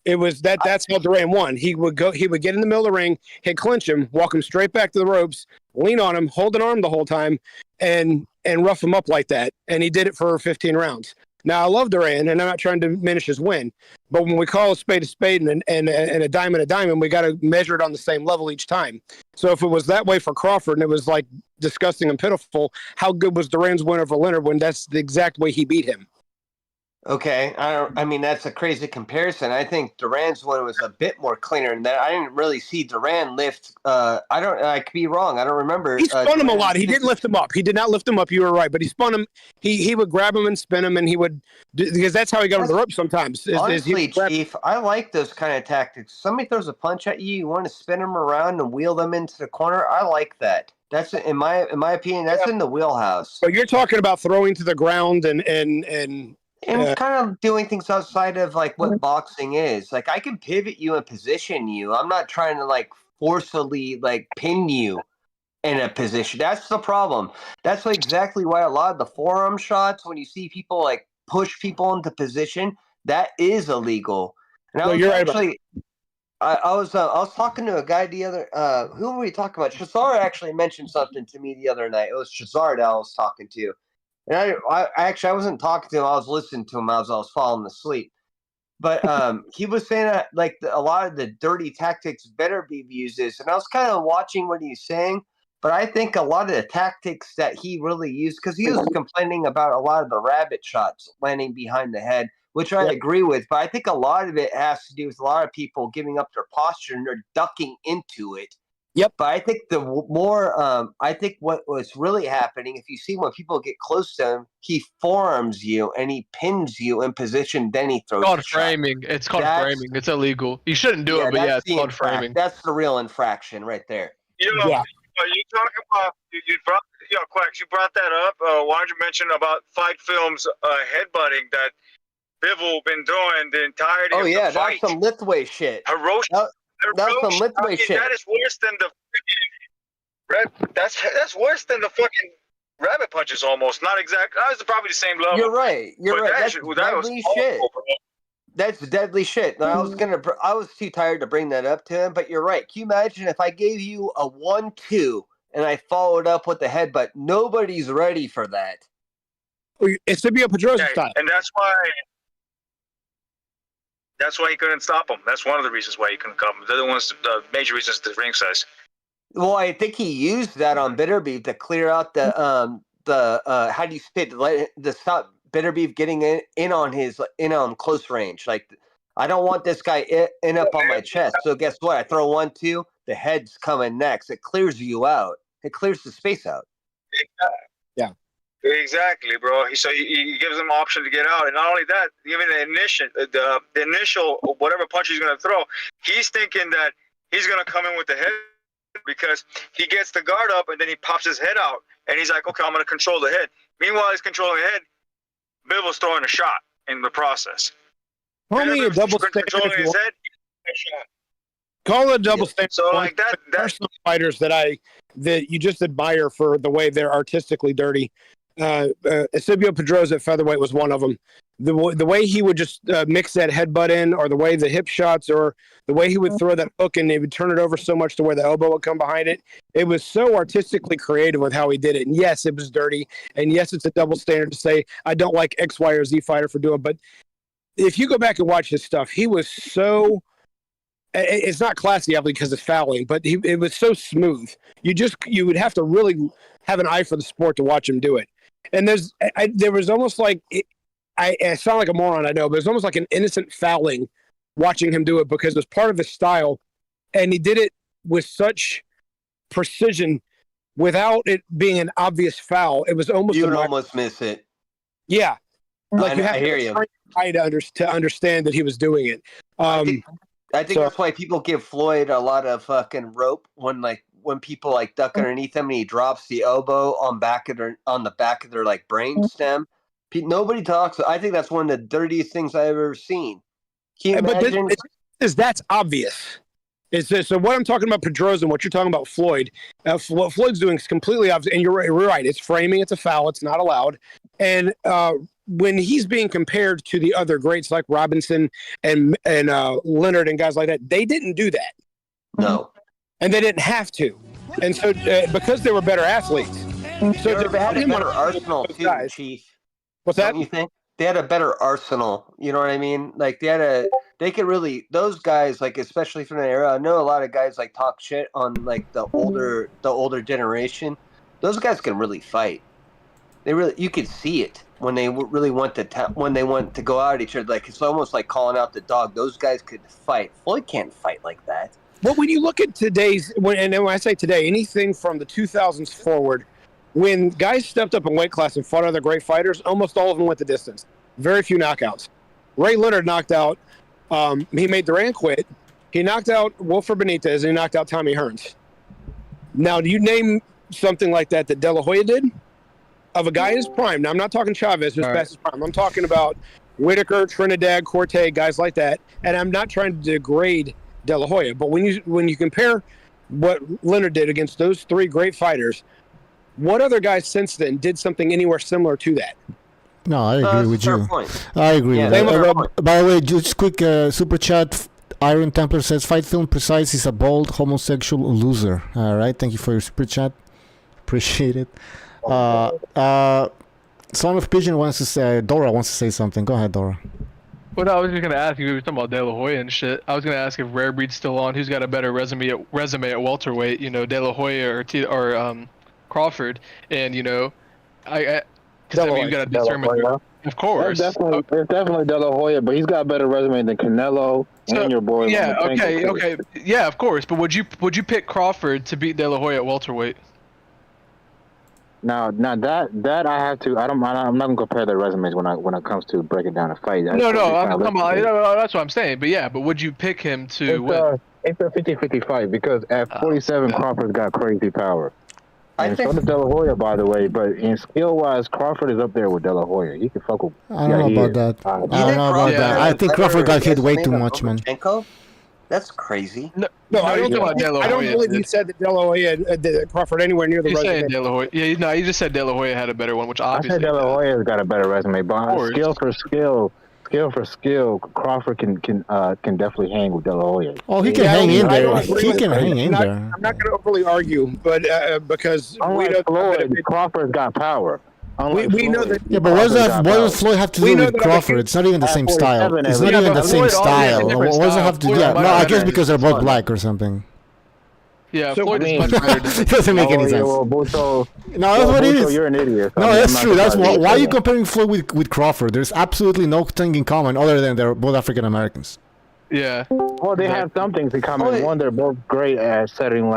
It was that's how Duran won. He would get in the middle of the ring, he'd clinch him, walk him straight back to the ropes, lean on him, hold an arm the whole time, and rough him up like that. And he did it for 15 rounds. Now, I love Duran, and I'm not trying to diminish his win. But when we call a spade and a diamond, we got to measure it on the same level each time. So if it was that way for Crawford and it was like disgusting and pitiful, how good was Duran's win over Leonard when that's the exact way he beat him? Okay, I mean that's a crazy comparison. I think Duran's one was a bit more cleaner than that. I didn't really see Duran lift. I could be wrong. I don't remember. He spun him a lot. He didn't lift him up. He did not lift him up. You were right, but he spun him. He would grab him and spin him, and he would because that's how he got on the rope sometimes. Honestly, Chief, I like those kind of tactics. Somebody throws a punch at you, you want to spin them around and wheel them into the corner. I like that. That's in my opinion. That's in the wheelhouse. But you're talking about throwing to the ground and kind of doing things outside of like what boxing is. Like I can pivot you and position you. I'm not trying to like forcibly like pin you in a position. That's the problem. That's exactly why a lot of the forearm shots, when you see people like push people into position, that is illegal. And I was talking to a guy the other. Who were we talking about? Shazar actually mentioned something to me the other night. It was Shazar that I was talking to. And I wasn't talking to him. I was listening to him as I was falling asleep. But he was saying that like a lot of the dirty tactics better be used. And I was kind of watching what he was saying. But I think a lot of the tactics that he really used, because he was complaining about a lot of the rabbit shots landing behind the head, which I agree with. But I think a lot of it has to do with a lot of people giving up their posture and they're ducking into it. Yep. But I think the more, I think what's really happening, if you see when people get close to him, he forearms you and he pins you in position, then he throws. It's called framing. It's called framing. It's illegal. You shouldn't do it, but yeah, it's called framing. That's the real infraction right there. You talking about Quacks, you brought that up. Why don't you mention about Fight Film's headbutting that Bivol been doing the entirety of the fight? That's some Lithway shit. That's some Lithway shit. That is worse than the freaking. That's worse than the fucking rabbit punches almost. Not exact. That was probably the same level. You're right. You're right. That's deadly shit. Awful, That's deadly shit. I was too tired to bring that up to him, but you're right. Can you imagine if I gave you a 1-2 and I followed up with the headbutt? Nobody's ready for that. It's to be a Pedrosa style, and that's why he couldn't stop him. That's one of the reasons why he couldn't come. The other one's the major reasons the ring size. Well, I think he used that on Bitterbeef to clear out the how do you say it, the stop Bitterbeef getting in on close range. Like, I don't want this guy in up on my chest. So guess what? I throw 1-2, the head's coming next. It clears you out. It clears the space out. Yeah. Exactly, bro. So he gives him an option to get out, and not only that, even the initial whatever punch he's going to throw, he's thinking that he's going to come in with the head because he gets the guard up and then he pops his head out, and he's like, okay, I'm going to control the head. Meanwhile, he's controlling the head. Bivens throwing a shot in the process. Only a double controlling his head. Call it a double standard. So like that, there are some fighters that you just admire for the way they're artistically dirty. Eusebio Pedrosa at featherweight was one of them. The way he would just mix that headbutt in, or the way the hip shots, or the way he would throw that hook and he would turn it over so much to where the elbow would come behind it. It was so artistically creative with how he did it. And yes, it was dirty. And yes, it's a double standard to say I don't like X, Y, or Z fighter for doing. But if you go back and watch his stuff, he was so. It's not classy, obviously, because it's fouling, but it was so smooth. You would have to really have an eye for the sport to watch him do it. And there was almost like I sound like a moron, I know, but it was almost like an innocent fouling watching him do it because it was part of his style, and he did it with such precision without it being an obvious foul. It was almost you would almost miss it. Yeah, like you have I hear you. To understand that he was doing it. I think that's why people give Floyd a lot of fucking rope when people like duck underneath him and he drops the elbow on the back of their like brain stem. Nobody talks. I think that's one of the dirtiest things I've ever seen. Can you imagine? But that's obvious. So what I'm talking about Pedrosa and what you're talking about Floyd, what Floyd's doing is completely obvious. And you're right. It's framing. It's a foul. It's not allowed. And when he's being compared to the other greats like Robinson and Leonard and guys like that, they didn't do that. No. And they didn't have to. And so because they were better athletes. So they had a better arsenal too, Chief. What's that? Don't you think? They had a better arsenal. You know what I mean? Like they could really, those guys, like especially from the era, I know a lot of guys like talk shit on like the older generation. Those guys can really fight. You could see it when they really want to go out at each other. Like it's almost like calling out the dog. Those guys could fight. Floyd can't fight like that. Well, when you look at and when I say today, anything from the 2000s forward, when guys stepped up in weight class and fought other great fighters, almost all of them went the distance. Very few knockouts. Ray Leonard knocked out. He made Duran quit. He knocked out Wilfred Benitez and he knocked out Tommy Hearns. Now, do you name something like that De La Hoya did? Of a guy in his prime. Now, I'm not talking Chavez, who's past his prime. I'm talking about Whitaker, Trinidad, Corte, guys like that. And I'm not trying to degrade De La Hoya, but when you compare what Leonard did against those three great fighters, what other guys since then did something anywhere similar to that? No, I agree with you. Point. I agree with that. By the way, just quick super chat. Iron Templar says, "Fight Film Precise is a bold homosexual loser." All right, thank you for your super chat. Appreciate it. Son of Pigeon wants to say, Dora wants to say something. Go ahead, Dora. Well, no, I was just gonna ask you. We were talking about De La Hoya and shit. I was gonna ask if Rare Breed's still on. Who's got a better resume at welterweight? You know, De La Hoya or Crawford? And you know, because you gotta determine. Of course, it's definitely De La Hoya, but he's got a better resume than Canelo and your boy. Yeah, okay, yeah, of course. But would you pick Crawford to beat De La Hoya at welterweight? Now that I have to. I'm not gonna compare their resumes when it comes to breaking down a fight. No, I'm talking about. That's what I'm saying. But would you pick him to win? It's a 50-50 fight because at 47, Crawford's got crazy power. And so does De La Hoya, by the way. But in skill-wise, Crawford is up there with De La Hoya. He can fuck with. I don't know about that. I think Crawford got hit way too much, man. That's crazy. No, I don't Hoya, believe you said that De La Hoya did Crawford anywhere near the He's saying resume. De La Hoya. Yeah, no, you just said De La Hoya had a better one, which I obviously. said De La Hoya's got a better resume, but skill for skill, Crawford can definitely hang with De La Hoya. Oh, he can hang in there. He can hang in there. I'm not going to overly argue, but because unlike we know Floyd, Crawford's got power. We know that. Yeah, but what does Floyd have to do with Crawford? It's not even the same style. It's not even the same style. What does it have to do? Yeah, no, I guess because they're both black or something. Yeah, Floyd is much better. It doesn't make any sense. No, that's what it is. You're an idiot. No, that's true. That's why are you comparing Floyd with Crawford? There's absolutely no thing in common other than they're both African Americans. Yeah. Well, they have some things in common. One, they're both great at setting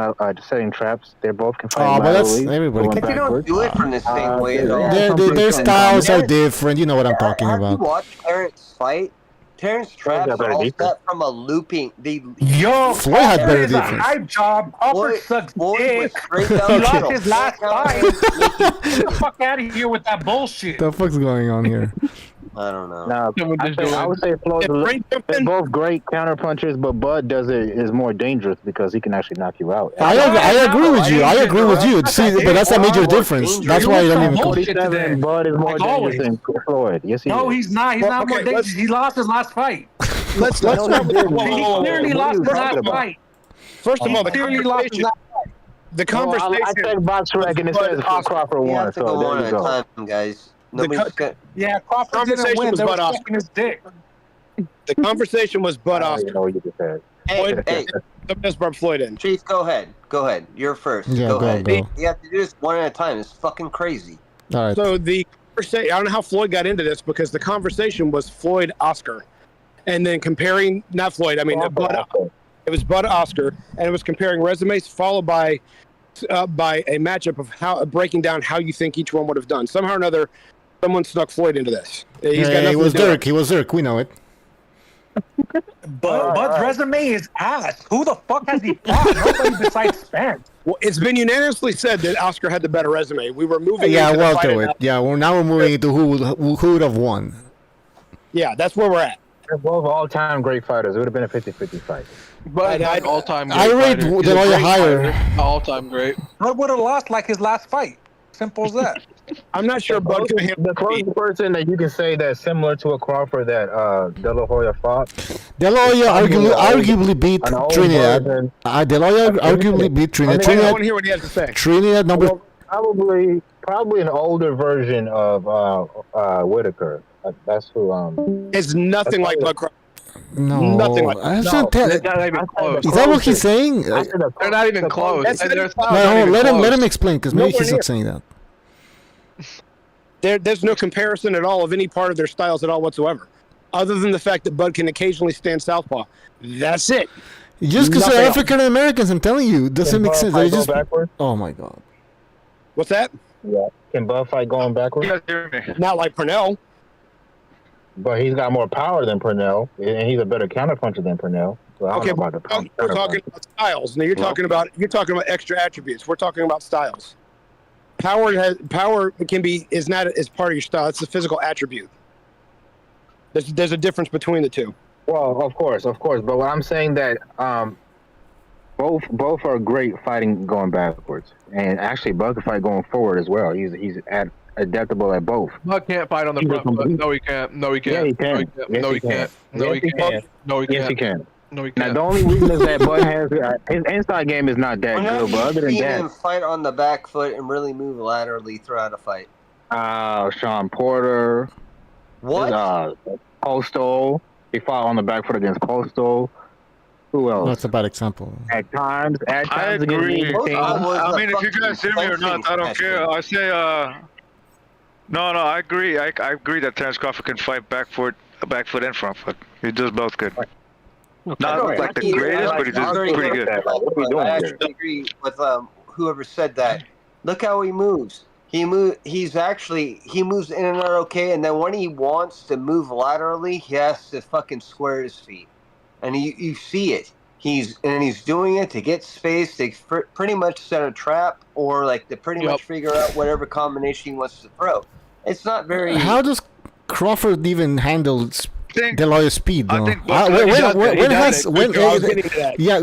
traps. They both can fight. Oh, but that's everybody. But you don't do it from the same way at all. Their styles are different. You know what I'm talking Have about. you watched Terrence fight? Terrence traps are all set from a looping. Yo, Floyd had better is a defense. hype job. Upper sucks dick. He He lost his last fight. Get the fuck out of here with that bullshit. The fuck's going on here? I don't know. No, I would say they're both great counter punchers, but Bud is more dangerous because he can actually knock you out. I agree with you. I agree with you. See, but that's a major difference. That's why I don't even. 47, Bud is more dangerous than Floyd. Yes, he is. No, he's not. He's not more dangerous. He lost his last fight. Let's start with He clearly lost his last fight. First of all, the clearly lost his last fight. The conversation. I checked box rec and it says Crawford won. So there you go. Guys. Yeah, Crawford didn't win. They were sucking his dick. The conversation was Bud Oscar. Hey, Floyd in. Chief, go ahead. Go ahead. You're first. Yeah, go ahead. go. You have to do this one at a time. It's fucking crazy. All right. So the conversation, I don't know how Floyd got into this because the conversation was Floyd Oscar, and then comparing not Floyd. I mean, Bud, it was Bud Oscar, and it was comparing resumes followed by a matchup of how breaking down how you think each one would have done. Somehow or another, someone snuck Floyd into this. It was Dirk. He was Dirk. We know it. Bud's resume is ass. Who the fuck has he fought? Nobody besides Spence. Well, it's been unanimously said that Oscar had the better resume. We were moving. Yeah, into welterweight. Yeah, now we're moving into who would have won. Yeah, that's where we're at. They're both all-time great fighters. It would have been a 50-50 fight. But all-time. I rate De La Hoya higher. All-time great. Bud would have lost like his last fight. Simple as that. I'm not sure Bud could have the closest person that you can say that's similar to a Crawford that De La Hoya fought. De La Hoya arguably beat Trinidad. De La Hoya arguably beat Trinidad. I want to hear what he has to say. Trinidad number. Well, probably an older version of Whitaker. That's who. It's nothing like Bud Crawford. No, nothing like that. They're not even close. Is that what he's saying? They're not even close. Let him explain because maybe he's not saying that. There's no comparison at all of any part of their styles at all whatsoever, other than the fact that Bud can occasionally stand southpaw. That's it. Just because they're African Americans, I'm telling you, doesn't make sense. They just. Oh my god. What's that? Yeah. Can Bud fight going backwards? Not like Purnell. But he's got more power than Purnell, and he's a better counterpuncher than Purnell. So Okay, we're talking about styles. Now you're talking about extra attributes. We're talking about styles. Power is not as part of your style. It's a physical attribute. There's a difference between the two. Well, of course. But what I'm saying that both are great fighting going backwards, and actually Bud can fight going forward as well. He's adaptable at both. Bud can't fight on the front foot. No, he can't. No, he can't. Yeah, he can. No, he can't. No, he can't. No, he can't. Yes, he can. No, he Now, can't. the only weakness that Bud has, his inside game is not that good, but other than Seen that, him fight on the back foot and really move laterally throughout a fight. Sean Porter. What? Postal. He fought on the back foot against Postal. Who else? That's a bad example. At times I agree. against I mean, if you guys hear me or not, I don't care. I say, no, I agree. I agree that Terrence Crawford can fight back foot and front foot. He does both good. Not like the greatest, but he does pretty good. I actually agree with whoever said that. Look how he moves. He moves in and out okay, and then when he wants to move laterally, he has to fucking square his feet, and you see it. He's doing it to get space, to pretty much set a trap, or like to pretty much figure out whatever combination he wants to throw. It's not very. How does Crawford even handle De La Hoya's speed, though. think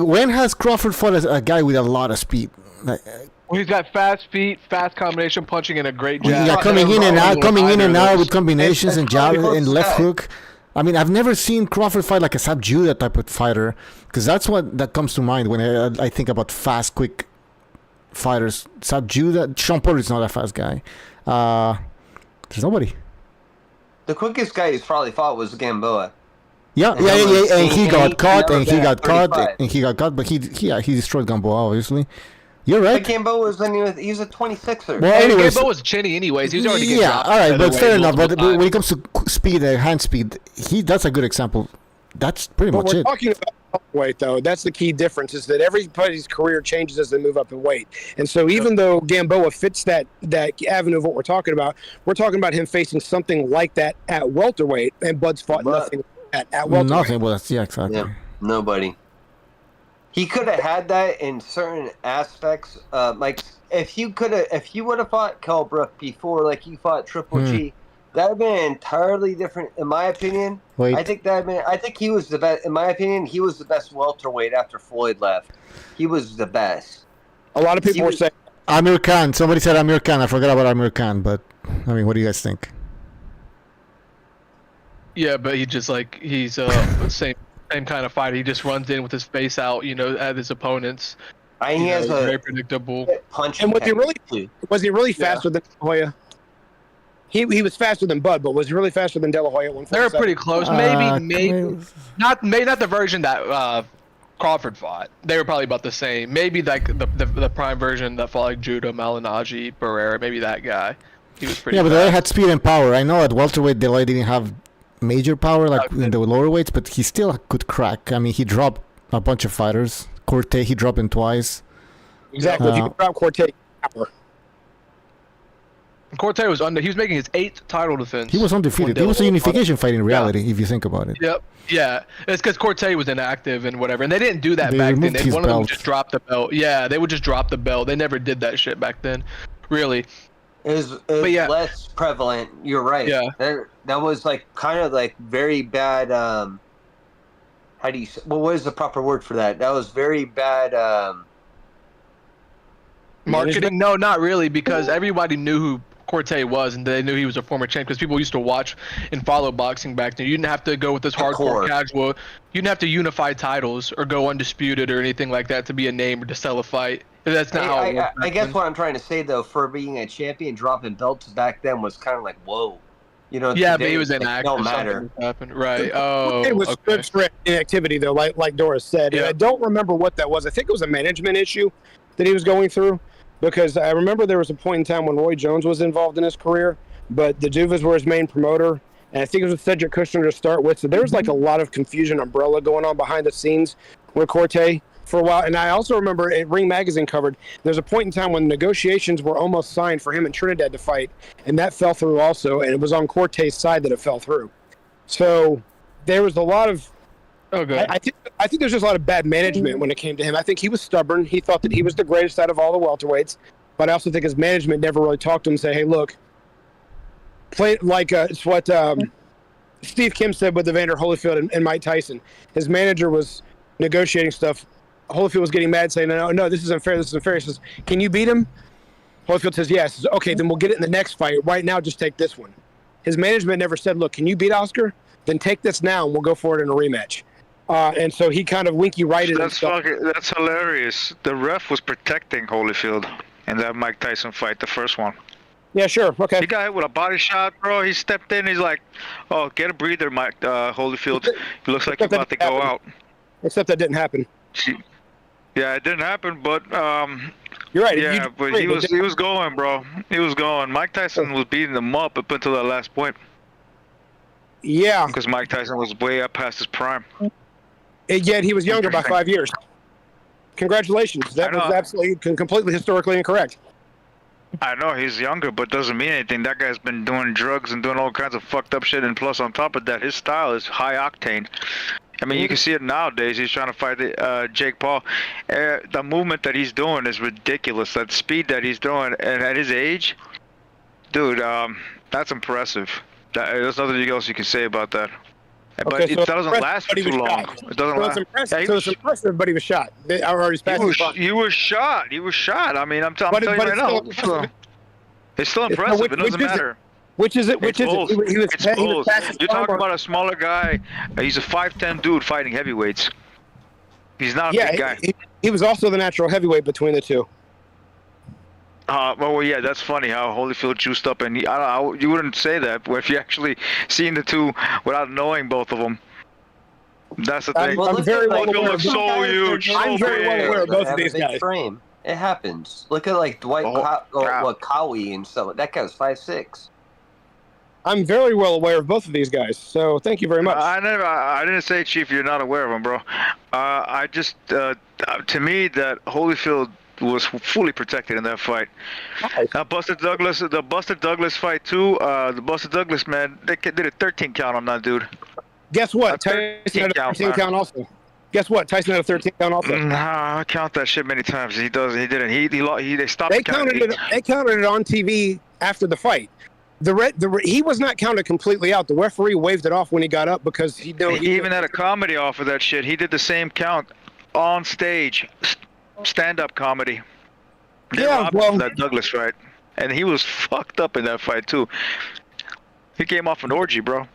when has Crawford fought a guy with a lot of speed? Like, Well, he's got fast feet, fast combination punching, and a great jab. yeah, coming in and out with combinations and jab and left hook. I mean, I've never seen Crawford fight like a Sab Judah type of fighter, because that's what that comes to mind when I think about fast, quick fighters. Sab Judah, Sean Porter is not a fast guy. There's nobody. The quickest guy he's probably fought was Gamboa. Yeah, and he got caught, but he destroyed Gamboa, obviously. You're right. But Gamboa was he was a 26er. Well, anyways, Gamboa was chinny anyways. He was already getting dropped. All right, but fair enough. But when it comes to speed, hand speed, that's a good example. That's pretty much it. We're talking about weight, though. That's the key difference, is that everybody's career changes as they move up in weight. And so even though Gamboa fits that avenue of what we're talking about him facing something like that at welterweight, and Bud's fought nothing at welterweight. Nothing, well, that's, yeah, exactly. Yeah, nobody. He could have had that in certain aspects. Like if you would have fought Kelbrook before, like you fought Triple G, that would have been entirely different, in my opinion. Wait. I think he was the best. In my opinion, he was the best welterweight after Floyd left. He was the best. A lot of people were saying Amir Khan. Somebody said Amir Khan. I forgot about Amir Khan, but I mean, what do you guys think? Yeah, but he's same kind of fighter. He just runs in with his face out, at his opponents. He has a very predictable punch. And was he really faster than De La Hoya? He was faster than Bud, but was he really faster than De La Hoya at 147? They were pretty close. Maybe not the version that Crawford fought. They were probably about the same. Maybe like the prime version that fought like Judah, Malinaji, Barrera. Maybe that guy. He was pretty. Yeah, but fast. they had speed and power. I know at welterweight De La Hoya didn't have major power like in the lower weights, but he still could crack. I mean, he dropped a bunch of fighters. Corte, he dropped him twice. Exactly. If you could drop Corte, power. Corte was he was making his 8th title defense. He was undefeated. It was a unification fight in reality, if you think about it. Yep. Yeah. It's because Corte was inactive and whatever, and they didn't do that back then. One of them would just drop the belt. Yeah, they would just drop the belt. They never did that shit back then, really. It was less prevalent. You're right. Yeah. That was like kind of like very bad. How do you say? Well, what is the proper word for that? That was very bad. Marketing? No, not really, because everybody knew who Corte was, and they knew he was a former champ, because people used to watch and follow boxing back then. You didn't have to go with this hardcore casual. You didn't have to unify titles or go undisputed or anything like that to be a name or to sell a fight. That's not how it worked. I guess what I'm trying to say, though, for being a champion, dropping belts back then was kind of like, whoa. Yeah, but he was inactive. Don't matter. Right. Oh, it was good for inactivity, though, like Doris said. Yeah. And I don't remember what that was. I think it was a management issue that he was going through, because I remember there was a point in time when Roy Jones was involved in his career, but the Duvas were his main promoter, and I think it was with Cedric Kushner to start with. So there was like a lot of confusion umbrella going on behind the scenes with Corte for a while. And I also remember Ring Magazine covered, there's a point in time when negotiations were almost signed for him and Trinidad to fight, and that fell through also, and it was on Corte's side that it fell through. So there was a lot of I think there's just a lot of bad management when it came to him. I think he was stubborn. He thought that he was the greatest out of all the welterweights, but I also think his management never really talked to him and say, hey, look, play like it's what Steve Kim said with Evander Holyfield and Mike Tyson. His manager was negotiating stuff. Holyfield was getting mad, saying, no, this isn't fair, this isn't fair. He says, can you beat him? Holyfield says, yes. Says, okay, then we'll get it in the next fight. Right now, just take this one. His management never said, look, can you beat Oscar? Then take this now, and we'll go for it in a rematch. And so he kind of winky-righted himself. That's hilarious. The ref was protecting Holyfield in that Mike Tyson fight, the first one. Yeah, sure. Okay. He got hit with a body shot, bro. He stepped in. He's like, oh, get a breather, Mike Holyfield. He looks like he's about to go out. Except that didn't happen. Yeah, it didn't happen, but you're right. Yeah, but he was going, bro. He was going. Mike Tyson was beating him up until that last point. Yeah. Because Mike Tyson was way up past his prime. And yet he was younger by 5 years. Congratulations. That was absolutely completely historically incorrect. I know he's younger, but doesn't mean anything. That guy's been doing drugs and doing all kinds of fucked up shit, and plus on top of that, his style is high octane. I mean, you can see it nowadays. He's trying to fight Jake Paul. The movement that he's doing is ridiculous. That speed that he's doing, and at his age, dude, that's impressive. There's nothing else you can say about that. But Okay, so it doesn't last for but he too was long. shot. It doesn't So last. it's impressive. Yeah, So it's impressive, but he was shot. he was shot. He was shot. I mean, I'm telling you right it's now. still impressive. It's still It's- impressive. which- It doesn't which is it? matter. Which is it? Which It's is both. it? He was It's he was both. past his You're prime talking or- about a smaller guy. He's a 5'10" dude fighting heavyweights. He's not a big guy. He was also the natural heavyweight between the two. Well, yeah, that's funny how Holyfield juiced up, and you wouldn't say that if you actually seen the two without knowing both of them. That's the thing. I'm very well aware of so huge. I'm so very big. well aware of both of Have a these big guys. frame. It happens. Look at like Dwight Cowie and stuff. That guy was 5'6". I'm very well aware of both of these guys. So thank you very much. I didn't say, Chief, you're not aware of them, bro. I just, to me, that Holyfield was fully protected in that fight. The Buster Douglas fight too. The Buster Douglas, man, they did a 13 count on that dude. Guess what? Tyson had a 13 count also. Guess what? Tyson had a 13 count also. Nah, I count that shit many times. He doesn't. He didn't. They stopped. They the count counted at it. They counted it on TV after the fight. He was not counted completely out. The referee waved it off when he got up because he knew. He even had a comedy off of that shit. He did the same count on stage, stand-up comedy. They robbed him for that Douglas fight, and he was fucked up in that fight too. He came off an orgy, bro.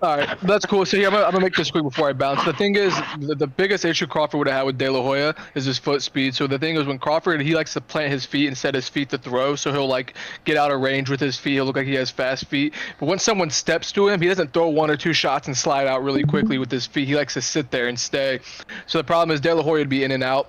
All right, that's cool. So yeah, I'm gonna make this quick before I bounce. The thing is, the biggest issue Crawford would have had with De La Hoya is his foot speed. So the thing is, when Crawford, he likes to plant his feet and set his feet to throw, so he'll like get out of range with his feet. He'll look like he has fast feet. But when someone steps to him, he doesn't throw one or two shots and slide out really quickly with his feet. He likes to sit there and stay. So the problem is De La Hoya would be in and out.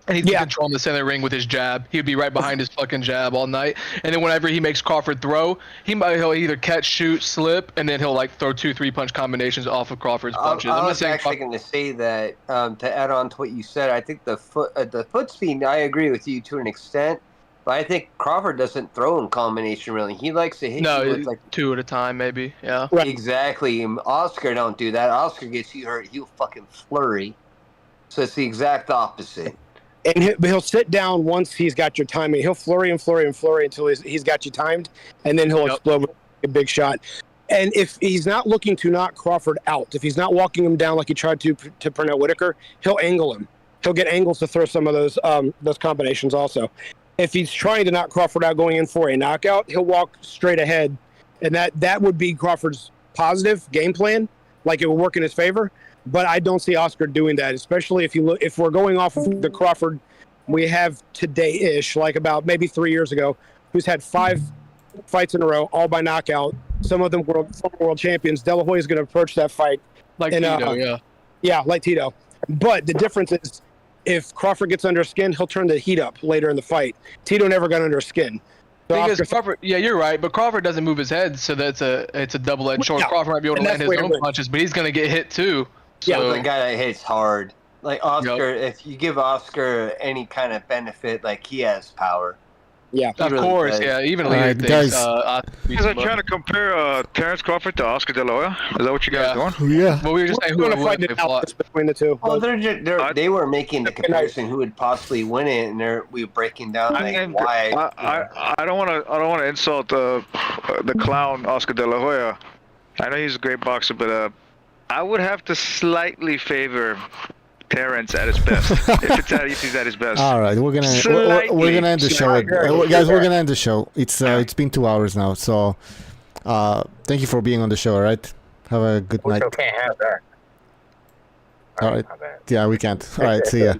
And he'd control the center ring with his jab. He'd be right behind his fucking jab all night. And then whenever he makes Crawford throw, he'll either catch, shoot, slip, and then he'll like throw 2-3 punch combinations off of Crawford's punches. I was actually going to say that to add on to what you said. I think the foot speed. I agree with you to an extent, but I think Crawford doesn't throw in combination really. He likes to hit you with like 2 at a time, maybe. Yeah. Right. Exactly. Oscar don't do that. Oscar gets you hurt. He'll fucking flurry. So it's the exact opposite. And he'll sit down once he's got your timing. He'll flurry and flurry and flurry until he's got you timed, and then he'll explode with a big shot. And if he's not looking to knock Crawford out, if he's not walking him down like he tried to Pernell Whitaker, he'll angle him. He'll get angles to throw some of those combinations also. If he's trying to knock Crawford out going in for a knockout, he'll walk straight ahead, and that would be Crawford's positive game plan, like it would work in his favor. But I don't see Oscar doing that, especially if we're going off of the Crawford we have today-ish, like about maybe 3 years ago, who's had 5 fights in a row, all by knockout. Some of them former world champions. De La Hoya is going to approach that fight like Tito, yeah, like Tito. But the difference is, if Crawford gets under his skin, he'll turn the heat up later in the fight. Tito never got under his skin. So Thing is, Crawford, yeah, you're right, but Crawford doesn't move his head, so it's a double-edged sword. Yeah, Crawford might be able to land his way to own win. punches, but he's gonna get hit too. Yeah, So. the guy that hits hard. Like Oscar, if you give Oscar any kind of benefit, like he has power. Yeah, of course, yeah. Even later things. You guys are trying to compare Terrence Crawford to Oscar De La Hoya? Is that what you guys are doing? Yeah. Well, we were just saying who fight it out between the two. Well, they were making the comparison who would possibly win it, and we were breaking down why. I don't want to insult the clown Oscar De La Hoya. I know he's a great boxer, but I would have to slightly favor Terrence at his best. if he's at his best. All right, we're gonna end the show, guys. We're gonna end the show. It's been 2 hours now, so thank you for being on the show. All right, have a good night. We can't have that. All right, yeah, we can't. All right, see ya.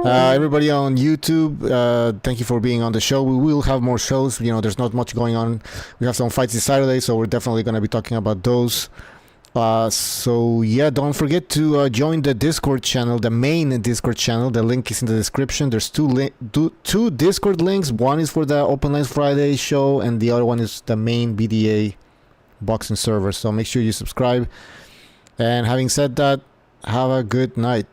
Everybody on YouTube, thank you for being on the show. We will have more shows. You know, there's not much going on. We have some fights this Saturday, so we're definitely gonna be talking about those. So yeah, don't forget to join the Discord channel, the main Discord channel. The link is in the description. There's two Discord links. One is for the Open Lines Friday show, and the other one is the main BDA boxing server. So make sure you subscribe. And having said that, have a good night.